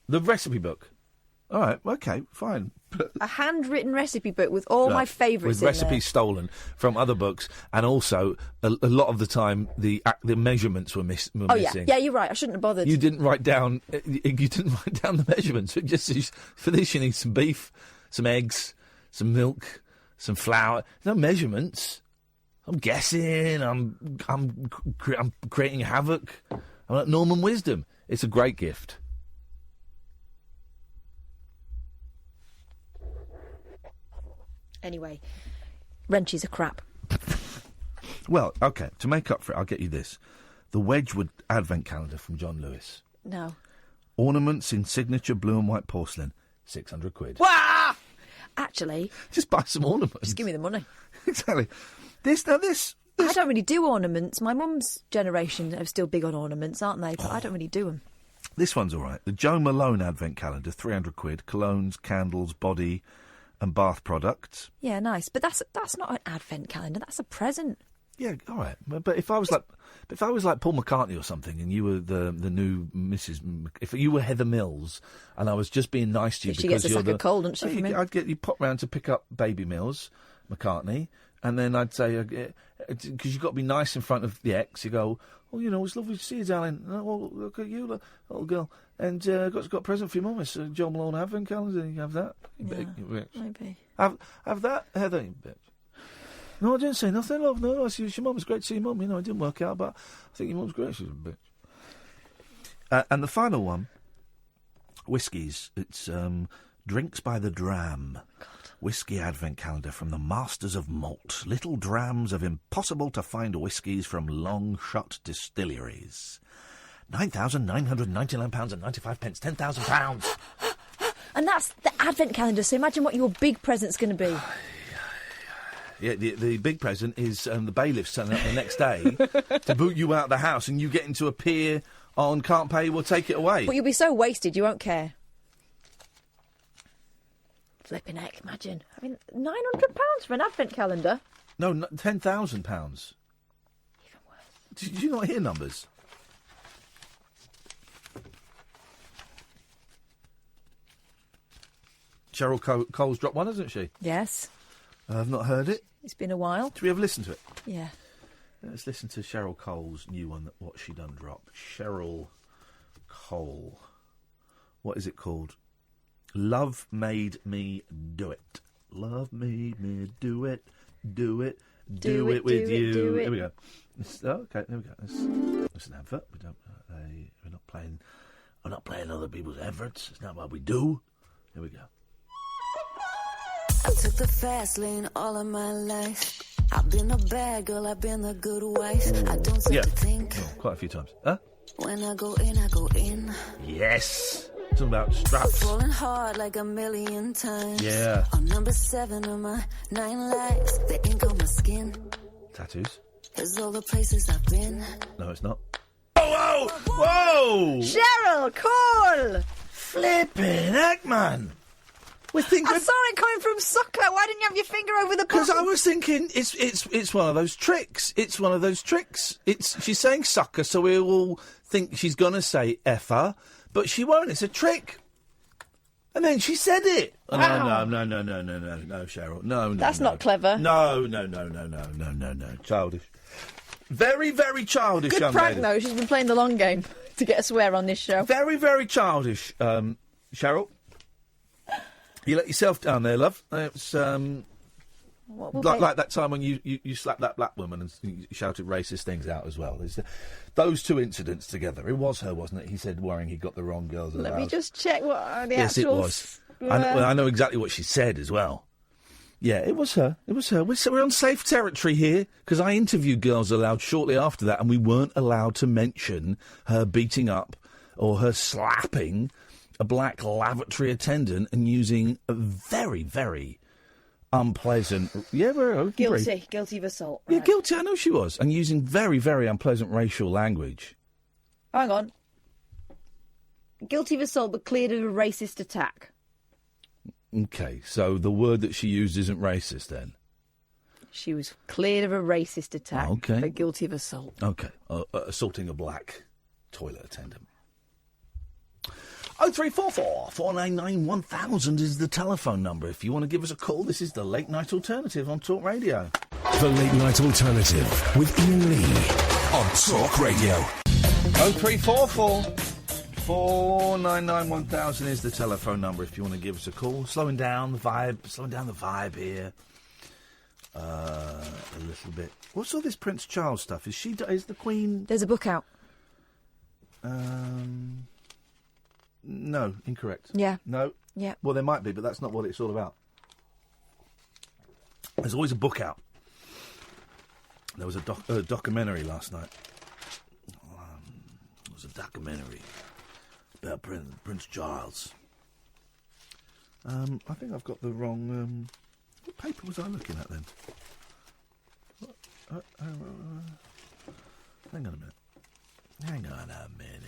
The recipe book. All right, okay, fine.
A handwritten recipe book with all my favourites
with
in
recipes stolen from other books, and also a lot of the time the measurements were missing.
Yeah, you're right. I shouldn't have bothered.
You didn't write down. You didn't write down the measurements. It just for this you need some beef, some eggs, some milk, some flour. No measurements. I'm guessing. I'm creating havoc. I'm like Norman Wisdom. It's a great gift.
Anyway, wrenches are crap.
Well, OK, to make up for it, I'll get you this. The Wedgwood Advent Calendar from John Lewis.
No.
Ornaments in signature blue and white porcelain, £600.
Wah! Actually...
Just buy some ornaments.
Just give me the money.
Exactly. This. I
don't really do ornaments. My mum's generation are still big on ornaments, aren't they? But I don't really do them.
This one's all right. The Joe Malone Advent Calendar, £300. Colognes, candles, body and bath products.
Yeah, nice. But that's not an advent calendar. That's a present.
Yeah, all right. But if I was like Paul McCartney or something, and you were the new Mrs. If you were Heather Mills, and I was just being nice to you
she
because
gets a
you're
sack of coal, doesn't she?
I'd get you pop round to pick up Baby Mills, McCartney, and then I'd say because you've got to be nice in front of the ex. You go, oh, it's lovely to see you, darling. Oh, well, look at you, little girl. And got a present for your mum. It's a John Malone Advent Calendar. You have that? You bitch.
Maybe.
Have that, Heather, you bitch. No, I didn't say nothing, love. No, I see your mum. It's great to see your mum. It didn't work out, but I think your mum's great. She's a bitch. And the final one, whiskies. It's Drinks by the Dram. God. Whiskey Advent Calendar from the Masters of Malt. Little drams of impossible-to-find whiskies from long-shot distilleries. £9,999.95, £10,000.
And that's the Advent calendar, so imagine what your big present's going to be.
Yeah, the big present is the bailiffs turning up the next day to boot you out of the house, and you getting to appear on Can't Pay, We'll Take It Away.
But you'll be so wasted, you won't care. Flipping heck, imagine. I mean, £900 for an Advent calendar?
No, £10,000. Even worse. Did you not hear numbers? Cheryl Cole's dropped one, hasn't she?
Yes.
I've not heard it.
It's been a while.
Should we have listened to it?
Yeah.
Let's listen to Cheryl Cole's new one, What She Done Drop. Cheryl Cole. What is it called? Love Made Me Do It. Love made me do it, do it, do it with you. Here we go. Okay, there we go. It's an advert. We're not playing other people's adverts. It's not what we do. Here we go.
I took the fast lane all of my life. I've been a bad girl, I've been a good wife. I don't seem to think.
Oh, quite a few times. Huh?
When I go in, I go in.
Yes. Talking about straps.
Falling hard like a million times.
Yeah.
On number 7 of my 9 lives. The ink on my skin.
Tattoos.
Is all the places I've been.
No, it's not. Whoa! Whoa!
Cheryl Cole!
Flipping heck, man.
I saw it coming from soccer. Why didn't you have your finger over the bottom?
Because I was thinking it's one of those tricks. It's one of those tricks. She's saying sucker, so we all think she's going to say effer, but she won't. It's a trick. And then she said it.
Wow.
No, Cheryl. No.
That's not clever.
No. Childish. Very, very childish,
Good
young
prank,
lady.
though. She's been playing the long game to get a swear on this show.
Very, very childish, Cheryl. You let yourself down there, love. It's like that time when you slapped that black woman and you shouted racist things out as well. Those two incidents together. It was her, wasn't it? He said, worrying he got the wrong girls.
Let me just check what the
yes,
actual...
Yes, it was. I know exactly what she said as well. Yeah, it was her. We're on safe territory here, because I interviewed Girls Aloud shortly after that, and we weren't allowed to mention her beating up or her slapping a black lavatory attendant and using a very, very unpleasant... Yeah, we're
Guilty of assault.
Yeah, guilty, I know she was. And using very, very unpleasant racial language.
Hang on. Guilty of assault, but cleared of a racist attack.
OK, so the word that she used isn't racist, then?
She was cleared of a racist attack,
Okay.
but guilty of assault.
Okay. Assaulting a black toilet attendant. 0344 499 1000 is the telephone number. If you want to give us a call, this is the Late Night Alternative on Talk Radio.
The Late Night Alternative with Iain Lee on Talk Radio.
0344 499 1000 is the telephone number if you want to give us a call. Slowing down the vibe here a little bit. What's all this Prince Charles stuff? Is the Queen...
There's a book out.
No, incorrect.
Yeah.
No?
Yeah.
Well, there might be, but that's not what it's all about. There's always a book out. There was a documentary last night. It was a documentary about Prince Charles. I think I've got the wrong... what paper was I looking at then? Hang on a minute. Hang on a minute.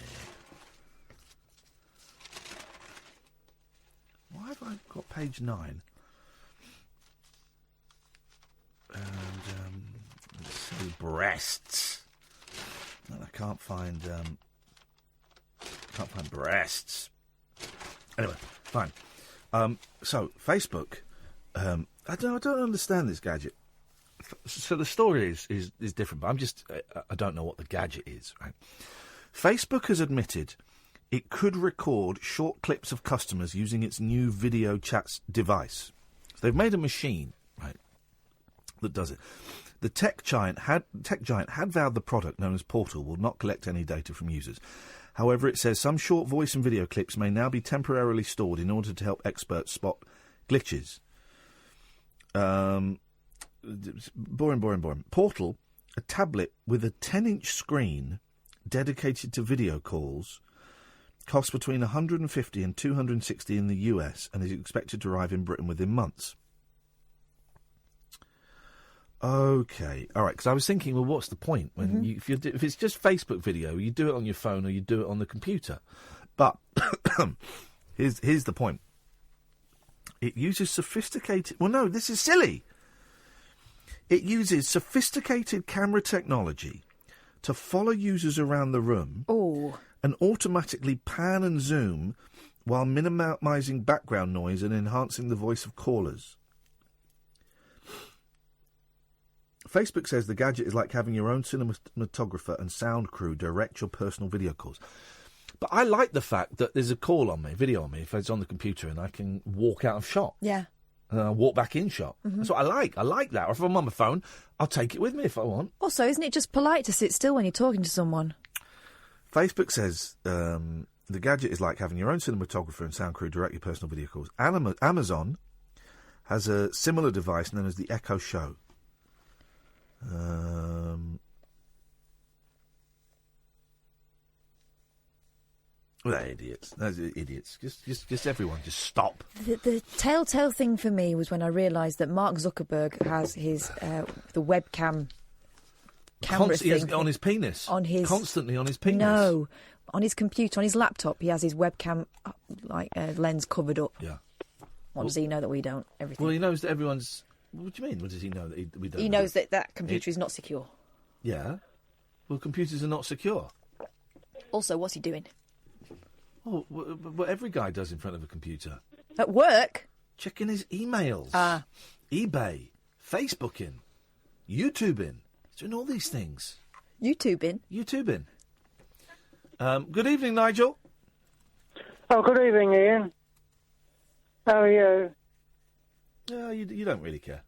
Why have I got page 9? And let's see, breasts. And I can't find breasts. Anyway, fine. So Facebook. I don't understand this gadget. So the story is different, but I don't know what the gadget is. Right? Facebook has admitted it could record short clips of customers using its new video chat device. So they've made a machine, right, that does it. The tech giant had vowed the product, known as Portal, will not collect any data from users. However, it says some short voice and video clips may now be temporarily stored in order to help experts spot glitches. Boring. Portal, a tablet with a 10-inch screen dedicated to video calls, costs between $150 and $260 in the US and is expected to arrive in Britain within months. Okay, all right. Because I was thinking, well, what's the point when if it's just Facebook video, you do it on your phone or you do it on the computer. But here's the point. It uses sophisticated... Well, no, this is silly. It uses sophisticated camera technology to follow users around the room and automatically pan and zoom while minimising background noise and enhancing the voice of callers. Facebook says the gadget is like having your own cinematographer and sound crew direct your personal video calls. But I like the fact that there's a call on me, video on me, if it's on the computer, and I can walk out of shot.
Yeah.
And I'll walk back in shot. That's what I like. I like that. Or if I'm on my phone, I'll take it with me if I want.
Also, isn't it just polite to sit still when you're talking to someone?
Facebook says the gadget is like having your own cinematographer and sound crew direct your personal video calls. Amazon has a similar device known as the Echo Show. Well, they're idiots. Those are idiots. Just everyone, just stop.
The telltale thing for me was when I realised that Mark Zuckerberg has his the webcam camera thing
on his penis. Constantly on his penis.
No, on his computer, on his laptop, he has his webcam lens covered up.
Yeah.
What does he know that we don't? Everything.
Well, he knows that everyone's. What do you mean? What does he know that we don't?
He knows that computer is not secure.
Yeah. Well, computers are not secure.
Also, what's he doing?
Oh, what every guy does in front of a computer.
At work?
Checking his emails. eBay. Facebooking. YouTubing. He's doing all these things.
YouTubing?
Good evening, Nigel.
Oh, good evening, Ian. How are you?
You don't really care.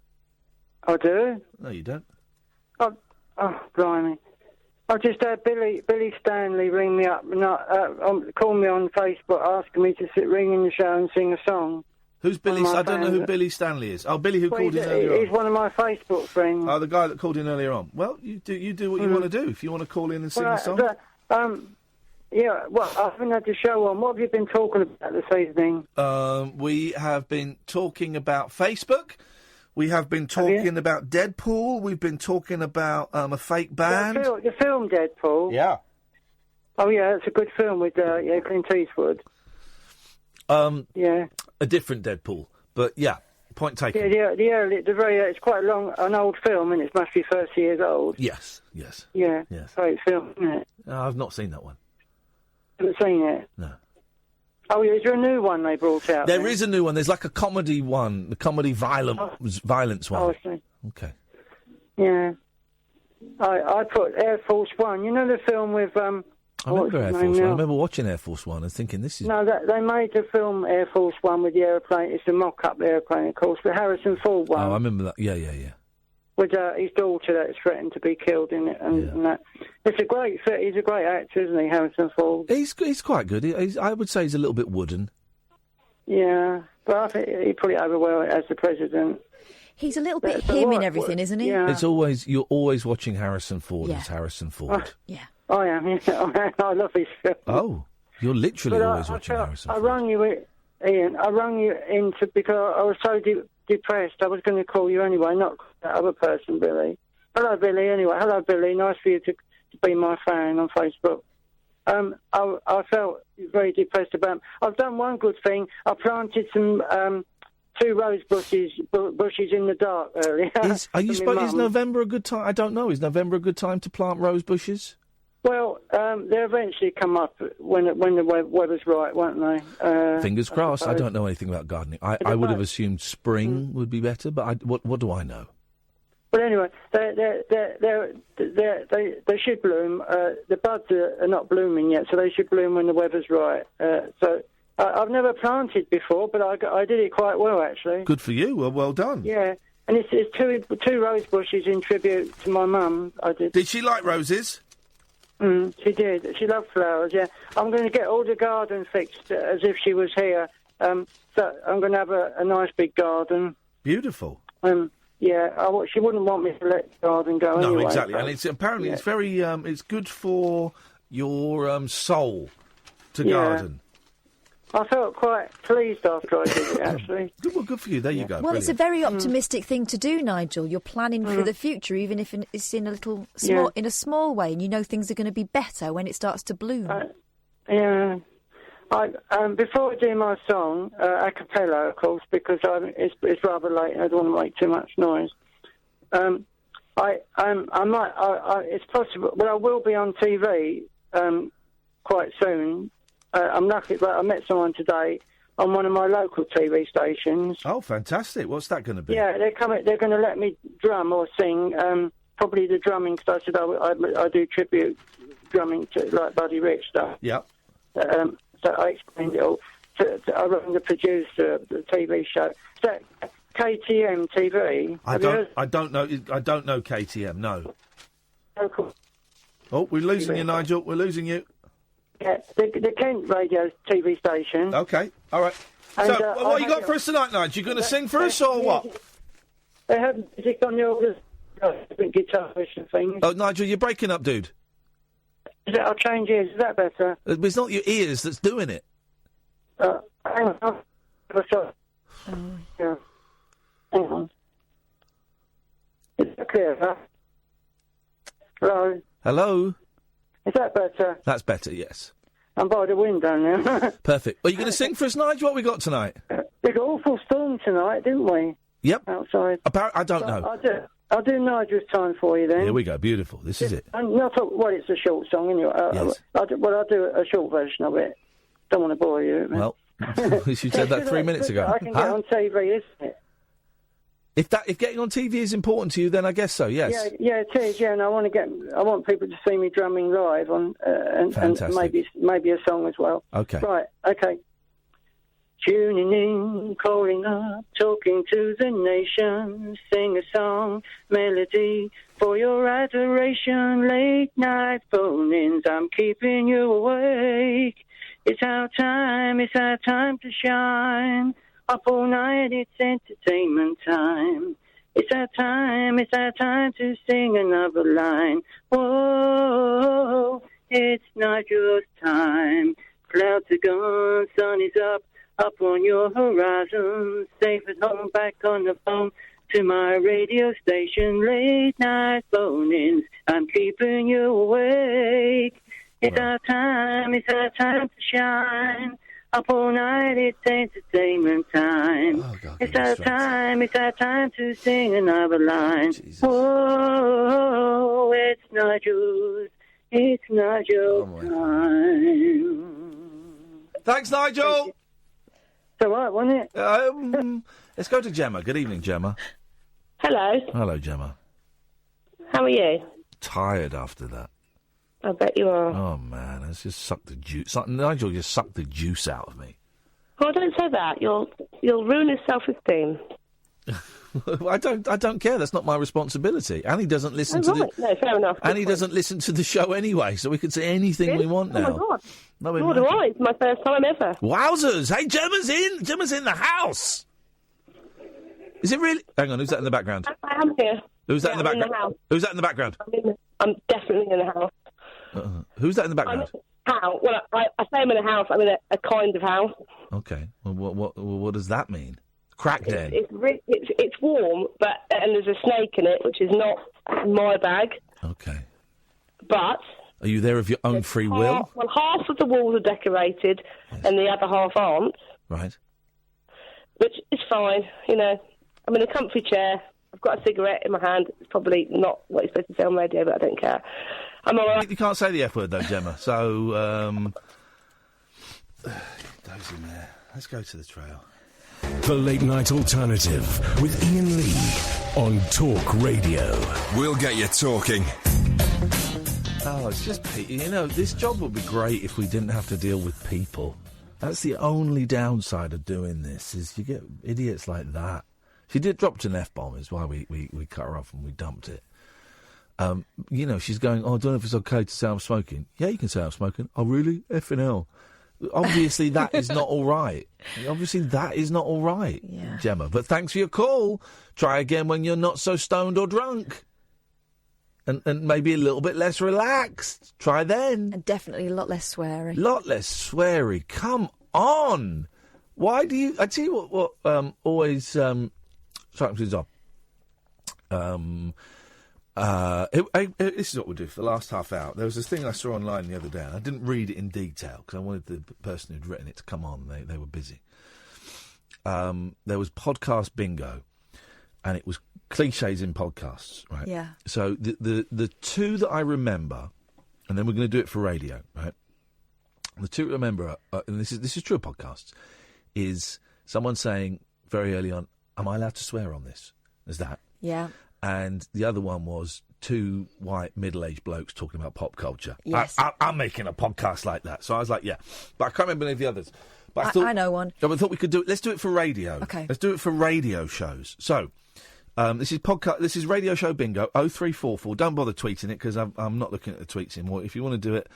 I do?
No, you don't.
Oh, blimey. I just had Billy Stanley ring me up and call me on Facebook asking me to ring in the show and sing a song.
Who's Billy? I don't know who Billy Stanley is. Oh, Billy who called in earlier on.
He's one of my Facebook friends.
Oh, the guy that called in earlier on. Well, you do what you want to do. If you want to call in and sing a song.
Yeah, well, I haven't had the show on. What have you been talking about this evening?
We have been talking about Facebook. We have been talking about Deadpool. We've been talking about a fake band.
The film Deadpool?
Yeah.
Oh, yeah, it's a good film with Clint Eastwood.
Yeah. A different Deadpool. But, yeah, Point taken.
It's quite an old film, and it must be 30 years old.
Yes.
Yeah.
Yes.
Great film, isn't it?
I've not seen that one.
Haven't seen it?
No.
Oh, is there a new one they brought out?
There is a new one. There's like a comedy one, the comedy violence one.
Oh, I see.
Okay.
Yeah. I put Air Force One. You know the film with
I remember Air Force One. I remember watching Air Force One and thinking this is...
No, they made the film Air Force One with the aeroplane. It's a mock-up aeroplane, of course, the Harrison Ford one.
Oh, I remember that. Yeah.
With his daughter that's threatened to be killed in it, and that. It's a great fit. He's a great actor, isn't he, Harrison Ford?
He's quite good. I would say he's a little bit wooden.
Yeah, but I think he put it over well as the president.
He's a little bit him in everything, isn't he?
Yeah.
You're always watching Harrison Ford as Harrison Ford.
Yeah.
I am. Yeah, I love his film.
Oh, you're literally always watching Harrison Ford.
I rang you, Ian. I rang you because I was so depressed. I was going to call you anyway, not that other person, Billy. Hello, Billy. Anyway, hello, Billy. Nice for you to be my fan on Facebook. I felt very depressed about. I've done one good thing. I planted some 2 rose bushes in the dark earlier.
Is November a good time? I don't know. Is November a good time to plant rose bushes?
Well, they'll eventually come up when the weather's right, won't they?
Fingers crossed. I don't know anything about gardening. I would have assumed spring would be better, but what do I know?
But anyway, they should bloom. The buds are not blooming yet, so they should bloom when the weather's right. So I've never planted before, but I did it quite well, actually.
Good for you. Well done.
Yeah, and it's 2 rose bushes in tribute to my mum. I did.
Did she like roses?
She did. She loved flowers, yeah. I'm going to get all the garden fixed as if she was here. So I'm going to have a nice big garden.
Beautiful.
Yeah, she wouldn't want me to let the garden go anyway.
No, exactly.
So,
and it's apparently it's very it's good for your soul to garden.
I felt quite pleased after I did it, actually.
Good for you. There you go.
Well,
Brilliant.
it's a very optimistic thing to do, Nigel. You're planning for the future, even if it's in a small way, and you know things are going to be better when it starts to bloom.
Yeah. Before I do my song, a cappella, of course, because it's rather late and I don't want to make too much noise. It's possible. Well, I will be on TV quite soon. I'm lucky, but I met someone today on one of my local TV stations.
Oh, fantastic! What's that going to be?
Yeah, they're going to let me drum or sing. Probably the drumming, because I said I do tribute drumming to like Buddy Rich stuff.
Yeah.
So I explained it all. I rang the producer of the TV show. Is that KTM TV?
I don't know KTM. No.
Local.
Oh, we're losing you, Nigel. We're losing you.
Yeah, the Kent radio TV station.
Okay, all right.
And,
so, what you got for us tonight, Nigel? You going to sing for us or what?
They have music on the orders, different guitarish and things.
Oh, Nigel, you're breaking up, dude.
I'll change ears. Is that better?
It's not your ears that's doing it.
Hang on. Yeah. Hang on. Is that clear, huh? Hello?
Hello?
Is that better?
That's better, yes.
I'm by the window now.
Perfect. Are you going to sing for us, Nigel? What we got tonight?
We got awful storm tonight, didn't we?
Yep.
Outside.
I don't know.
I'll do Nigel's time for you then.
Here we go. Beautiful. This is it.
Well, it's a short song anyway.
Yes.
I'll do a short version of it. Don't want to bore you.
Well, you said that 3 minutes ago.
I can get on TV, isn't it?
If getting on TV is important to you, then I guess so. Yes.
Yeah, it is. Yeah, and I want people to see me drumming live and maybe a song as well.
Okay.
Right. Okay. Tuning in, calling up, talking to the nation, sing a song, melody for your adoration. Late night phone-ins, I'm keeping you awake. It's our time to shine. Up all night, it's entertainment time. It's our time to sing another line. Whoa, it's Nigel's time. Clouds are gone, sun is up on your horizon. Safe at home, back on the phone to my radio station. Late night phone-ins, I'm keeping you awake. It's our time to shine. Up all night, it's entertainment time.
Oh, God,
it's our time to sing another line. Oh, it's Nigel time.
Thanks, Nigel.
It's all right, wasn't it?
Let's go to Gemma. Good evening, Gemma.
Hello.
Hello, Gemma.
How are you?
Tired after that.
I bet you are.
Oh, man, it's just sucked the juice. Nigel just sucked the juice out of me.
Oh, don't say that. You'll ruin his self-esteem.
I don't care. That's not my responsibility. And he doesn't listen to the.
No, fair enough.
And he doesn't listen to the show anyway, so we can say anything we want now.
Oh my God!
No,
Nor do I. It's my first time ever.
Wowzers! Hey, Gemma's in. Gemma's in the house. Is it really? Hang on. Who's that in the background?
I am here.
Who's that in the
I'm
background?
the house.
Who's that in the background?
I'm definitely in the house.
Who's that in the background?
How? Well, I say I'm in a house. I'm in a kind of house.
Okay. Well, what does that mean? Crack den.
It's warm, and there's a snake in it, which is not my bag.
Okay.
But
are you there of your own free will?
Well, half of the walls are decorated, and the other half aren't.
Right.
Which is fine, you know. I'm in a comfy chair. I've got a cigarette in my hand. It's probably not what you're supposed to say on radio, but I don't care. I'm all right.
You can't say the F word, though, Gemma. So, those in there. Let's go to the trail.
The Late Night Alternative with Iain Lee on Talk Radio. We'll get you talking.
Oh, it's just, you know, this job would be great if we didn't have to deal with people. That's the only downside of doing this, is you get idiots like that. She did drop an F-bomb, is why we cut her off and we dumped it. You know, she's going, oh, I don't know if it's okay to say I'm smoking. Yeah, you can say I'm smoking. Oh, really? Effing hell. Obviously, that is not all right. Obviously, that is not all right,
Yeah.
Gemma. But thanks for your call. Try again when you're not so stoned or drunk. And maybe a little bit less relaxed. Try then.
And definitely a lot less sweary.
Lot less sweary. Come on. Why do you... I tell you what always strikes me as odd. This is what we'll do for the last half hour. There was this thing I saw online the other day, and I didn't read it in detail because I wanted the person who'd written it to come on. They were busy. There was podcast bingo, and it was cliches in podcasts, right?
Yeah.
So the two that I remember, and then we're going to do it for radio, right? The two I remember, and this is true of podcasts, is someone saying very early on, "Am I allowed to swear on this?" There's that.
Yeah.
And the other one was two white middle-aged blokes talking about pop culture.
Yes.
I'm making a podcast like that. So I was like, yeah. But I can't remember any of the others. But I thought,
I know one.
I thought we could do it. Let's do it for radio.
Okay.
Let's do it for radio shows. So this is podcast. This is radio show bingo. 0344. Don't bother tweeting it because I'm not looking at the tweets anymore. If you want to do it,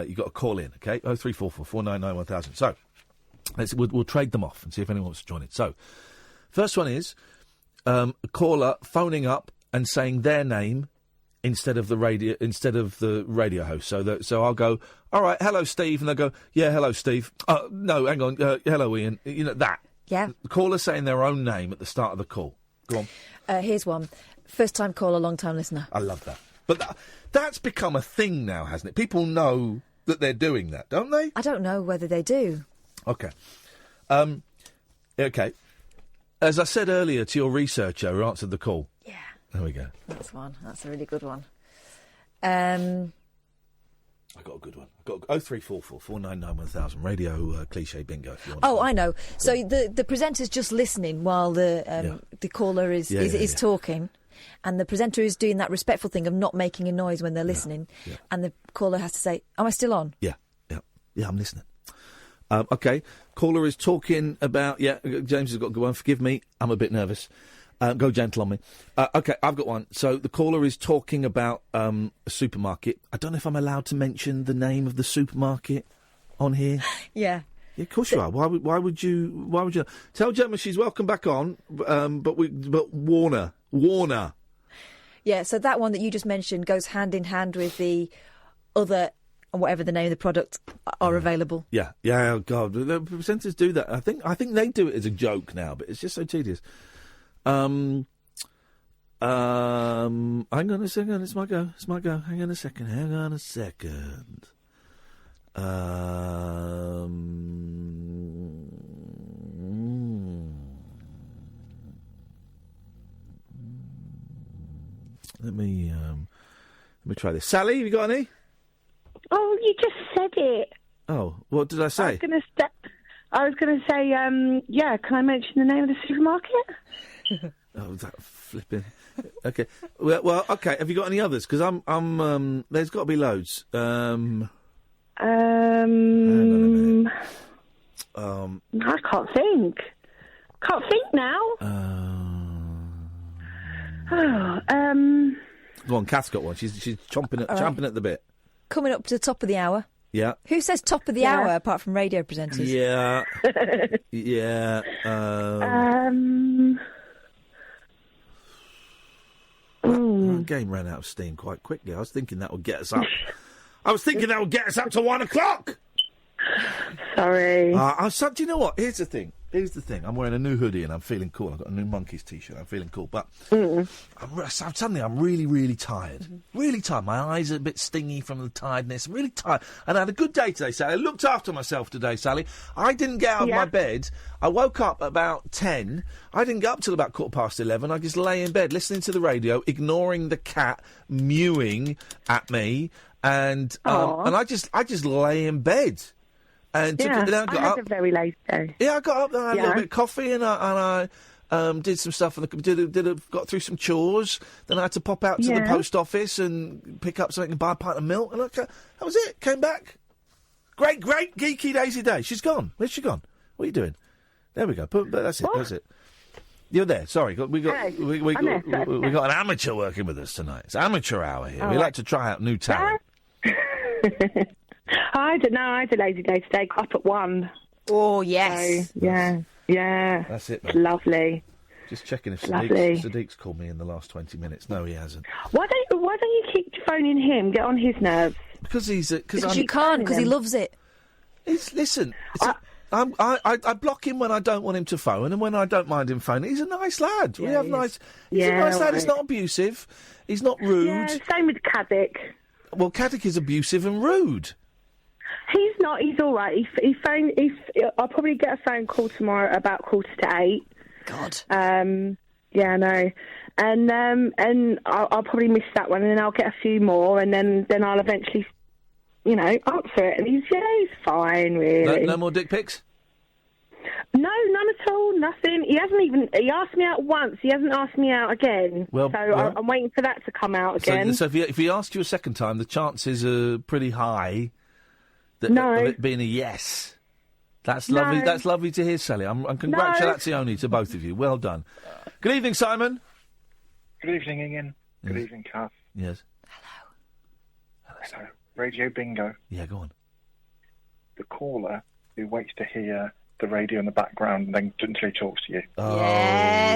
you got to call in. Okay. 0344 499 1000. So we'll trade them off and see if anyone wants to join it. So first one is. A caller phoning up and saying their name instead of the radio host. So I'll go, all right, hello, Steve, and they'll go, yeah, hello, Steve. No, hang on, hello, Ian. You know that.
Yeah.
The caller saying their own name at the start of the call. Go on.
Here's one. First time caller, long time listener.
I love that. But that's become a thing now, hasn't it? People know that they're doing that, don't they?
I don't know whether they do.
Okay. Okay. As I said earlier to your researcher who answered the call.
Yeah.
There we go.
That's one. That's a really good one.
I got a good one. I got 0344 499 1000 radio cliche bingo. If you want.
Oh, I know. So the presenter's just listening while the caller is talking, and the presenter is doing that respectful thing of not making a noise when they're listening, and the caller has to say, "Am I still on?"
Yeah, I'm listening. Okay, caller is talking about... Yeah, James has got a good one. Forgive me, I'm a bit nervous. Go gentle on me. Okay, I've got one. So the caller is talking about a supermarket. I don't know if I'm allowed to mention the name of the supermarket on here.
Yeah.
Yeah, of course you are. Why would you... Tell Gemma she's welcome back on, but Warner.
Yeah, so that one that you just mentioned goes hand in hand with the other... whatever the name of the product are available.
Yeah, oh God, the presenters do that. I think they do it as a joke now, but it's just so tedious. Hang on a second, it's my go. Hang on a second. Let me try this. Sally, have you got any?
Oh, you just said it.
Oh, what did I say?
I was going to say, yeah, can I mention the name of the supermarket?
Oh, that flipping. Okay. Well, okay. Have you got any others? Because I'm. There's got to be loads. Hang on a minute.
I can't think. Can't think now.
Go on, Kath's got one. She's chomping at the bit.
Coming up to the top of the hour.
Yeah.
Who says top of the hour apart from radio presenters?
Yeah. Yeah. The game ran out of steam quite quickly. I was thinking that would get us up. To 1 o'clock.
Sorry.
Do you know what? Here's the thing. I'm wearing a new hoodie and I'm feeling cool. I've got a new Monkeys t-shirt. I'm feeling cool. But I'm really, really tired.
Mm-hmm.
Really tired. My eyes are a bit stingy from the tiredness. I'm really tired. And I had a good day today, Sally. I looked after myself today, Sally. I didn't get out of my bed. I woke up about 10. I didn't get up till about 11:15. I just lay in bed listening to the radio, ignoring the cat mewing at me. And I just lay in bed. And
I had a very late day.
Yeah, I got up, I had a little bit of coffee, and I did some stuff, and got through some chores. Then I had to pop out to the post office and pick up something and buy a pint of milk. And that was it. Came back. Great, geeky, lazy day. She's gone. Where's she gone? What are you doing? There we go. But that's it. That's it. You're there. Sorry, we got an amateur working with us tonight. It's amateur hour here. We like to try out new talent.
I don't know. I had a lazy day today. Got up at 1.
Oh, yes.
So, yeah.
That's it,
It's lovely.
Just checking if Sadiq's called me in the last 20 minutes. No, he hasn't.
Why don't you keep phoning him? Get on his nerves.
Because
because you can't, because he loves it.
I block him when I don't want him to phone, and when I don't mind him phoning, he's a nice lad. He's a nice lad. Right. He's not abusive. He's not rude.
Yeah, same with Sadiq.
Well, Sadiq is abusive and rude.
He's not. He's all right. I'll probably get a phone call tomorrow about 7:45.
God.
Yeah, I know. And I'll probably miss that one, and then I'll get a few more, and then I'll eventually, answer it. And he's fine, really.
No more dick pics?
No, none at all. Nothing. He hasn't even. He asked me out once. He hasn't asked me out again. I'm waiting for that to come out again.
So if he asks you a second time, the chances are pretty high of it being a yes. That's lovely. That's lovely to hear, Sally. I'm congratulazioni to both of you. Well done. Good evening, Simon.
Good evening, Ian. Good evening, Kath.
Yes.
Hello. Radio bingo.
Yeah, go on.
The caller who waits to hear the radio in the background and then until he talks to you.
Oh,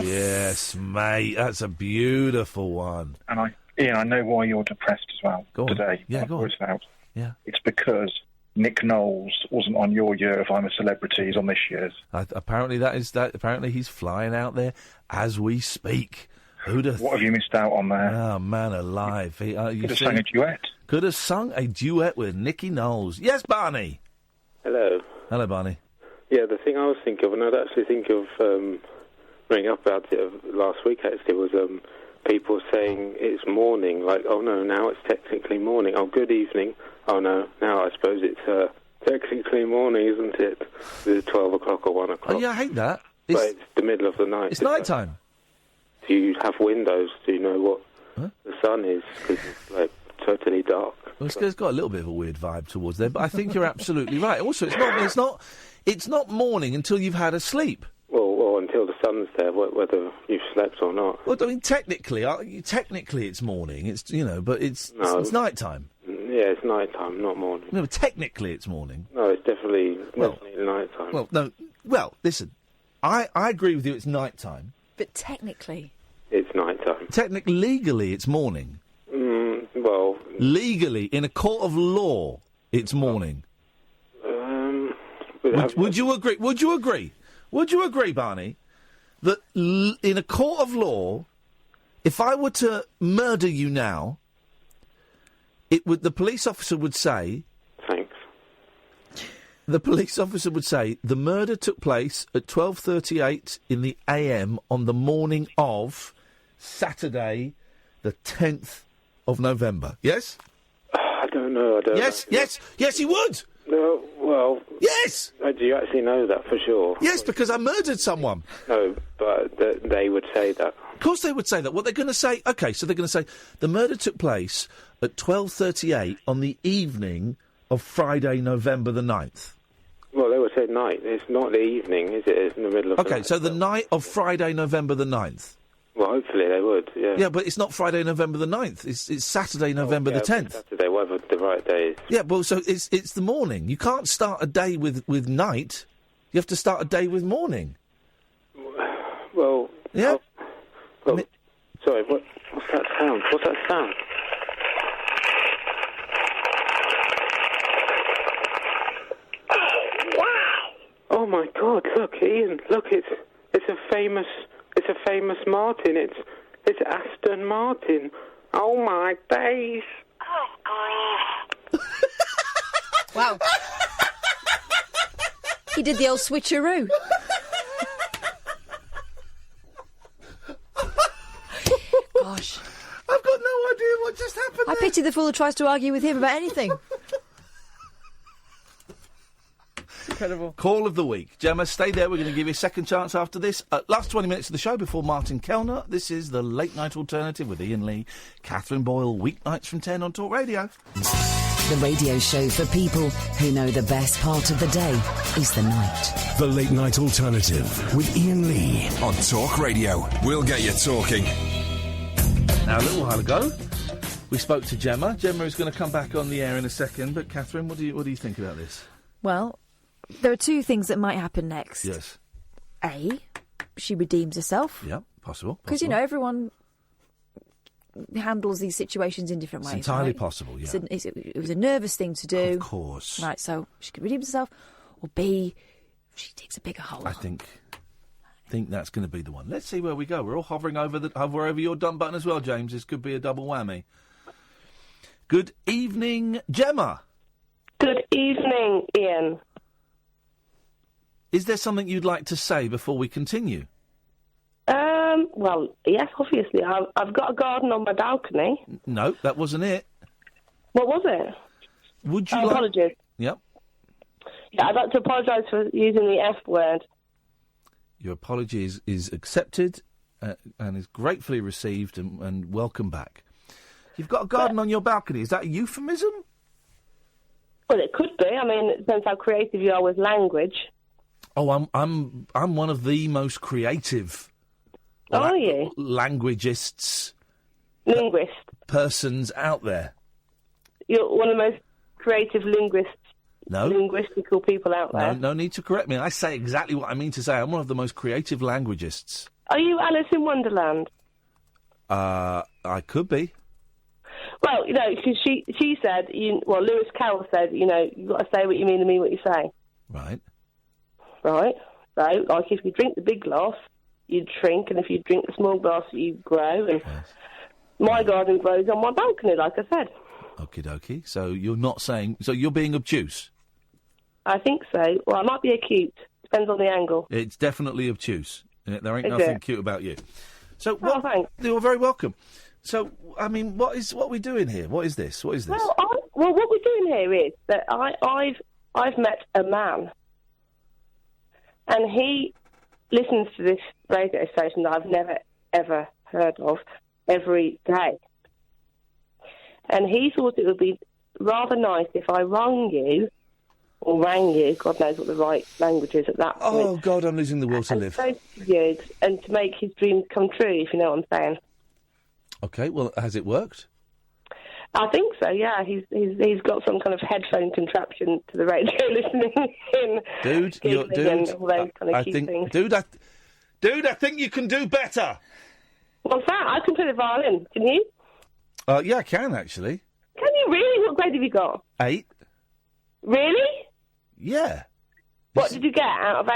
yes, mate. That's a beautiful one.
And Ian, I know why you're depressed as well today.
Yeah, go on.
Out.
Yeah.
It's because Nick Knowles wasn't on your year of I'm a Celebrity. He's on this year's.
Apparently apparently he's flying out there as we speak.
What have you missed out on there?
Oh, man alive.
Could have sung a duet.
Could have sung a duet with Nicky Knowles. Yes, Barney.
Hello.
Hello, Barney.
Yeah, the thing I was thinking of, and I'd actually think of ringing up about it last week, actually, was people saying it's morning, like, oh no, now it's technically morning. Oh, good evening. Oh no, now I suppose it's technically morning, isn't it? It's 12 o'clock or 1 o'clock.
Oh, yeah, I hate that.
But it's the middle of the night.
It's night time.
Do you have windows? Do you know what the sun is? Because it's like totally dark.
Well, it's got a little bit of a weird vibe towards there, but I think you're absolutely right. Also, it's not morning until you've had a sleep.
Well, until the sun's there, whether you've slept or not.
Well, I mean, technically it's morning. It's but it's night time.
Yeah, it's night time, not morning.
No, but technically it's morning.
No, it's definitely night time.
Well, no. Well, listen, I agree with you. It's night time.
But technically,
it's night time.
Legally, it's morning.
Well,
legally, in a court of law, it's morning. Would you agree? Would you agree? Would you agree, Barney, that in a court of law, if I were to murder you now, the police officer would say...
Thanks.
The police officer would say, the murder took place at 12:38 in the AM on the morning of Saturday, the 10th of November. Yes?
I don't know.
Yes, he would!
No, well...
Yes!
Do you actually know that for sure?
Yes, because I murdered someone.
No, but they would say that.
Of course they would say that. What they're going to say... OK, so they're going to say, the murder took place at 12:38 on the evening of Friday, November the 9th.
Well, they would say night. It's not the evening, is it? It's in the middle of the
OK,
night.
so the night of Friday, November the 9th.
Well, hopefully they would, yeah.
Yeah, but it's not Friday, November the 9th. It's Saturday, November the 10th.
Saturday, whatever the right day is.
Yeah, well, so it's the morning. You can't start a day with night. You have to start a day with morning.
Well...
Yeah?
Sorry, what's that sound? What's that sound? Oh my God! Look, Ian. Look, it's a famous Martin. It's Aston Martin. Oh my days!
Wow. He did the old switcheroo. Gosh.
I've got no idea what just happened.
I pity the fool who tries to argue with him about anything. Incredible.
Call of the week. Gemma, stay there. We're going to give you a second chance after this. Last 20 minutes of the show before Martin Kellner. This is the Late Night Alternative with Iain Lee, Catherine Boyle, weeknights from 10 on Talk Radio.
The radio show for people who know the best part of the day is the night.
The Late Night Alternative with Iain Lee on Talk Radio. We'll get you talking.
Now, a little while ago, we spoke to Gemma. Gemma is going to come back on the air in a second. But, Catherine, what do you think about this?
Well, there are two things that might happen next.
Yes.
A, she redeems herself.
Yeah, possible.
Because, you know, everyone handles these situations in different ways.
It's entirely
right?
possible, yeah.
It was a nervous thing to do.
Of course.
Right, so she could redeem herself. Or B, she digs a bigger hole.
I think that's going to be the one. Let's see where we go. We're all hovering over your dump button as well, James. This could be a double whammy. Good evening, Gemma.
Good evening, Ian.
Is there something you'd like to say before we continue?
Well, yes, obviously. I've got a garden on my balcony.
No, that wasn't it.
What was it?
Would you
apologies.
Yep.
Yeah, I'd like to apologise for using the F word.
Your apology is accepted and is gratefully received and welcome back. You've got a garden on your balcony. Is that a euphemism?
Well, it could be. I mean, it depends how creative you are with language.
Oh, I'm one of the most creative.
Are you?
Languagists.
Linguist.
Persons out there.
You're one of the most creative linguists.
No.
Linguistical people out there.
No need to correct me. I say exactly what I mean to say. I'm one of the most creative languagists.
Are you Alice in Wonderland?
I could be.
Well, you know, because she said, Lewis Carroll said, you know, you've got to say what you mean and mean what you say.
Right.
Right. So, like, if you drink the big glass, you'd shrink, and if you drink the small glass, you'd grow. And my garden grows on my balcony, like I said.
Okie dokie. So you're not saying... So you're being obtuse?
I think so. Well, I might be acute. Depends on the angle.
It's definitely obtuse. There ain't
Is
nothing
it?
cute about you. So,
thanks.
You're very welcome. So, I mean, what are we doing here? What is this? What is this?
Well, what we're doing here is that I've met a man, and he listens to this radio station that I've never, ever heard of every day. And he thought it would be rather nice if I rang you, God knows what the right language is at that point.
Oh, God, I'm losing the will to live.
And to make his dreams come true, if you know what I'm saying.
OK, well, has it worked?
I think so, yeah. He's got some kind of headphone contraption to the radio listening in.
Dude, I think you can do better.
What's that? I can play the violin. Can you?
Yeah, I can, actually.
Can you really? What grade have you got?
8.
Really?
Yeah.
What did you get out of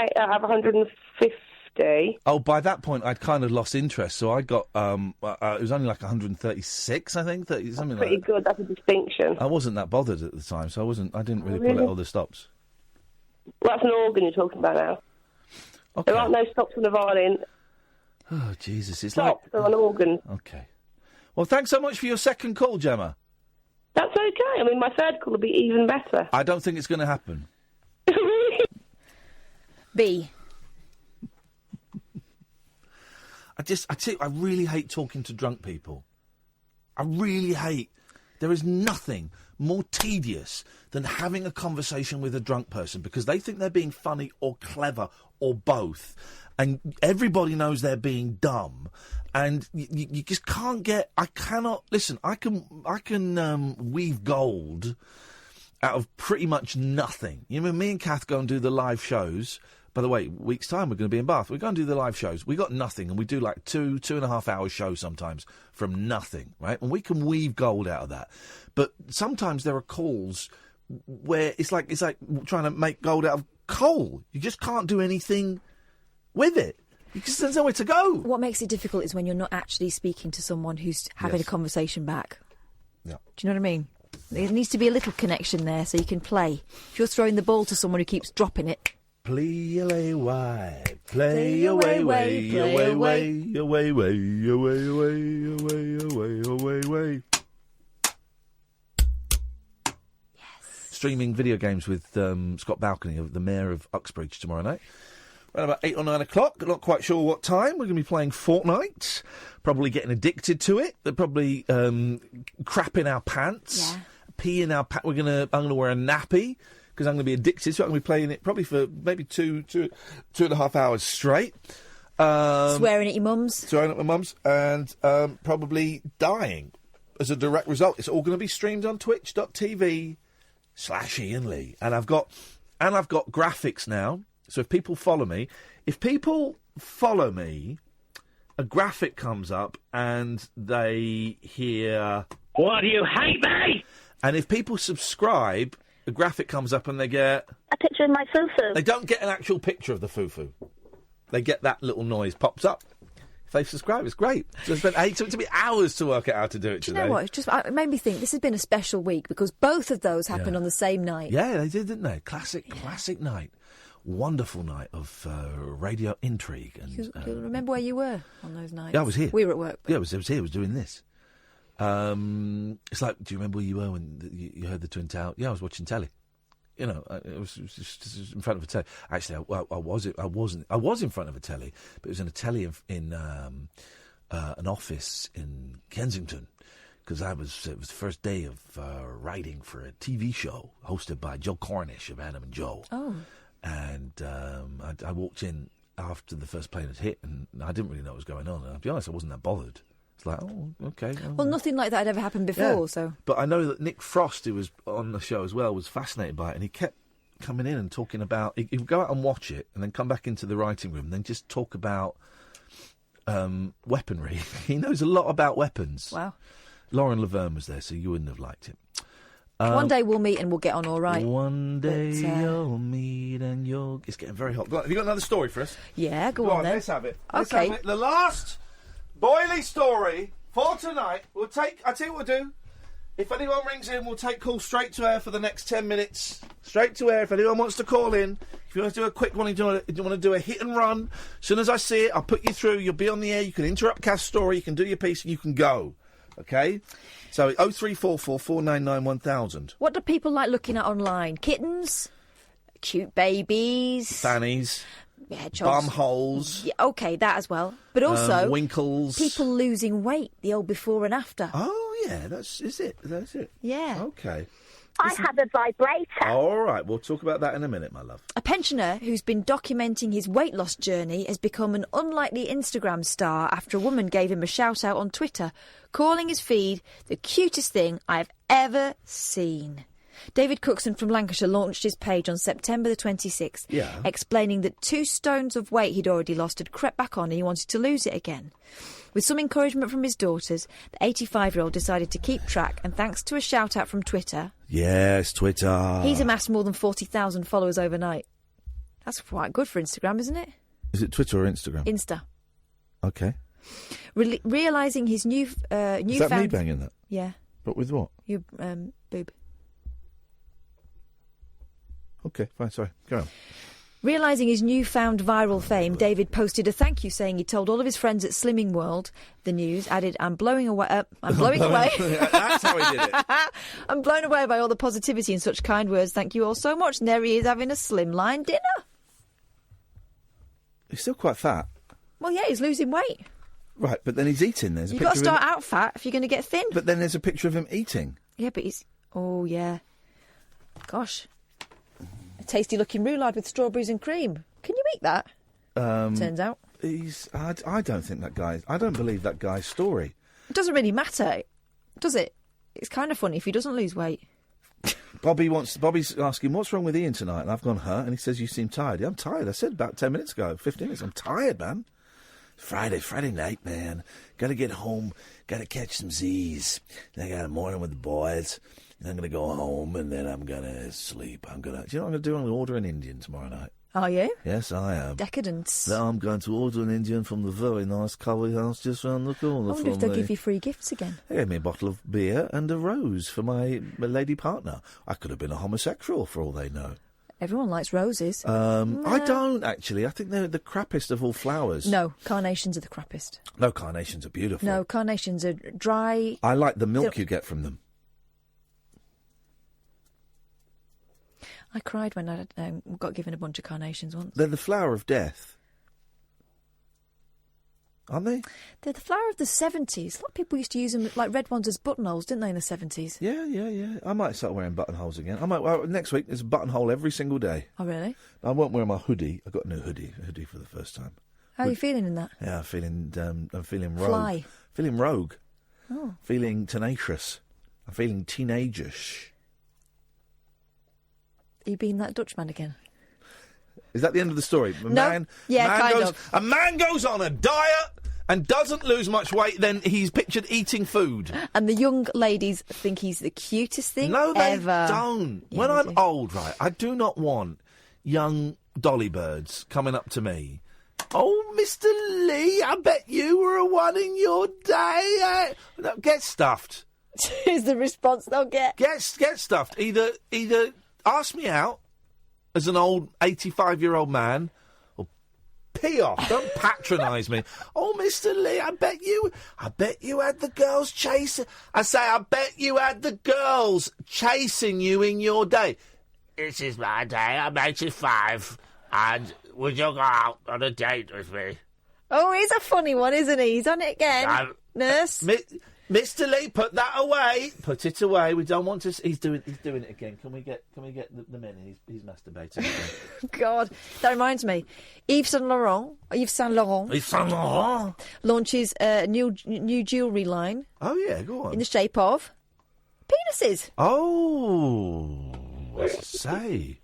150?
Oh, by that point, I'd kind of lost interest, so I got, it was only like 136, I think, something like that.
Pretty good, that's a distinction.
I wasn't that bothered at the time, so I didn't really pull out all the stops.
Well, that's an organ you're talking about now.
Okay.
There aren't no stops on the violin.
Oh, Jesus, it's
stops
like...
on an organ.
Okay. Well, thanks so much for your second call, Gemma.
That's okay. I mean, my third call will be even better.
I don't think it's going to happen.
B.
I really hate talking to drunk people. I really hate. There is nothing more tedious than having a conversation with a drunk person because they think they're being funny or clever or both. And everybody knows they're being dumb. And you just can't get... I cannot... Listen, I can weave gold out of pretty much nothing. You know, me and Kath go and do the live shows... By the way, week's time we're going to be in Bath. We go and do the live shows. We got nothing, and we do like 2.5 hour shows sometimes from nothing, right? And we can weave gold out of that. But sometimes there are calls where it's like trying to make gold out of coal. You just can't do anything with it. Because there's nowhere to go.
What makes it difficult is when you're not actually speaking to someone who's having a conversation back.
Yeah.
Do you know what I mean? There needs to be a little connection there so you can play. If you're throwing the ball to someone who keeps dropping it.
Play away, why? Play away, away, away, away, away, away, away, away, away, away, away. Yes. Streaming video games with Scott Balcony, the Mayor of Uxbridge, tomorrow night. Around about 8 or 9 o'clock. Not quite sure what time. We're going to be playing Fortnite. Probably getting addicted to it. They're probably crapping our pants.
Yeah.
Peeing our pants. I'm going to wear a nappy. Because I'm going to be addicted to it. I'm going to be playing it probably for maybe 2.5 hours straight.
Swearing at your mums.
Swearing at my mums. And probably dying as a direct result. It's all going to be streamed on twitch.tv/Iain Lee. And I've got graphics now. So if people follow me, a graphic comes up and they hear...
Why do you hate me?
And if people subscribe... A graphic comes up and they get...
A picture of my fufu.
They don't get an actual picture of the fufu. They get that little noise pops up. If they subscribe, it's great. So it took me hours to work out how to do it today.
Do you know what? It made me think this has been a special week because both of those happened on the same night.
Yeah, they did, didn't they? Classic night. Wonderful night of radio intrigue. And
you remember where you were on those nights?
Yeah, I was here.
We were at work.
Yeah, I was here. I was doing this. It's like, do you remember where you were when you heard the Twin Towers? Yeah, I was watching telly. You know, it was just in front of a telly. Actually, I was in front of a telly, but it was in a telly in an office in Kensington because it was the first day of writing for a TV show hosted by Joe Cornish of Adam and Joe.
Oh.
And I walked in after the first plane had hit, and I didn't really know what was going on. And I'll be honest, I wasn't that bothered. It's like, oh, okay.
Well, nothing like that had ever happened before, so...
But I know that Nick Frost, who was on the show as well, was fascinated by it, and he kept coming in and talking about... He would go out and watch it, and then come back into the writing room, and then just talk about weaponry. He knows a lot about weapons.
Wow.
Lauren Laverne was there, so you wouldn't have liked it.
One day we'll meet and we'll get on all right.
One day you'll meet and you'll... It's getting very hot. Have you got another story for us?
Yeah, go on then.
Let's have it.
Okay.
Have it. The last... boily story for tonight. I'll tell you what we'll do. If anyone rings in, we'll take calls straight to air for the next 10 minutes. Straight to air. If anyone wants to call in, if you want to do a quick one, you want to do a hit and run, as soon as I see it, I'll put you through. You'll be on the air. You can interrupt Kath's story. You can do your piece and you can go. Okay? So 0344 499 1000.
What do people like looking at online? Kittens? Cute babies?
Fannies?
Hedgehogs.
Bum holes.
Yeah, OK, that as well. But also...
winkles.
People losing weight, the old before and after.
Oh, yeah, that's it.
Yeah.
OK.
I have a vibrator.
All right, we'll talk about that in a minute, my love.
A pensioner who's been documenting his weight loss journey has become an unlikely Instagram star after a woman gave him a shout-out on Twitter, calling his feed the cutest thing I've ever seen. David Cookson from Lancashire launched his page on September the 26th, explaining that 2 stones of weight he'd already lost had crept back on and he wanted to lose it again. With some encouragement from his daughters, the 85-year-old decided to keep track, and thanks to a shout-out from Twitter...
Yes, Twitter.
He's amassed more than 40,000 followers overnight. That's quite good for Instagram, isn't it?
Is it Twitter or Instagram?
Insta.
OK.
Realising his newfound...
Is that me banging that?
Yeah.
But with what?
Your boob.
OK, fine, sorry. Go on.
Realising his newfound viral fame, David posted a thank you saying he told all of his friends at Slimming World. The News added, I'm blowing away.
That's how he did it.
I'm blown away by all the positivity and such kind words. Thank you all so much. And there he is having a slimline dinner.
He's still quite fat.
Well, yeah, he's losing weight.
Right, but then he's eating. You've
got to start out fat if you're going to get thin.
But then there's a picture of him eating.
Yeah, but he's... Oh, yeah. Gosh. A tasty-looking roulade with strawberries and cream. Can you eat that? Turns out.
I don't think that guy... I don't believe that guy's story.
It doesn't really matter, does it? It's kind of funny if he doesn't lose weight.
Bobby's asking, what's wrong with Iain tonight? And I've gone, and he says, you seem tired. Yeah, I'm tired. I said about 10 minutes ago, 15 minutes. I'm tired, man. Friday night, man. Gotta get home. Gotta catch some Z's. Then I got a morning with the boys. And I'm gonna go home, and then I'm gonna sleep. Do you know what I'm gonna do? I'm gonna order an Indian tomorrow night.
Are you?
Yes, I am.
Decadence.
Now I'm going to order an Indian from the very nice curry house just round the corner.
I wonder if they'll give you free gifts again.
They gave me a bottle of beer and a rose for my lady partner. I could have been a homosexual for all they know.
Everyone likes roses.
I don't, actually. I think they're the crappiest of all flowers.
No, carnations are the crappiest.
No, carnations are beautiful.
No, carnations are dry.
I like the milk you get from them.
I cried when I got given a bunch of carnations once.
They're the flower of death. Aren't they?
They're the flower of the 70s. A lot of people used to use them, like red ones, as buttonholes, didn't they, in the 70s?
Yeah. I might start wearing buttonholes again. Next week, there's a buttonhole every single day.
Oh, really?
I won't wear my hoodie. I got a new hoodie for the first time.
How are you feeling in that?
Yeah, I'm feeling rogue.
Fly.
Feeling rogue.
Oh.
Feeling tenacious. I'm feeling teenagerish.
Are you being that Dutchman again?
Is that the end of the story?
A man
goes on a diet and doesn't lose much weight, then he's pictured eating food.
And the young ladies think he's the cutest thing
No, they
ever.
don't.
Yeah,
when
they
I'm
do.
old, right, I do not want young dolly birds coming up to me. Oh, Mr. Lee, I bet you were a one in your day. No, get stuffed.
Is the response they'll get.
Get stuffed. Either ask me out as an old 85-year-old man, or pee off. Don't patronise me. Oh, Mr. Lee, I bet you had the girls chasing. I say, I bet you had the girls chasing you in your day. This is my day. I'm 85, and would you go out on a date with me?
Oh, he's a funny one, isn't he? He's on it again. Nurse.
Mr. Lee, put that away. Put it away. We don't want to. He's doing it again. Can we get the men in? He's masturbating again.
God, that reminds me. Yves Saint Laurent launches a new jewellery line.
Oh yeah, go on.
In the shape of penises.
Oh, what's to say?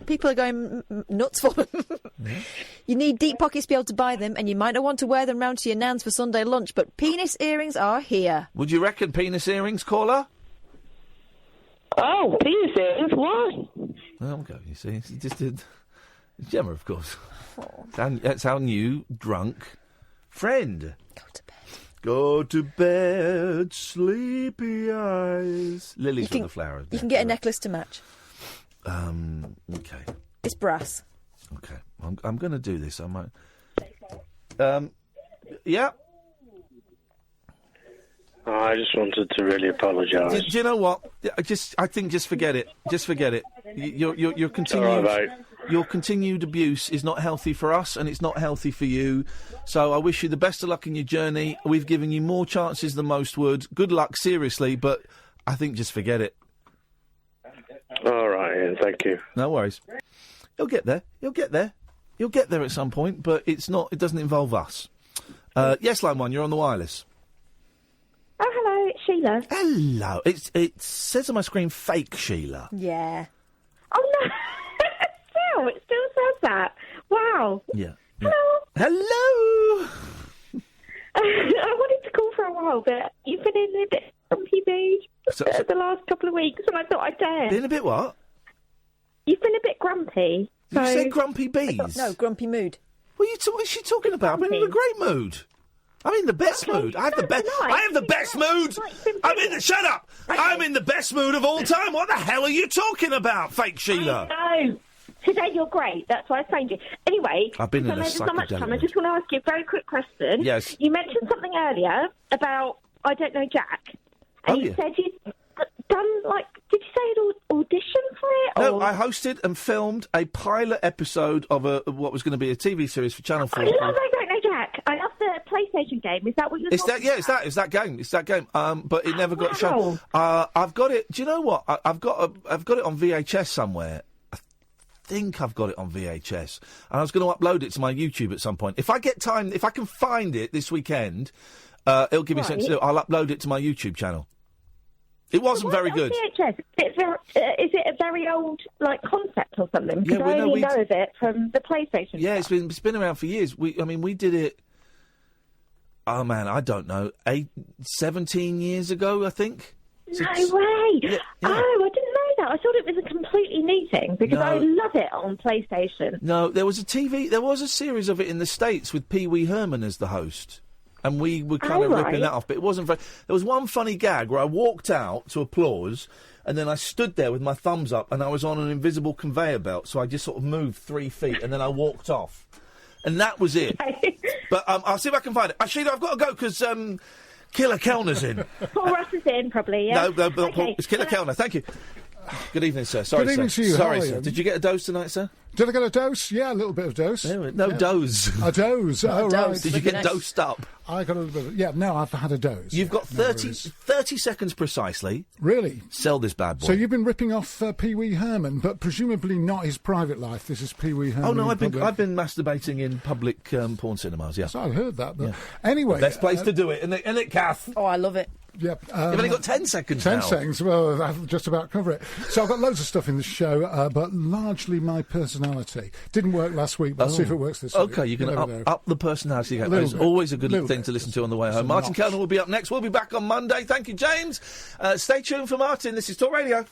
People are going nuts for them.
Yeah.
You need deep pockets to be able to buy them, and you might not want to wear them round to your nans for Sunday lunch, but penis earrings are here.
Would you reckon penis earrings, caller?
Oh, penis earrings? Why?
There we go, you see. It's just Gemma, of course. That's our new drunk friend. Go to bed, sleepy eyes. Lily's from the flower of death.
You can get a necklace to match.
Okay.
It's brass.
Okay. I'm going to do this. I might. Yeah.
I just wanted to really apologise.
Do you know what? I think just forget it. Just forget it. Your continued
All right,
your continued abuse is not healthy for us, and it's not healthy for you. So I wish you the best of luck in your journey. We've given you more chances than most would. Good luck, seriously, but I think just forget it.
All right, Ian, thank you.
No worries. You'll get there. You'll get there. You'll get there at some point, but it's not. It doesn't involve us. Yes, line one. You're on the wireless.
Oh, hello, it's Sheila.
Hello. It says on my screen, fake Sheila.
Yeah.
Oh no! It still says that. Wow.
Yeah.
Hello.
Hello.
I wanted to call for a while, but you've been in a bit grumpy mood the last couple of weeks, and I thought I'd dare.
Been a bit what?
You've been a bit grumpy.
Did you say grumpy bees?
No, grumpy mood.
What is she talking about? I'm in a great mood. I'm in the best mood. I have the best. I have the best mood. Shut up! I'm in the best mood of all time. What the hell are you talking about, fake Sheila?
No. Today you're great. That's why I phoned you. Anyway,
I've been in
I
a
know there's not much
psychedelic
time. I just want to ask you a very quick question.
Yes.
You mentioned something earlier about I Don't Know Jack. And you said you'd done, did you say an audition for it?
No, I hosted and filmed a pilot episode of what was going to be a TV series for Channel 4.
I love I Don't Know Jack. I love the PlayStation game. Is that what you're talking about?
It's that game. But it never got shown. I've got it. Do you know what? I've got it on VHS somewhere. I think I've got it on VHS, and I was going to upload it to my YouTube at some point. If I get time, if I can find it this weekend, it'll give me something to do. I'll upload it to my YouTube channel. It wasn't very good.
VHS? Is it a very old concept or something? Because I only know of it from the PlayStation.
Yeah, it's been around for years. We did it. Oh man, I don't know, 17 years ago, I think.
No way! Yeah. Oh, I didn't know that. I thought it was a completely new thing because I love it on PlayStation.
No, there was a series of it in the States with Pee Wee Herman as the host. And we were kind of ripping that off, but it wasn't very... There was one funny gag where I walked out to applause, and then I stood there with my thumbs up, and I was on an invisible conveyor belt, so I just sort of moved 3 feet, and then I walked off. And that was it. But I'll see if I can find it. Actually, I've got to go, because Killer Kellner's in.
Paul Ross is in, probably, yeah?
No, it's Killer Kellner. Thank you. Good evening, sir. Sorry,
Good evening
sir.
to you.
Sorry,
How are
sir.
you?
Did you get a dose tonight, sir?
Did I get a dose? Yeah, a little bit of dose.
No, dose.
A dose. Oh, right.
Did you get dosed up?
I got a little bit. No, I've had a dose.
You've got 30 seconds precisely.
Really?
Sell this bad boy.
So you've been ripping off Pee Wee Herman, but presumably not his private life. This is Pee Wee Herman.
Oh no, I've been masturbating in public porn cinemas. Yeah.
So I heard that. But anyway,
best place to do it, isn't it, Kath?
Oh, I love it.
Yep.
You've only got 10 seconds
10
now.
seconds, well, that'll just about cover it. So I've got loads of stuff in the show, but largely my personality. Didn't work last week, but I'll see if it works this week.
Okay, you're going to up the personality game. It's always a good thing to listen to on the way home. Martin Kellner will be up next. We'll be back on Monday. Thank you, James. Stay tuned for Martin. This is Talk Radio.